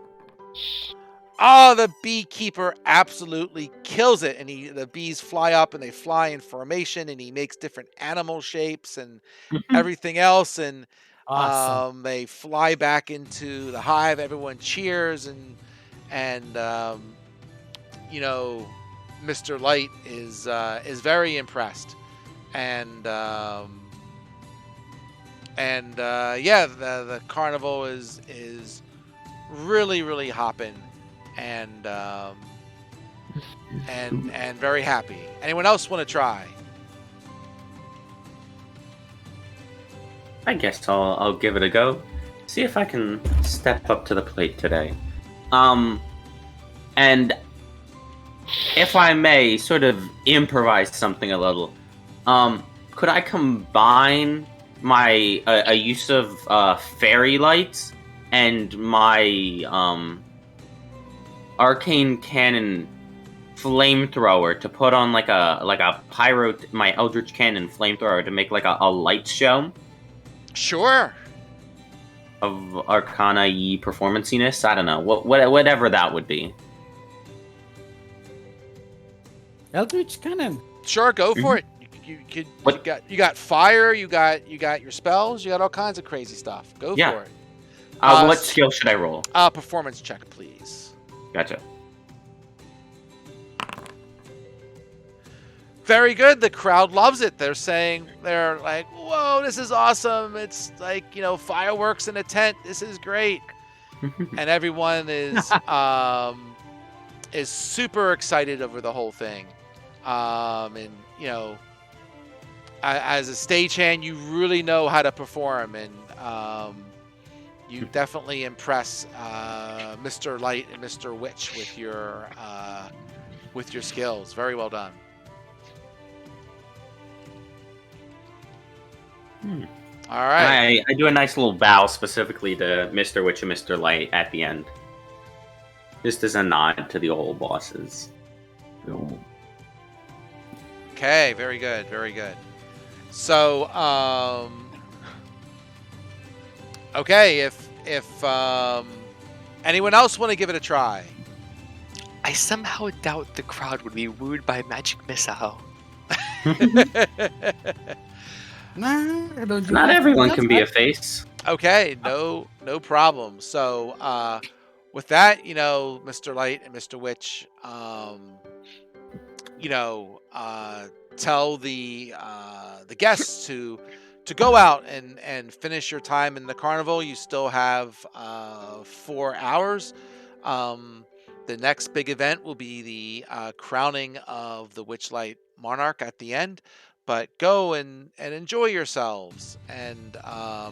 Oh, the beekeeper absolutely kills it, and the bees fly up and they fly in formation, and he makes different animal shapes and everything else, and Awesome. they fly back into the hive. Everyone cheers, and you know, Mr. Light is very impressed, and yeah, the carnival is really hopping, and very happy. Anyone else want to try? I guess I'll give it a go. See if I can step up to the plate today. And if I may, sort of improvise something a little. Could I combine my a use of fairy lights and my arcane cannon flamethrower to put on like a pyro, my eldritch cannon flamethrower to make like a light show Sure. of arcana-y performanciness? I don't know, whatever that would be. Eldritch Cannon. Sure, go for it. You got fire, you got your spells, you got all kinds of crazy stuff. Go for it. What skill should I roll? Performance check, please. Gotcha. Very good. The crowd loves it. They're like, "Whoa, this is awesome! It's like, fireworks in a tent. This is great." And everyone is super excited over the whole thing. And as a stagehand, you really know how to perform, and you definitely impress Mr. Light and Mr. Witch with your skills. Very well done. All right. I do a nice little bow specifically to Mr. Witch and Mr. Light at the end, just as a nod to the old bosses. Okay, very good, very good. So, okay, if anyone else want to give it a try? I somehow doubt the crowd would be wooed by magic missile. Nah, I don't do Not that. everyone That's can be a fine. Okay, face. no problem. So, with that, Mr. Light and Mr. Witch, tell the guests to go out and finish your time in the carnival. You still have 4 hours. The next big event will be the crowning of the Witchlight Monarch at the end. But go and enjoy yourselves, and have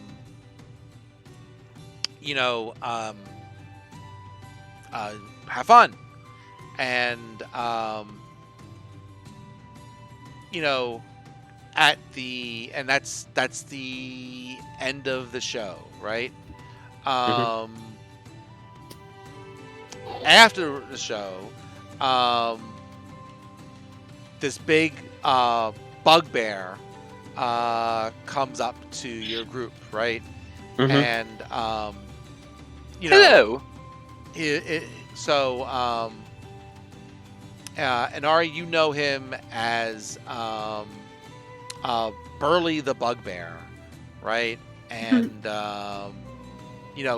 fun, and that's the end of the show, right? After the show, this big bugbear comes up to your group, right? And Hello. And Ari, you know him as Burley the Bugbear, right? And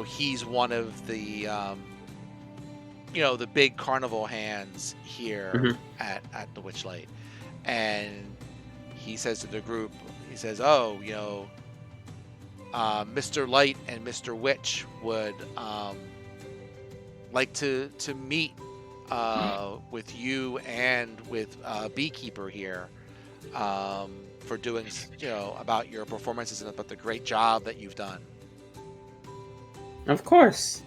he's one of the the big carnival hands here at the Witchlight, and he says to the group, he says, "Oh, Mr. Light and Mr. Witch would like to meet with you and with Beekeeper here for doing, about your performances and about the great job that you've done. Of course.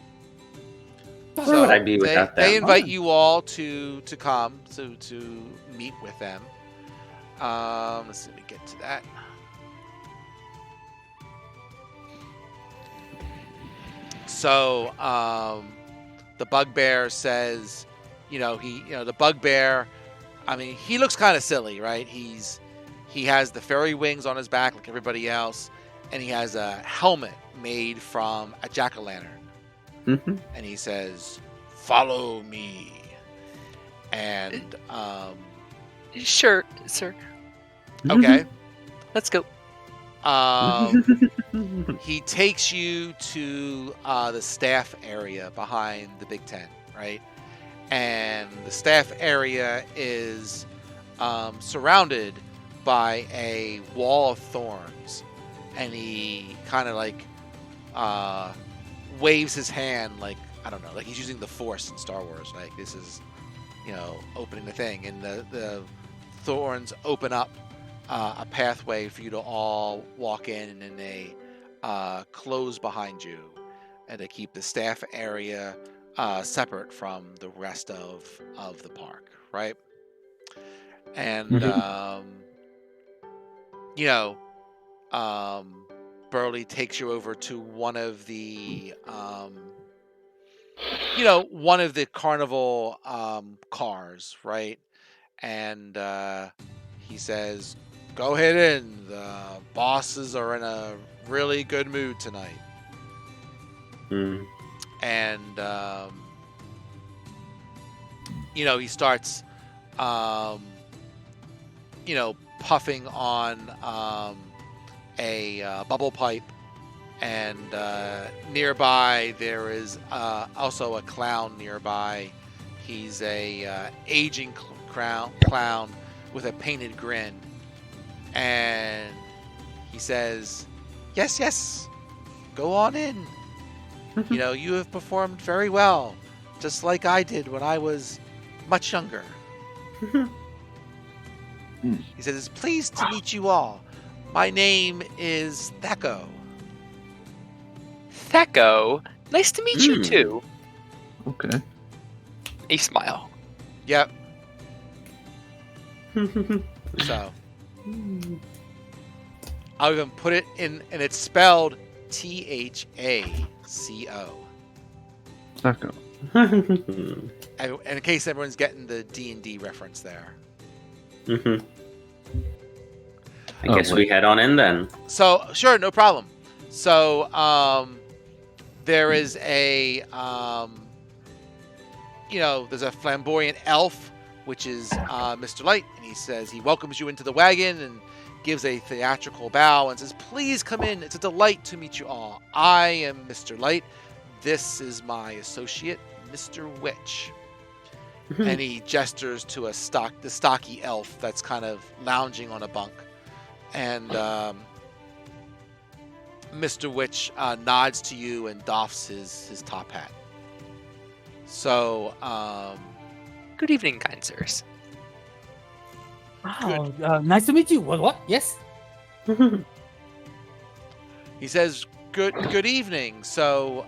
So Where would I be without them? They invite you all to come to meet with them. Let's see if we get to that. So the bugbear says, the bugbear, I mean, he looks kind of silly, right? He has the fairy wings on his back like everybody else, and he has a helmet made from a jack-o'-lantern. Mm-hmm. And he says, "Follow me." And Sure, sir. okay, Let's go. he takes you to the staff area behind the big tent, right? And the staff area is surrounded by a wall of thorns, and he kind of like waves his hand like, I don't know, like he's using the Force in Star Wars. Like this is, opening the thing, and the thorns open up a pathway for you to all walk in, and then they close behind you, and to keep the staff area separate from the rest of the park, right? And Burley takes you over to one of the carnival cars, right? And he says, "Go ahead in. The bosses are in a really good mood tonight." And he starts puffing on a bubble pipe, and nearby there is also a clown nearby. He's a aging clown with a painted grin, and he says, yes, go on in. You have performed very well, just like I did when I was much younger. He says, "It's pleased to meet you all. My name is Thacko." Thacko, nice to meet you too. Okay. A smile. Yep. So I'll even put it in, and it's spelled Thaco. Thacko. And in case everyone's getting the D&D reference there. I guess we head on in then. So sure, no problem. So there is a there's a flamboyant elf, which is Mr. Light, and he says he welcomes you into the wagon and gives a theatrical bow and says, "Please come in. It's a delight to meet you all. I am Mr. Light. This is my associate, Mr. Witch." And he gestures to the stocky elf that's kind of lounging on a bunk. And Mr. Witch nods to you and doffs his top hat. So, Good evening, kind sirs. Wow, nice to meet you. What? Yes? he says, "Good evening. So,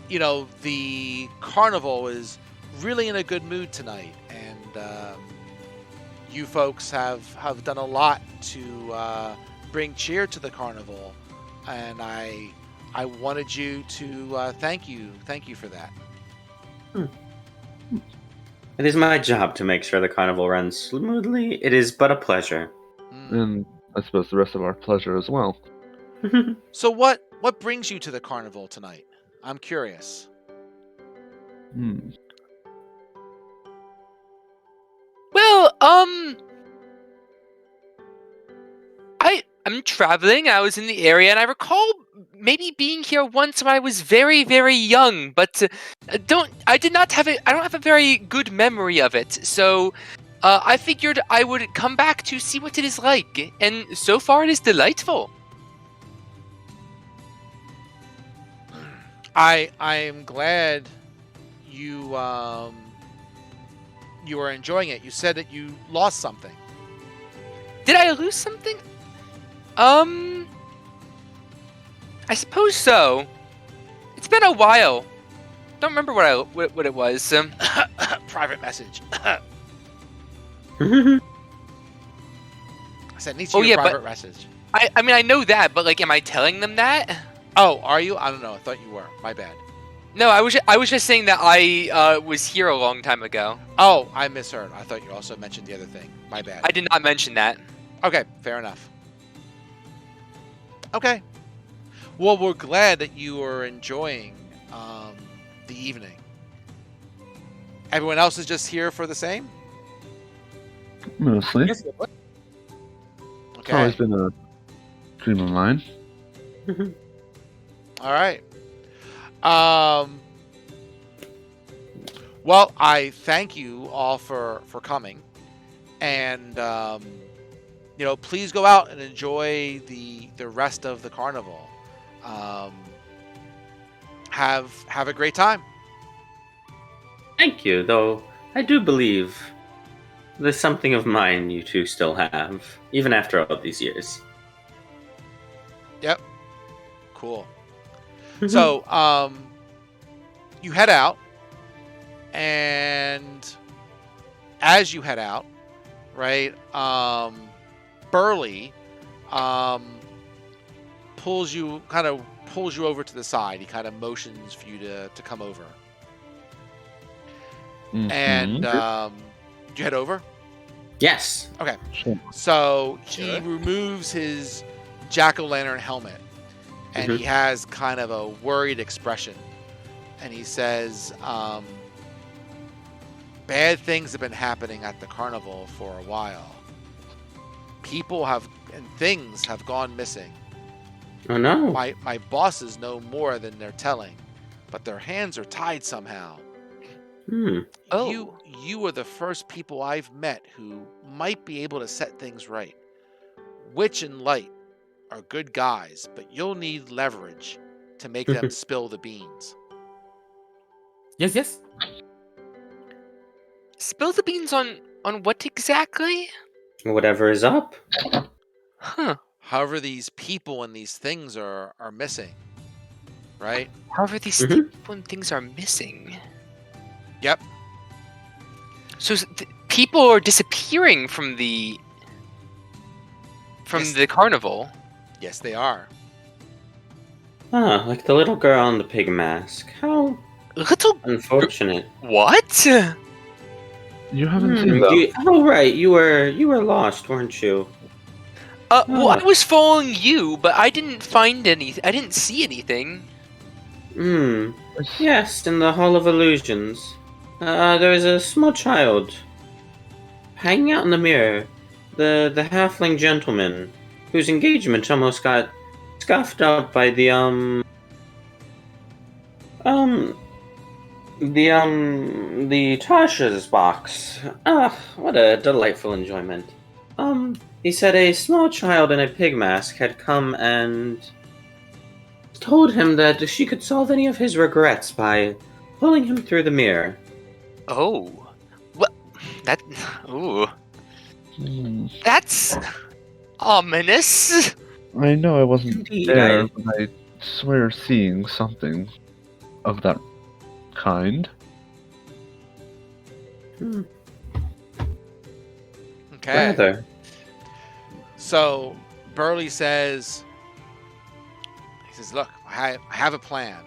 the carnival is really in a good mood tonight, and you folks have done a lot to bring cheer to the carnival, and I wanted you to thank you for that." It is my job to make sure the carnival runs smoothly. It is but a pleasure. And I suppose the rest of our pleasure as well. So what brings you to the carnival tonight? I'm curious. Well, I'm traveling. I was in the area, and I recall maybe being here once when I was very, very young. But I don't have a very good memory of it. So I figured I would come back to see what it is like, and so far it is delightful. I am glad you you are enjoying it. You said that you lost something. Did I lose something? I suppose so. It's been a while. Don't remember what it was. Private message. Mhm. I said, need Oh, your yeah, private message. I mean, I know that, but like, am I telling them that? Oh, are you? I don't know. I thought you were. My bad. No, I was just saying that I was here a long time ago. Oh, I misheard. I thought you also mentioned the other thing. My bad. I did not mention that. Okay, fair enough. Okay. Well, we're glad that you are enjoying the evening. Everyone else is just here for the same? Mostly. Yes, it was. It's always Okay. been a dream of mine. All right. Well, I thank you all for coming, and please go out and enjoy the rest of the carnival. Have a great time. Thank you, though I do believe there's something of mine you two still have, even after all these years. Yep. Cool. So, you head out, and as you head out, right, Burley, pulls you over to the side. He kind of motions for you to come over. And, did you head over? Yes. Okay. Sure. So he Sure. removes his jack-o'-lantern helmet, and he has kind of a worried expression. And he says, bad things have been happening at the carnival for a while. People and things have gone missing. Oh no. My bosses know more than they're telling, but their hands are tied somehow. Oh. You are the first people I've met who might be able to set things right. Witch and Light are good guys, but you'll need leverage to make them spill the beans. Yes, yes. Spill the beans on what exactly? Whatever is up. Huh. However, these people and these things are missing, right? However, these Mhm. people and things are missing. Yep. So people are disappearing from Yes. the carnival. Yes, they are. Ah, like the little girl in the pig mask. How Little unfortunate. what? You haven't seen them. Oh right, you were lost, weren't you? Well, I was following you, but I didn't find anything. I didn't see anything. Yes, in the Hall of Illusions. There was a small child hanging out in the mirror. The halfling gentleman whose engagement almost got scuffed up by the Tasha's box. Ah, what a delightful enjoyment. He said a small child in a pig mask had come and told him that she could solve any of his regrets by pulling him through the mirror. Oh, what? That? Ooh, Hmm. that's ominous. I know I wasn't Indeed, there, but I swear seeing something of that kind. Okay. Rather. So Burley says, look, I have a plan.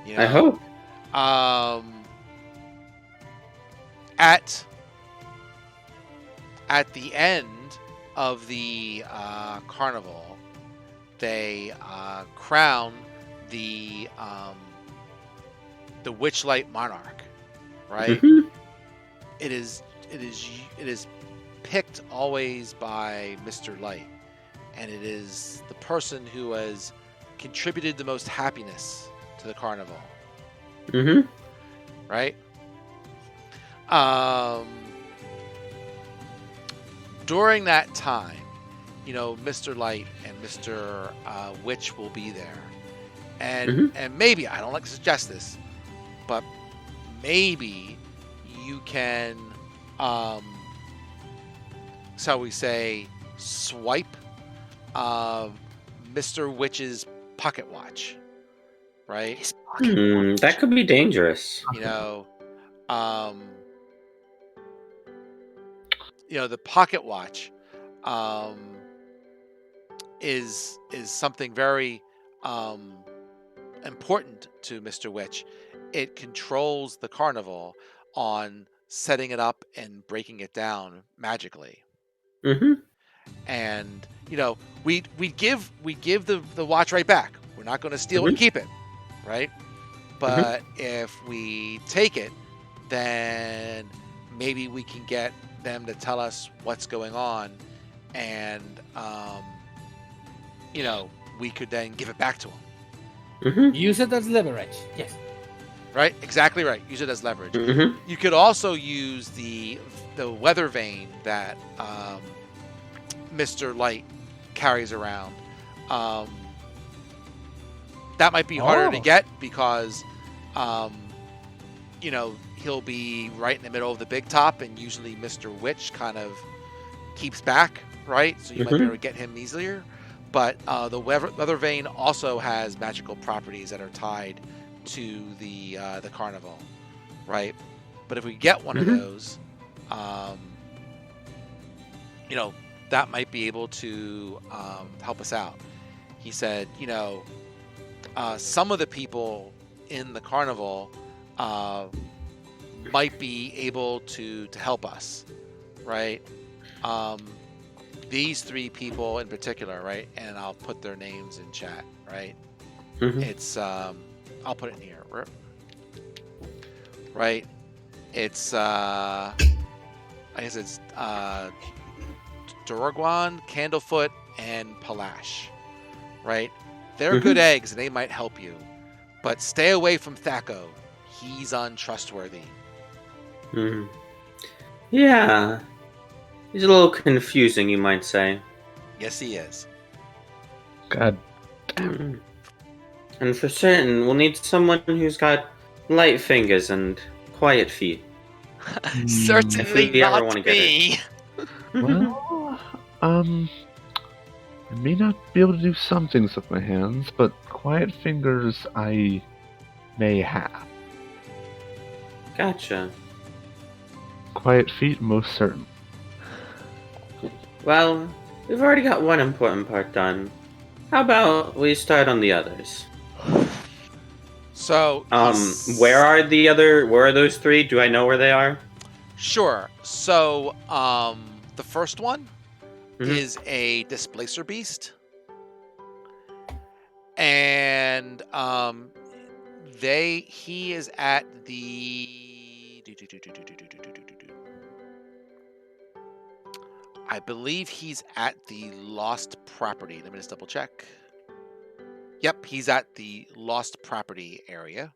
You know, I hope. At the end of the carnival, they crown the Witchlight monarch, right? Mhm. It is picked always by Mr. Light, and it is the person who has contributed the most happiness to the carnival, Mhm. right? during that time, Mr. Light and Mr. Witch will be there. And maybe, I don't like to suggest this, but maybe you can, shall we say, swipe Mr. Witch's pocket watch, right? That could be dangerous. The pocket watch is something very important to Mr. Witch. It controls the carnival on setting it up and breaking it down magically. And we give the watch right back. We're not going to steal it and keep it, right? But if we take it, then maybe we can get them to tell us what's going on, and we could then give it back to them. Use it as leverage. Yes. Right? Exactly right. Use it as leverage. You could also use the weather vane that Mr. Light carries around. That might be harder to get because he'll be right in the middle of the big top, and usually Mr. Witch kind of keeps back, right? So you might be able to get him easier. But the weather vane also has magical properties that are tied to the carnival, right? But if we get one of those, that might be able to help us out. He said, some of the people in the carnival might be able to help us, right? These three people in particular, right? And I'll put their names in chat, right? It's I'll put it in here, right? It's I guess it's Duragwan, Candlefoot, and Palash, right? They're good eggs and they might help you, but stay away from Thaco. He's untrustworthy. Yeah. He's a little confusing, you might say. Yes, he is. God. And for certain, we'll need someone who's got light fingers and quiet feet. Certainly we ever not wanna get me. Well, I may not be able to do some things with my hands, but quiet fingers I may have. Gotcha. Quiet feet, most certain. Well, we've already got one important part done. How about we start on the others? So, where are those three? Do I know where they are? Sure. So, the first one is a displacer beast, and he is at the. I believe he's at the lost property. Let me just double check. Yep, he's at the lost property area.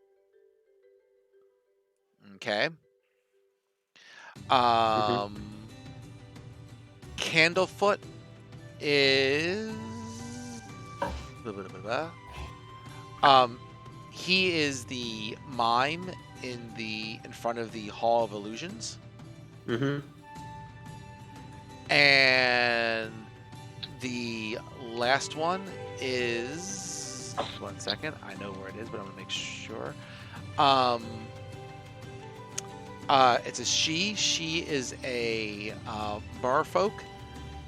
Okay. Candlefoot is he is the mime in front of the Hall of Illusions. And the last one is, one second, I know where it is, but I'm gonna make sure. It's a she. She is a merfolk,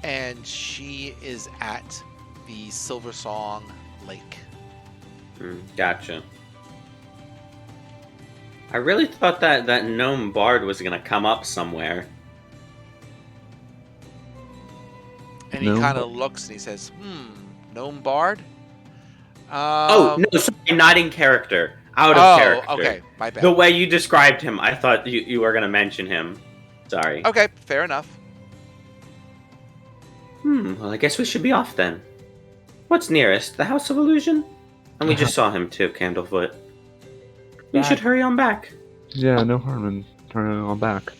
and she is at the Silver Song Lake. Gotcha. I really thought that gnome bard was gonna come up somewhere. And he kind of looks and he says, gnome bard? Oh, no, sorry, not in character. Out of character. Oh, okay, my bad. The way you described him, I thought you were going to mention him. Sorry. Okay, fair enough. Well, I guess we should be off then. What's nearest? The House of Illusion? And we just saw him too, Candlefoot. We should hurry on back. Yeah, no harm in turning on back.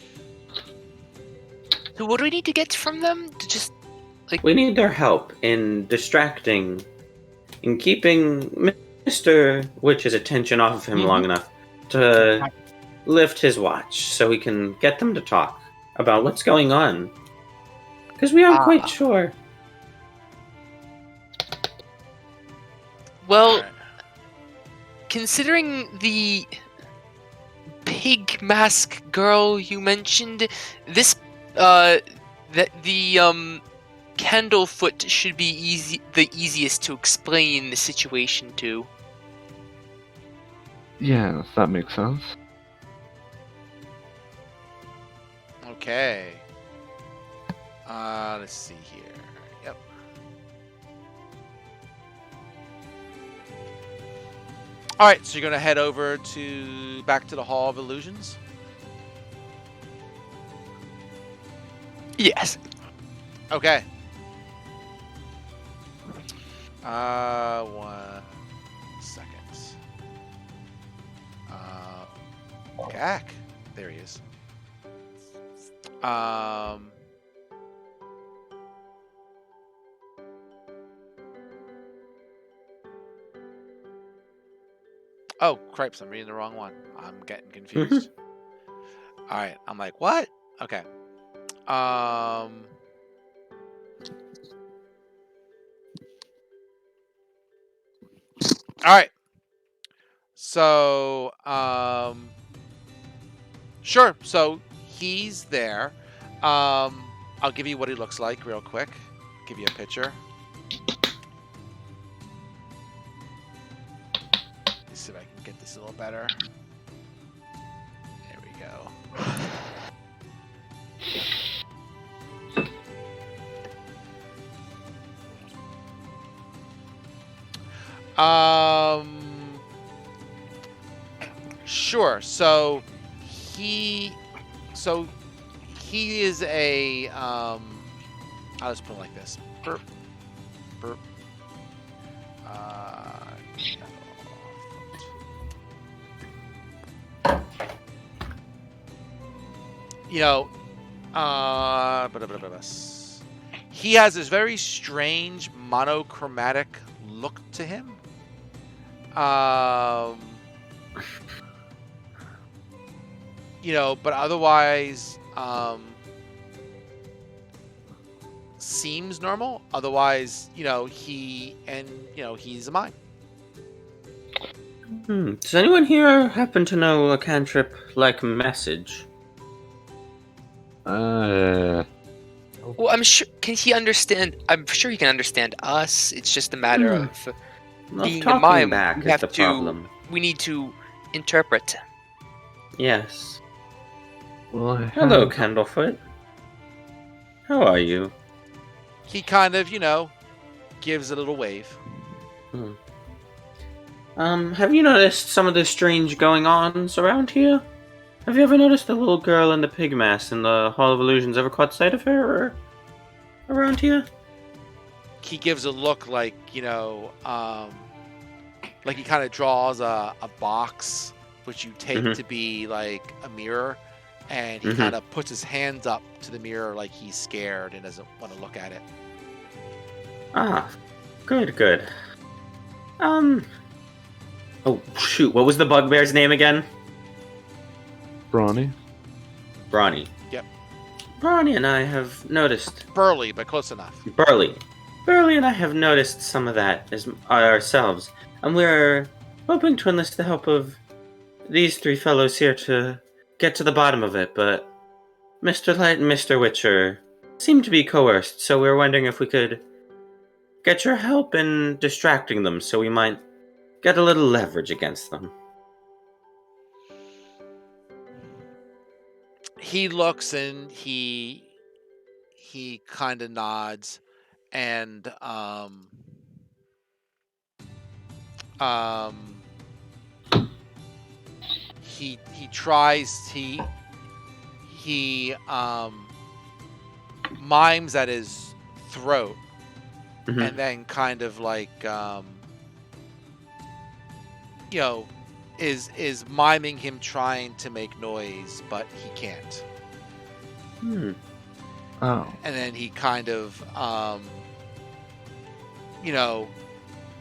So what do we need to get from them? To just We need their help in distracting, in keeping Mr. Witch's attention off of him long enough to lift his watch so we can get them to talk about what's going on. Because we aren't quite sure. Well, considering the pig mask girl you mentioned, this that the Candlefoot should be the easiest to explain the situation to. Yeah, that makes sense. Okay. Let's see here. Yep. All right, so you're gonna head over back to the Hall of Illusions. Yes. Okay. 1 second. Gak. There he is. Oh, cripes, I'm reading the wrong one. I'm getting confused. All right, I'm like, what? Okay. All right. So, sure. So he's there. I'll give you what he looks like real quick. Give you a picture. Let's see if I can get this a little better. There we go. Sure. So he is a I'll just put it like this. Burp. Burp. You know, he has this very strange monochromatic look to him. You know, but otherwise, seems normal. Otherwise, you know, he's a mime. Does anyone here happen to know a cantrip like message? Well, I'm sure. Can he understand? I'm sure he can understand us. It's just a matter of being a mime. Back We is the problem. We need to interpret. Yes. Well, Hello, Candlefoot. How are you? He kind of, gives a little wave. Have you noticed some of the strange going-ons around here? Have you ever noticed the little girl in the pig mask in the Hall of Illusions? Ever caught sight of her around here? He gives a look like, like he kind of draws a box, which you take to be like a mirror, and he kind of puts his hands up to the mirror like he's scared and doesn't want to look at it. Ah, good. Oh, shoot, what was the bugbear's name again? Brawny. Brawny. Yep. Brawny and I have noticed... Burly, but close enough. Burly and I have noticed some of that as ourselves, and we're hoping to enlist the help of these three fellows here to get to the bottom of it, but Mr. Light and Mr. Witcher seem to be coerced, so we're wondering if we could get your help in distracting them so we might get a little leverage against them. He looks and he kind of nods, and he mimes at his throat, and then kind of like is miming him trying to make noise, but he can't. Oh. And then he kind of,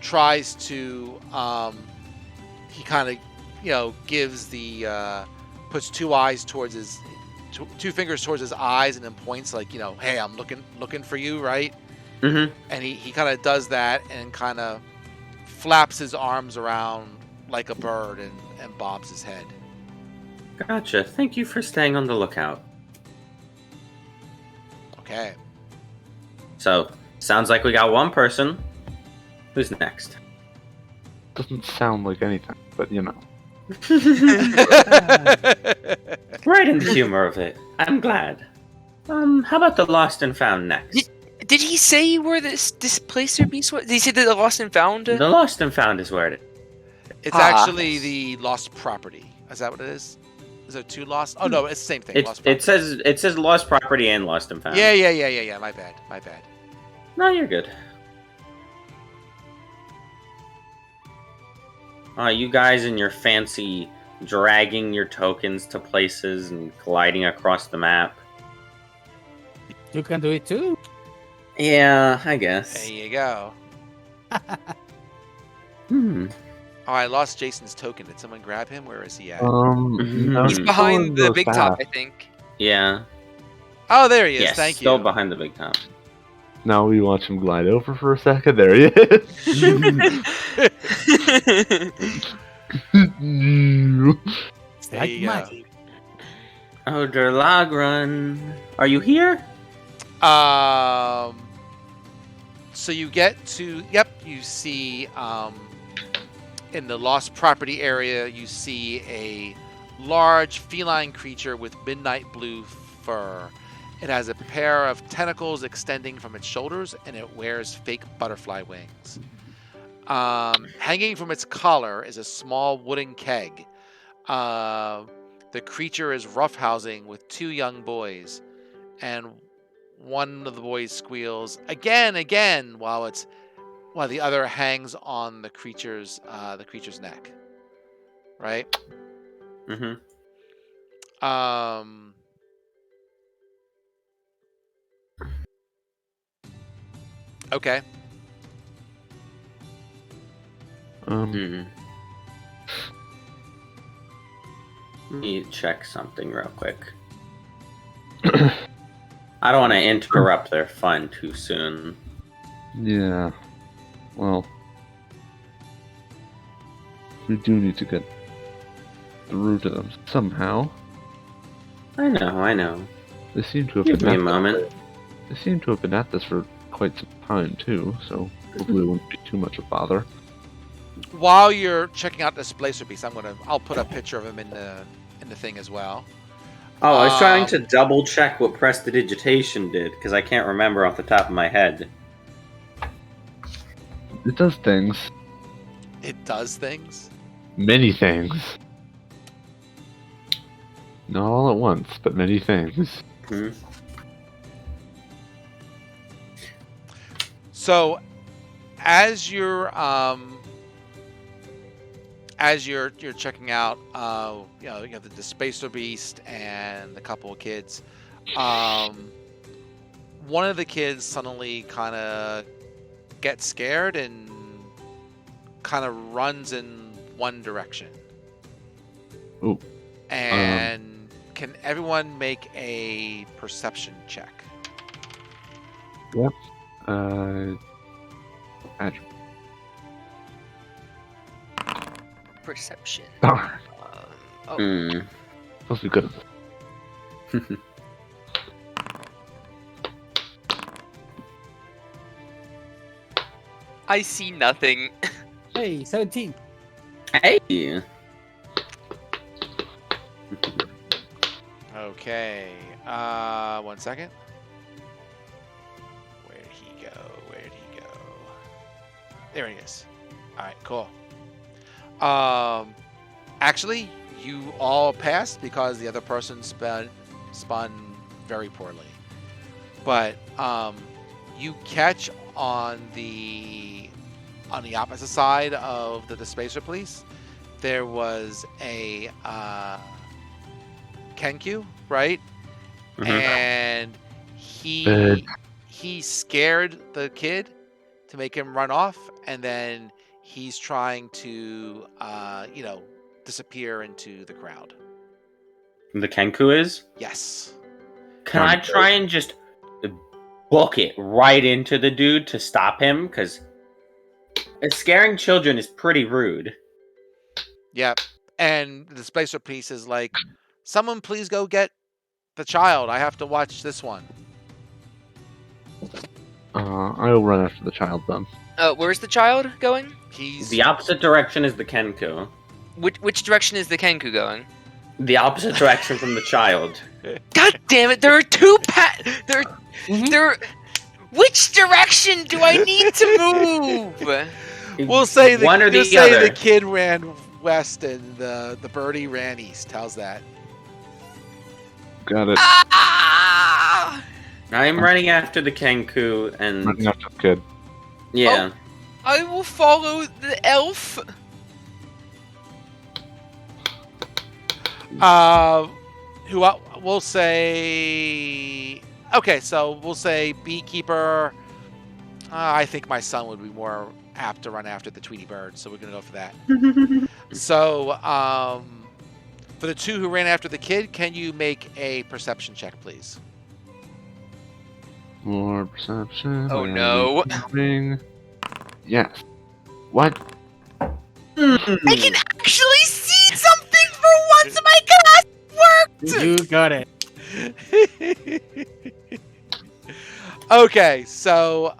tries to, he kind of, gives puts two eyes towards his, two fingers towards his eyes, and then points like, hey, I'm looking for you, right? Mm-hmm. And he kind of does that and kind of flaps his arms around like a bird and bobs his head. Gotcha. Thank you for staying on the lookout. Okay. So, sounds like we got one person. Who's next? Doesn't sound like anything, but Right in the humor of it. I'm glad. How about the lost and found next? Did he say where this displacer beast was? Did he say that the lost and found? The lost and found is where it is. It's actually the lost property. Is that what it is? Is there two lost? Oh no, it's the same thing. It says lost property and lost and found. Yeah. My bad. No, you're good. You guys and your fancy dragging your tokens to places and gliding across the map. You can do it too. Yeah, I guess. There you go. Hmm. Oh, I lost Jason's token. Did someone grab him? Where is he at? no, He's behind the goes big fast. top, I think. Yeah. Oh, there he is. Yes, Thank still you. behind the big top. Now we watch him glide over for a second. There he is. It's There like you go. magic. Oh, Derlagrun. Are you here? So you get to, you see, in the lost property area, you see a large feline creature with midnight blue fur. It has a pair of tentacles extending from its shoulders, and it wears fake butterfly wings. Hanging from its collar is a small wooden keg. The creature is roughhousing with two young boys, and one of the boys squeals again while the other hangs on the creature's neck. Right? Mm-hmm. Okay. Let me check something real quick. I don't want to interrupt their fun too soon. Yeah. Well, we do need to get through to them somehow. I know. They seem to have Give been me a at moment. They seem to have been at this for quite some time too, so hopefully it won't be too much of a bother. While you're checking out this Displacer Beast, I'll put a picture of him in the thing as well. Oh, I was trying to double check what prestidigitation did, because I can't remember off the top of my head. It does things. It does things? Many things. Not all at once, but many things. Hmm. So, as you're checking out, you have the Displacer Beast and the couple of kids. One of the kids suddenly kind of gets scared and kind of runs in one direction. Ooh. And can everyone make a perception check? Yep. Perception. Darn. Hmm. Supposed to be good at this. I see nothing. Hey, 17. Hey! Okay. 1 second. Where'd he go? There he is. All right, cool. Actually, you all passed because the other person spun very poorly. But you catch on the opposite side of the Displacer Police, there was a Kenkyu, right? Mhm. And Bad. he scared the kid to make him run off, and then he's trying to disappear into the crowd. The Kenku is? Yes. Can I try and just book it right into the dude to stop him? Because scaring children is pretty rude. Yep. And the displacer piece is like, someone please go get the child. I have to watch this one. I'll run after the child then. Where's the child going? He's The opposite direction is the Kenku. Which direction is the Kenku going? The opposite direction from the child. God damn it! There are two there. Which direction do I need to move? We'll say one or the the other. kid ran west and the birdie ran east. How's that? Got it. Ah! I'm running after the Kenku and Running after the kid. yeah. I will follow the elf. Who we'll say? Okay, so we'll say beekeeper. I think my son would be more apt to run after the Tweety bird, so we're gonna go for that. So, for the two who ran after the kid, can you make a perception check, please? More perception. Oh no! Yes. What? I can actually see something for once. My glass worked. You got it. Okay, so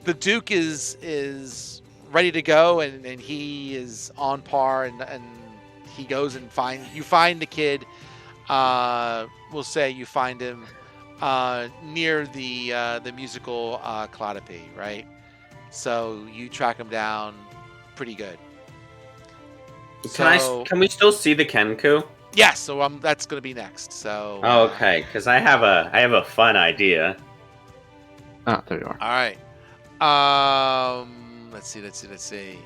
the Duke is ready to go, and he is on par, and he goes and find the kid. We'll say you find him near the musical Clodopy, right? So you track him down pretty good. Can we still see the Kenku? Yes, so that's gonna be next. So Oh, okay, because I have a fun idea. Ah, there you are. all right. Let's see.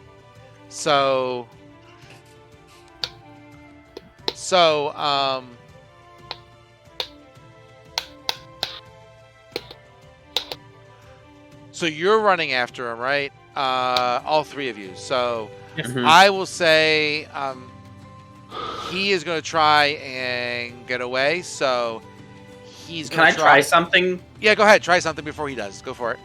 So you're running after him, right? All three of you. So Mhm. I will say he is going to try and get away. So he's Can going I to try something? Yeah, go ahead. Try something before he does. Go for it.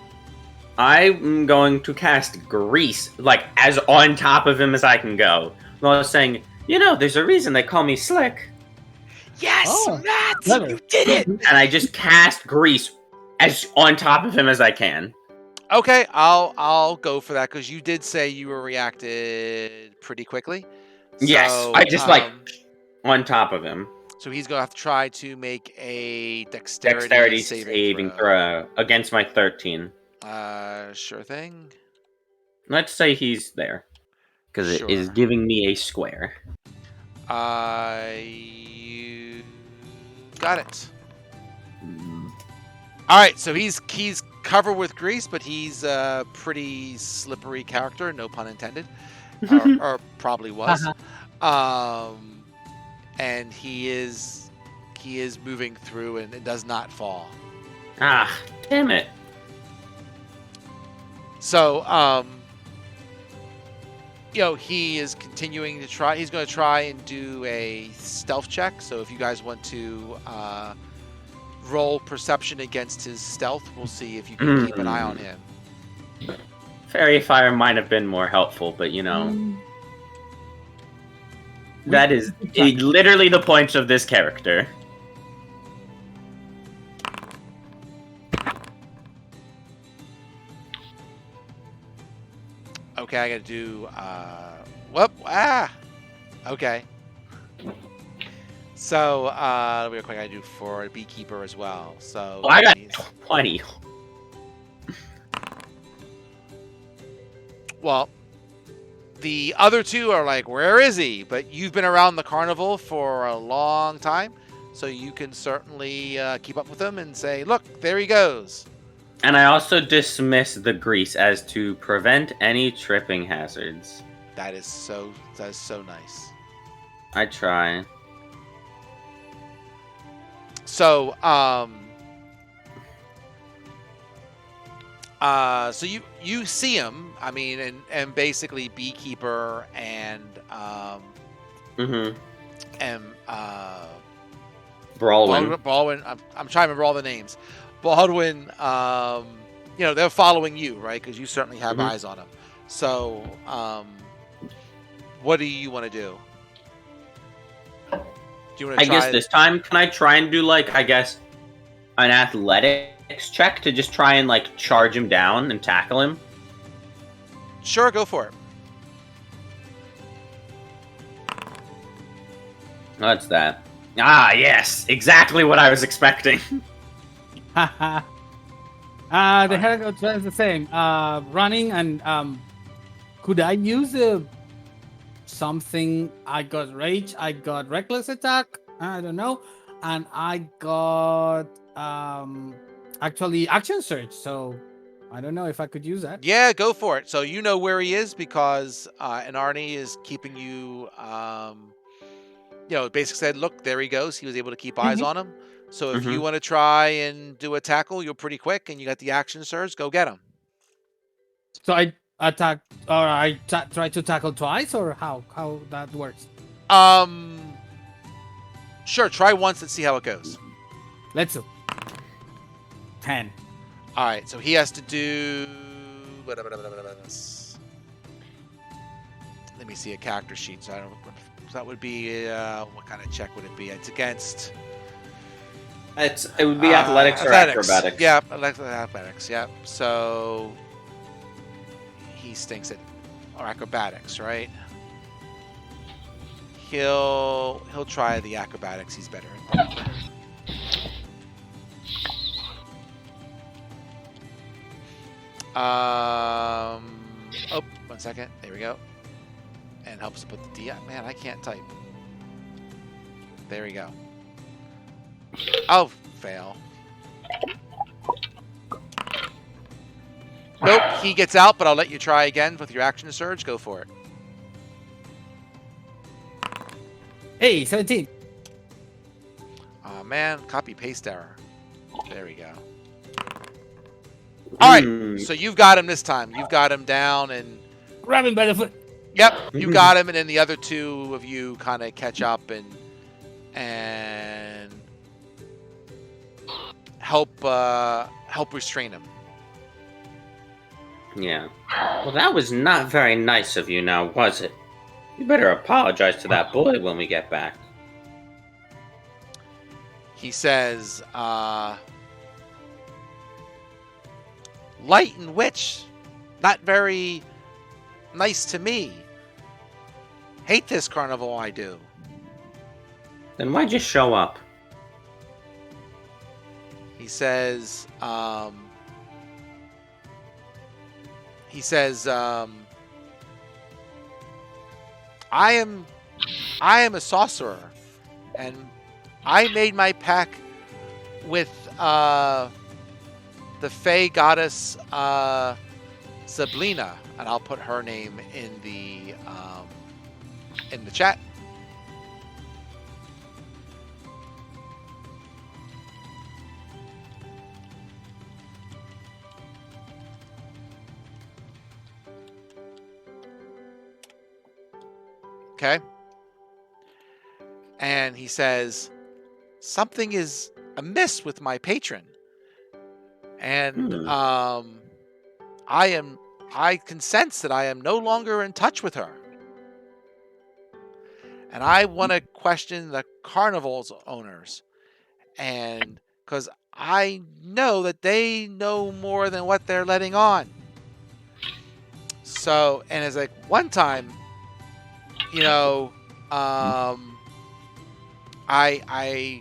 I'm going to cast Grease, like, as on top of him as I can go. Well, I was saying, there's a reason they call me Slick. Yes, Oh, Matt, clever. you did it. And I just cast Grease as on top of him as I can. Okay, I'll go for that because you did say you were reacted pretty quickly. Yes, So, I just, on top of him. So he's gonna have to try to make a dexterity, Dexterity saving throw. throw against my 13. Sure thing. Let's say he's there. Because it is Sure. giving me a square. You got it. All right, so he's covered with grease, but he's a pretty slippery character, no pun intended, or probably was. And he is moving through and it does not fall. Ah, damn it. So, he is continuing to try. He's going to try and do a stealth check. So if you guys want to roll perception against his stealth, we'll see if you can keep an eye on him. Fairy Fire might have been more helpful, but that is literally the point of this character. Okay, I got to do. Okay. So, real quick, I do for a beekeeper as well. So I got 20. Well, the other two are like, where is he? But you've been around the carnival for a long time, so you can certainly keep up with him and say, look, there he goes. And I also dismiss the grease as to prevent any tripping hazards. That is so nice. I try. So, So you see him. I mean, and basically Beekeeper and Baldwin. Baldwin. I'm trying to remember all the names. Baldwin. They're following you, right? Because you certainly have eyes on them. So, what do you want to do? Do you want to try? I guess this time, can I try and do an athletics check to just try and charge him down and tackle him? Sure, go for it. What's that? Ah, yes, exactly what I was expecting. The Helico tries the same. Running and could I use something? I got rage. I got reckless attack. I don't know, and I got actually action surge. So I don't know if I could use that. Yeah, go for it. So you know where he is because Arnie is keeping you. Basically said, look, there he goes. He was able to keep eyes on him. So if you want to try and do a tackle, you're pretty quick, and you got the action surge. Go get him. So I attack, or I try to tackle twice, or how that works? Sure. Try once and see how it goes. Let's do 10. All right. So he has to do. Let me see a character sheet. So I don't. So that would be what kind of check would it be? It's against. It would be athletics or acrobatics. Yeah, athletics. Yeah. So he stinks at or acrobatics, right? He'll try the acrobatics. He's better at that. Oh, 1 second. There we go. And helps to put the D. Man, I can't type. There we go. Oh, fail. Nope, he gets out, but I'll let you try again with your action surge. Go for it. Hey, 17. Oh, man, copy paste error. There we go. All right, so you've got him this time. You've got him down and Grab him by the foot. Yep, you got him, and then the other two of you kind of catch up and help restrain him. Yeah. Well, that was not very nice of you, now, was it? You better apologize to that boy when we get back. He says, Light and Witch, not very nice to me. Hate this carnival, I do. Then why'd you show up? He says, I am a sorcerer, and I made my pact with the Fey goddess Sablina, and I'll put her name in the chat. Okay. And he says, something is amiss with my patron. And I can sense that I am no longer in touch with her. And I want to question the Carnival's owners. And because I know that they know more than what they're letting on. So, and it's like one time, I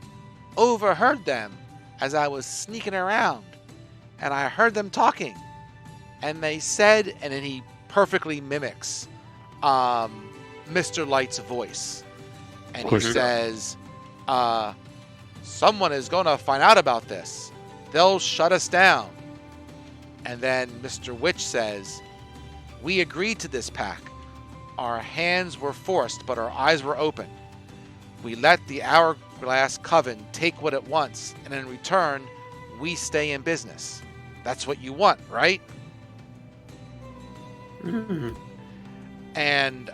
overheard them as I was sneaking around, and I heard them talking, and they said, and then he perfectly mimics Mr. Light's voice, and he says, someone is going to find out about this. They'll shut us down. And then Mr. Witch says, we agreed to this pact. Our hands were forced, but our eyes were open. We let the Hourglass Coven take what it wants, and in return, we stay in business. That's what you want, right? Mm. And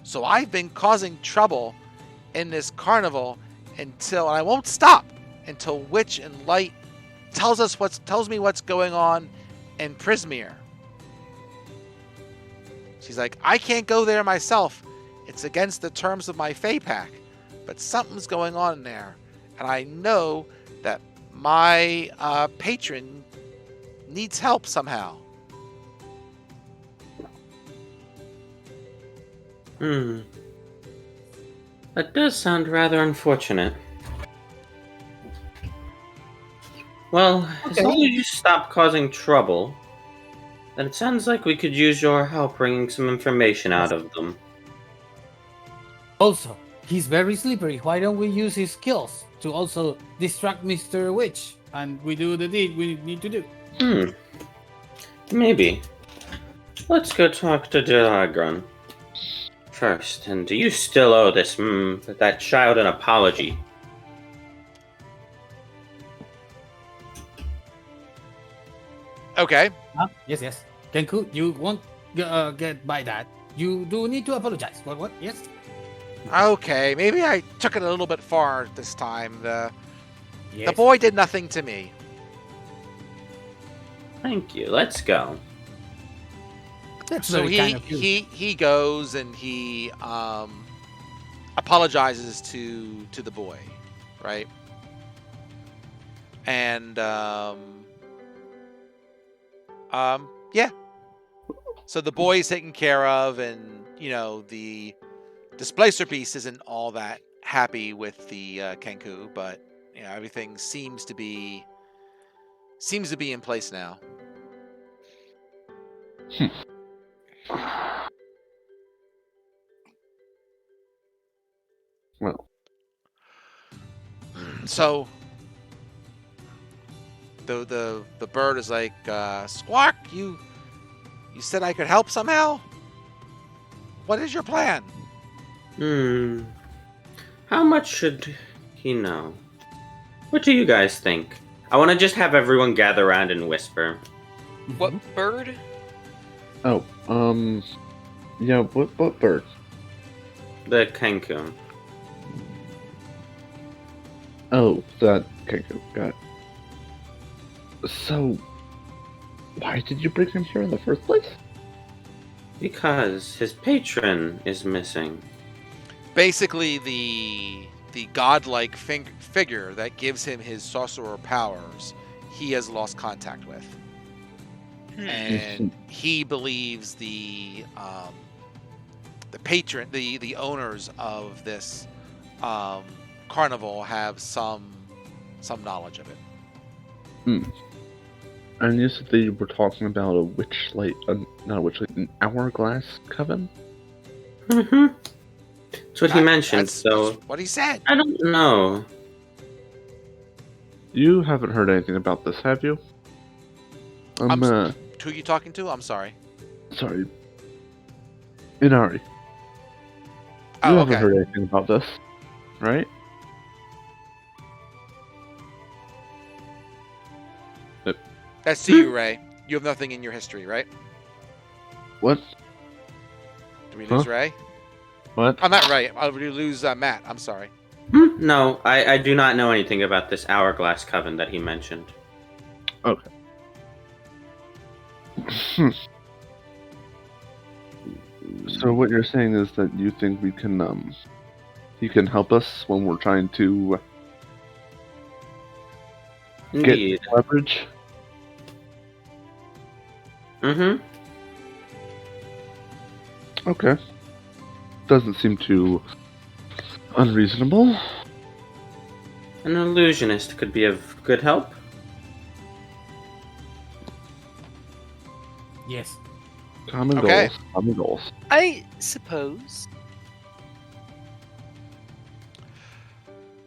so I've been causing trouble in this carnival until, and I won't stop until Witch and Light tells me what's going on in Prismere. She's like, I can't go there myself. It's against the terms of my Fey Pack, but something's going on there, and I know that my patron needs help somehow. That does sound rather unfortunate. Well, as long as you stop causing trouble, then it sounds like we could use your help bringing some information out of them. Also, he's very slippery. Why don't we use his skills to also distract Mr. Witch, and we do the deed we need to do? Maybe. Let's go talk to Delagron first. And do you still owe that child an apology? Okay. Yes. Kenku, you won't get by that. You do need to apologize. What? Yes? Okay, maybe I took it a little bit far this time. The Yes. boy did nothing to me. Thank you. Let's go. That's So very kind of you. he goes and he apologizes to the boy, right? And yeah. So the boy is taken care of, and the Displacer Beast isn't all that happy with the Kenku, but everything seems to be in place now. Well, So the bird is like, Squawk, you said I could help somehow? What is your plan? How much should he know? What do you guys think? I want to just have everyone gather around and whisper. What bird? oh, yeah, what bird? The Kenku. Oh, that Kenku, got it. So, why did you bring him here in the first place? Because his patron is missing. Basically, the godlike figure that gives him his sorcerer powers, he has lost contact with, and he believes the patron, the owners of this carnival have some knowledge of it. And you said that you were talking about a witchlight, not a witchlight, an hourglass coven? That's what he mentioned, That's so what he said. I don't know. You haven't heard anything about this, have you? Who are you talking to? I'm sorry. Sorry. Inari. You Oh, haven't okay. heard anything about this, right? That's to you, Ray. You have nothing in your history, right? What? Did we lose Ray? What? I'm not Ray. Did we lose Matt? I'm sorry. No, I do not know anything about this hourglass coven that he mentioned. Okay. So what you're saying is that you think we can, you can help us when we're trying to Indeed. get leverage? Okay. Doesn't seem too unreasonable. An illusionist could be of good help. Yes. Common Okay. goals. Common goals. I suppose.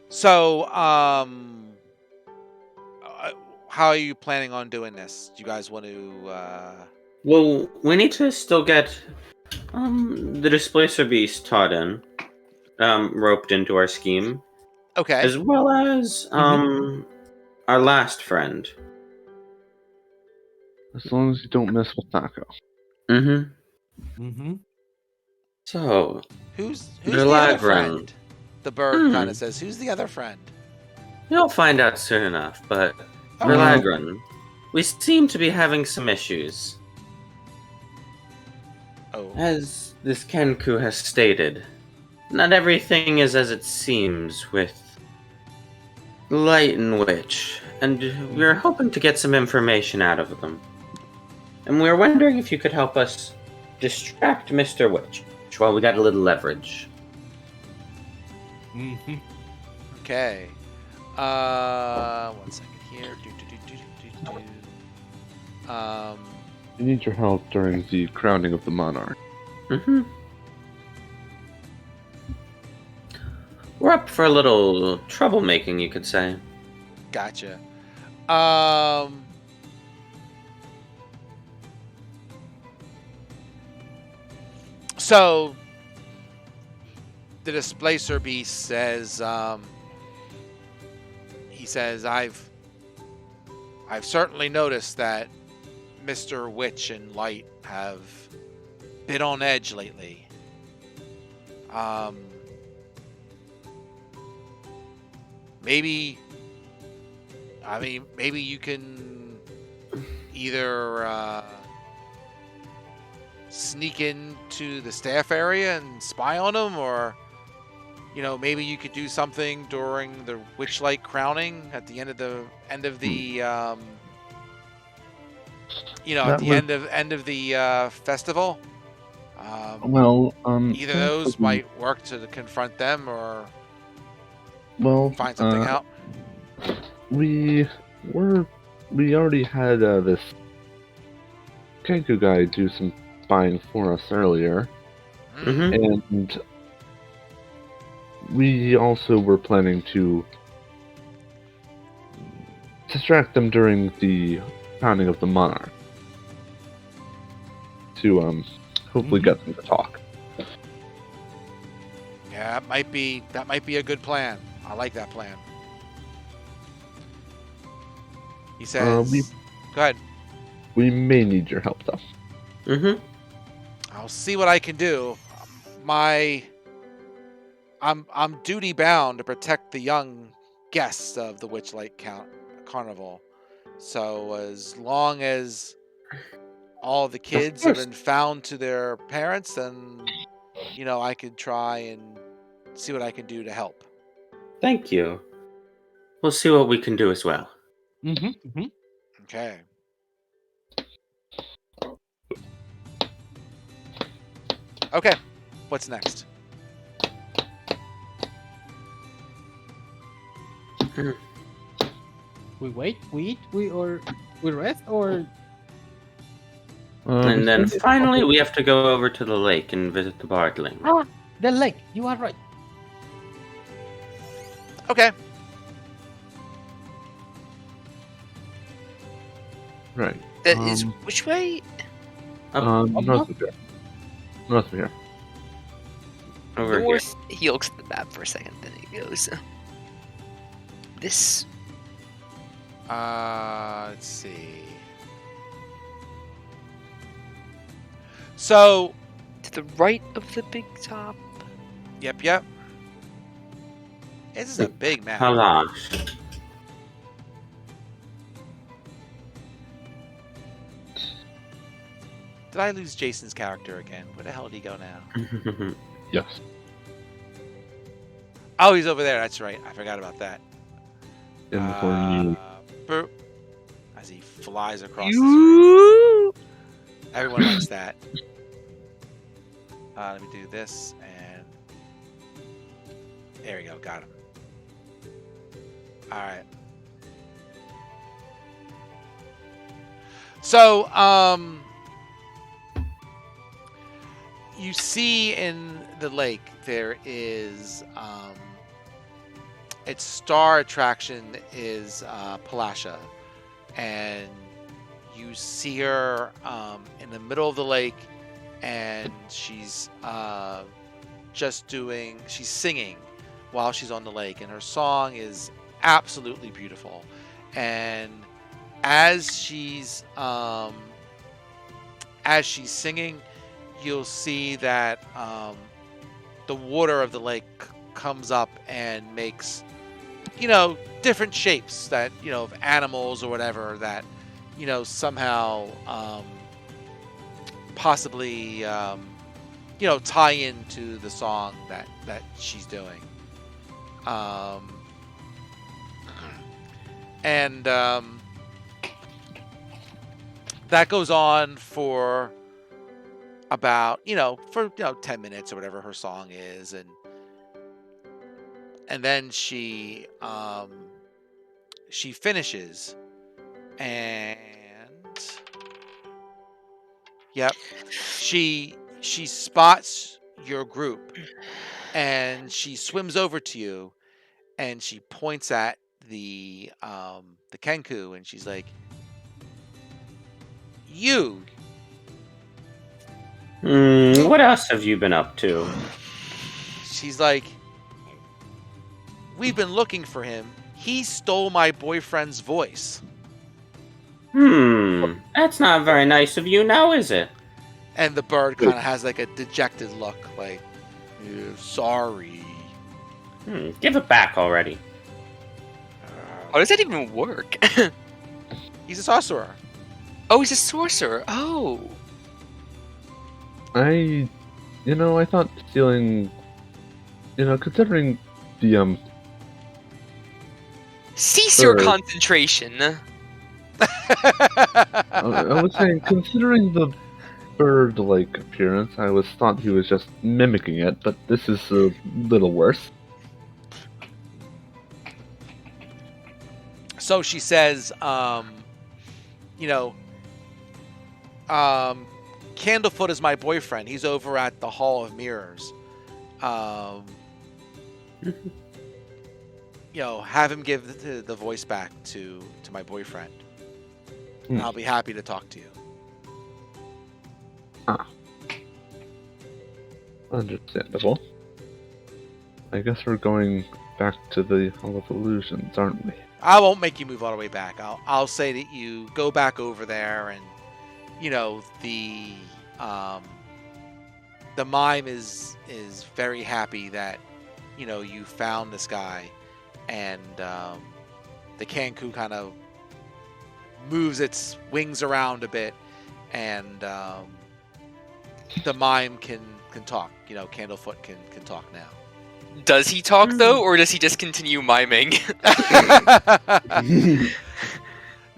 So, how are you planning on doing this? Do you guys want to? Well, we need to still get the Displacer Beast taught in, roped into our scheme, Okay. as well as our last friend. As long as you don't mess with Nako. Mm-hmm. So, Who's the the other Lavrin. friend? The bird kind of says, "Who's the other friend?" You'll find out soon enough, but Okay. Verlagrin, we seem to be having some issues. Oh. As this Kenku has stated, not everything is as it seems with Light and Witch, and we're hoping to get some information out of them. And we're wondering if you could help us distract Mr. Witch while we got a little leverage. Mm-hmm. Okay. 1 second here. You need your help during the crowning of the monarch. We're up for a little troublemaking, you could say. Gotcha. So the Displacer Beast says, he says, I've certainly noticed that Mr. Witch and Light have been on edge lately. Maybe you can either sneak into the staff area and spy on them, or maybe you could do something during the Witchlight crowning at the end of the end of the festival. Either those might work to confront them, or find something out. We already had this Kenku guy do some spying for us earlier, and we also were planning to distract them during the crowning of the monarch to hopefully get them to talk. Yeah, that might be a good plan. I like that plan. He says, "Go ahead." We may need your help, though. I'll see what I can do. I'm duty bound to protect the young guests of the Witchlight Carnival. So as long as all the kids have been found to their parents, then I could try and see what I can do to help. Thank you. We'll see what we can do as well. Okay. Okay. What's next? We wait, we eat, we rest, or and then finally we have to go over to the lake and visit the Bardling. The lake. You are right. Okay. Right. That is which way? North of here. North of here. Over North. Here. He looks at the map for a second, then he goes, "This." Let's see. So, to the right of the big top. Yep. This is a big map. Halash. Did I lose Jason's character again? Where the hell did he go now? Yes. Oh, he's over there. That's right. I forgot about that. Boop. As he flies across the screen. Everyone likes that. Let me do this, and there we go. Got him. All right. So, you see in the lake there is its star attraction is Palasha, and you see her in the middle of the lake, and she's she's singing while she's on the lake, and her song is absolutely beautiful. And as she's singing, you'll see that the water of the lake comes up and makes, different shapes that, of animals or whatever that, somehow possibly, tie into the song that she's doing. And that goes on for about, 10 minutes or whatever her song is. And then she finishes, and yep, she spots your group, and she swims over to you, and she points at the Kenku, and she's like, "You." What else have you been up to? She's like, "We've been looking for him. He stole my boyfriend's voice." That's not very nice of you now, is it? And the bird kind of has like a dejected look, like, sorry. Give it back already. How does that even work? He's a sorcerer. Oh, he's a sorcerer. Oh. I thought stealing, considering the Cease your Bird. concentration. I was saying, considering the bird-like appearance, I thought he was just mimicking it, but this is a little worse. So she says, Candlefoot is my boyfriend. He's over at the Hall of Mirrors. Have him give the voice back to my boyfriend. And I'll be happy to talk to you. Understandable. I guess we're going back to the Hall of Illusions, aren't we? I won't make you move all the way back. I'll say that you go back over there, and the mime is very happy that you found this guy, and the Kanku kind of moves its wings around a bit, and the mime can talk. Candlefoot can talk now. Does he talk though, or does he just continue miming?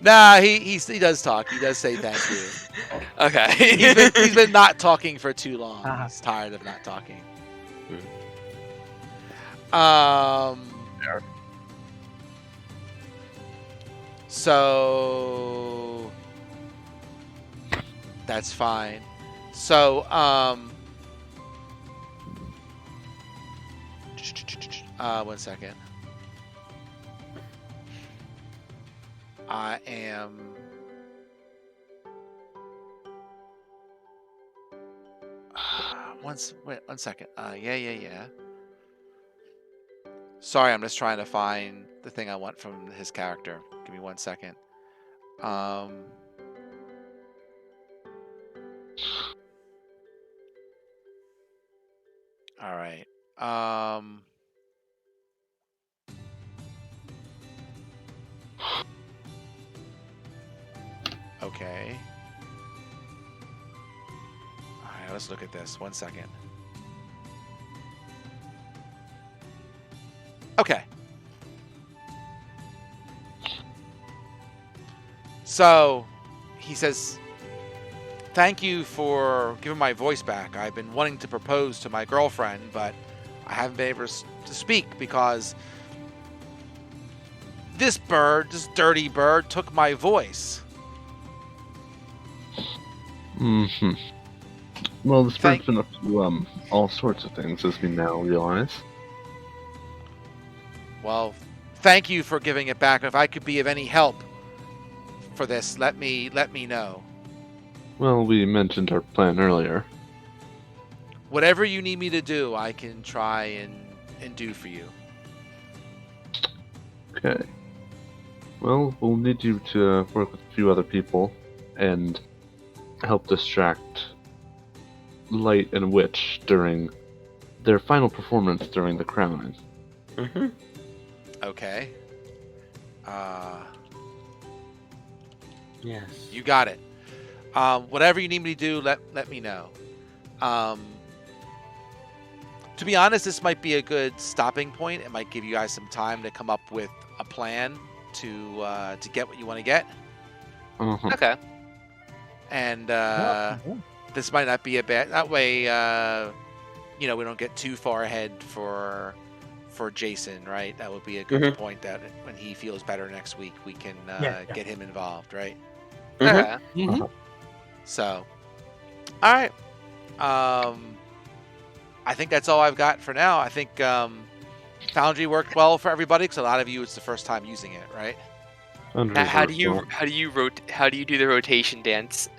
Nah, he does talk. He does say thank you. Okay. He's been not talking for too long. He's tired of not talking. So that's fine. So 1 second. I am wait 1 second. Yeah. Sorry, I'm just trying to find the thing I want from his character. Give me 1 second. All right. Okay. All right, let's look at this. 1 second. Okay. So, he says, "Thank you for giving my voice back. I've been wanting to propose to my girlfriend, but I haven't been able to speak because this dirty bird, took my voice." Well, this bird's been up to all sorts of things, as we now realize. Well, thank you for giving it back. If I could be of any help for this, let me know. Well, we mentioned our plan earlier. Whatever you need me to do, I can try and do for you. Okay. Well, we'll need you to work with a few other people and help distract Light and Witch during their final performance during the crowning. Mm-hmm. Okay. Yes. You got it. Whatever you need me to do, let me know. To be honest, this might be a good stopping point. It might give you guys some time to come up with a plan to get what you want to get. Uh-huh. Okay. And Yeah. this might not be a bad. That way, we don't get too far ahead for Jason, right? That would be a good point. That when he feels better next week, we can get him involved, right? Okay. Mhm. So, all right. I think that's all I've got for now. I think Foundry worked well for everybody because a lot of you it's the first time using it, right? How do you do the rotation dance?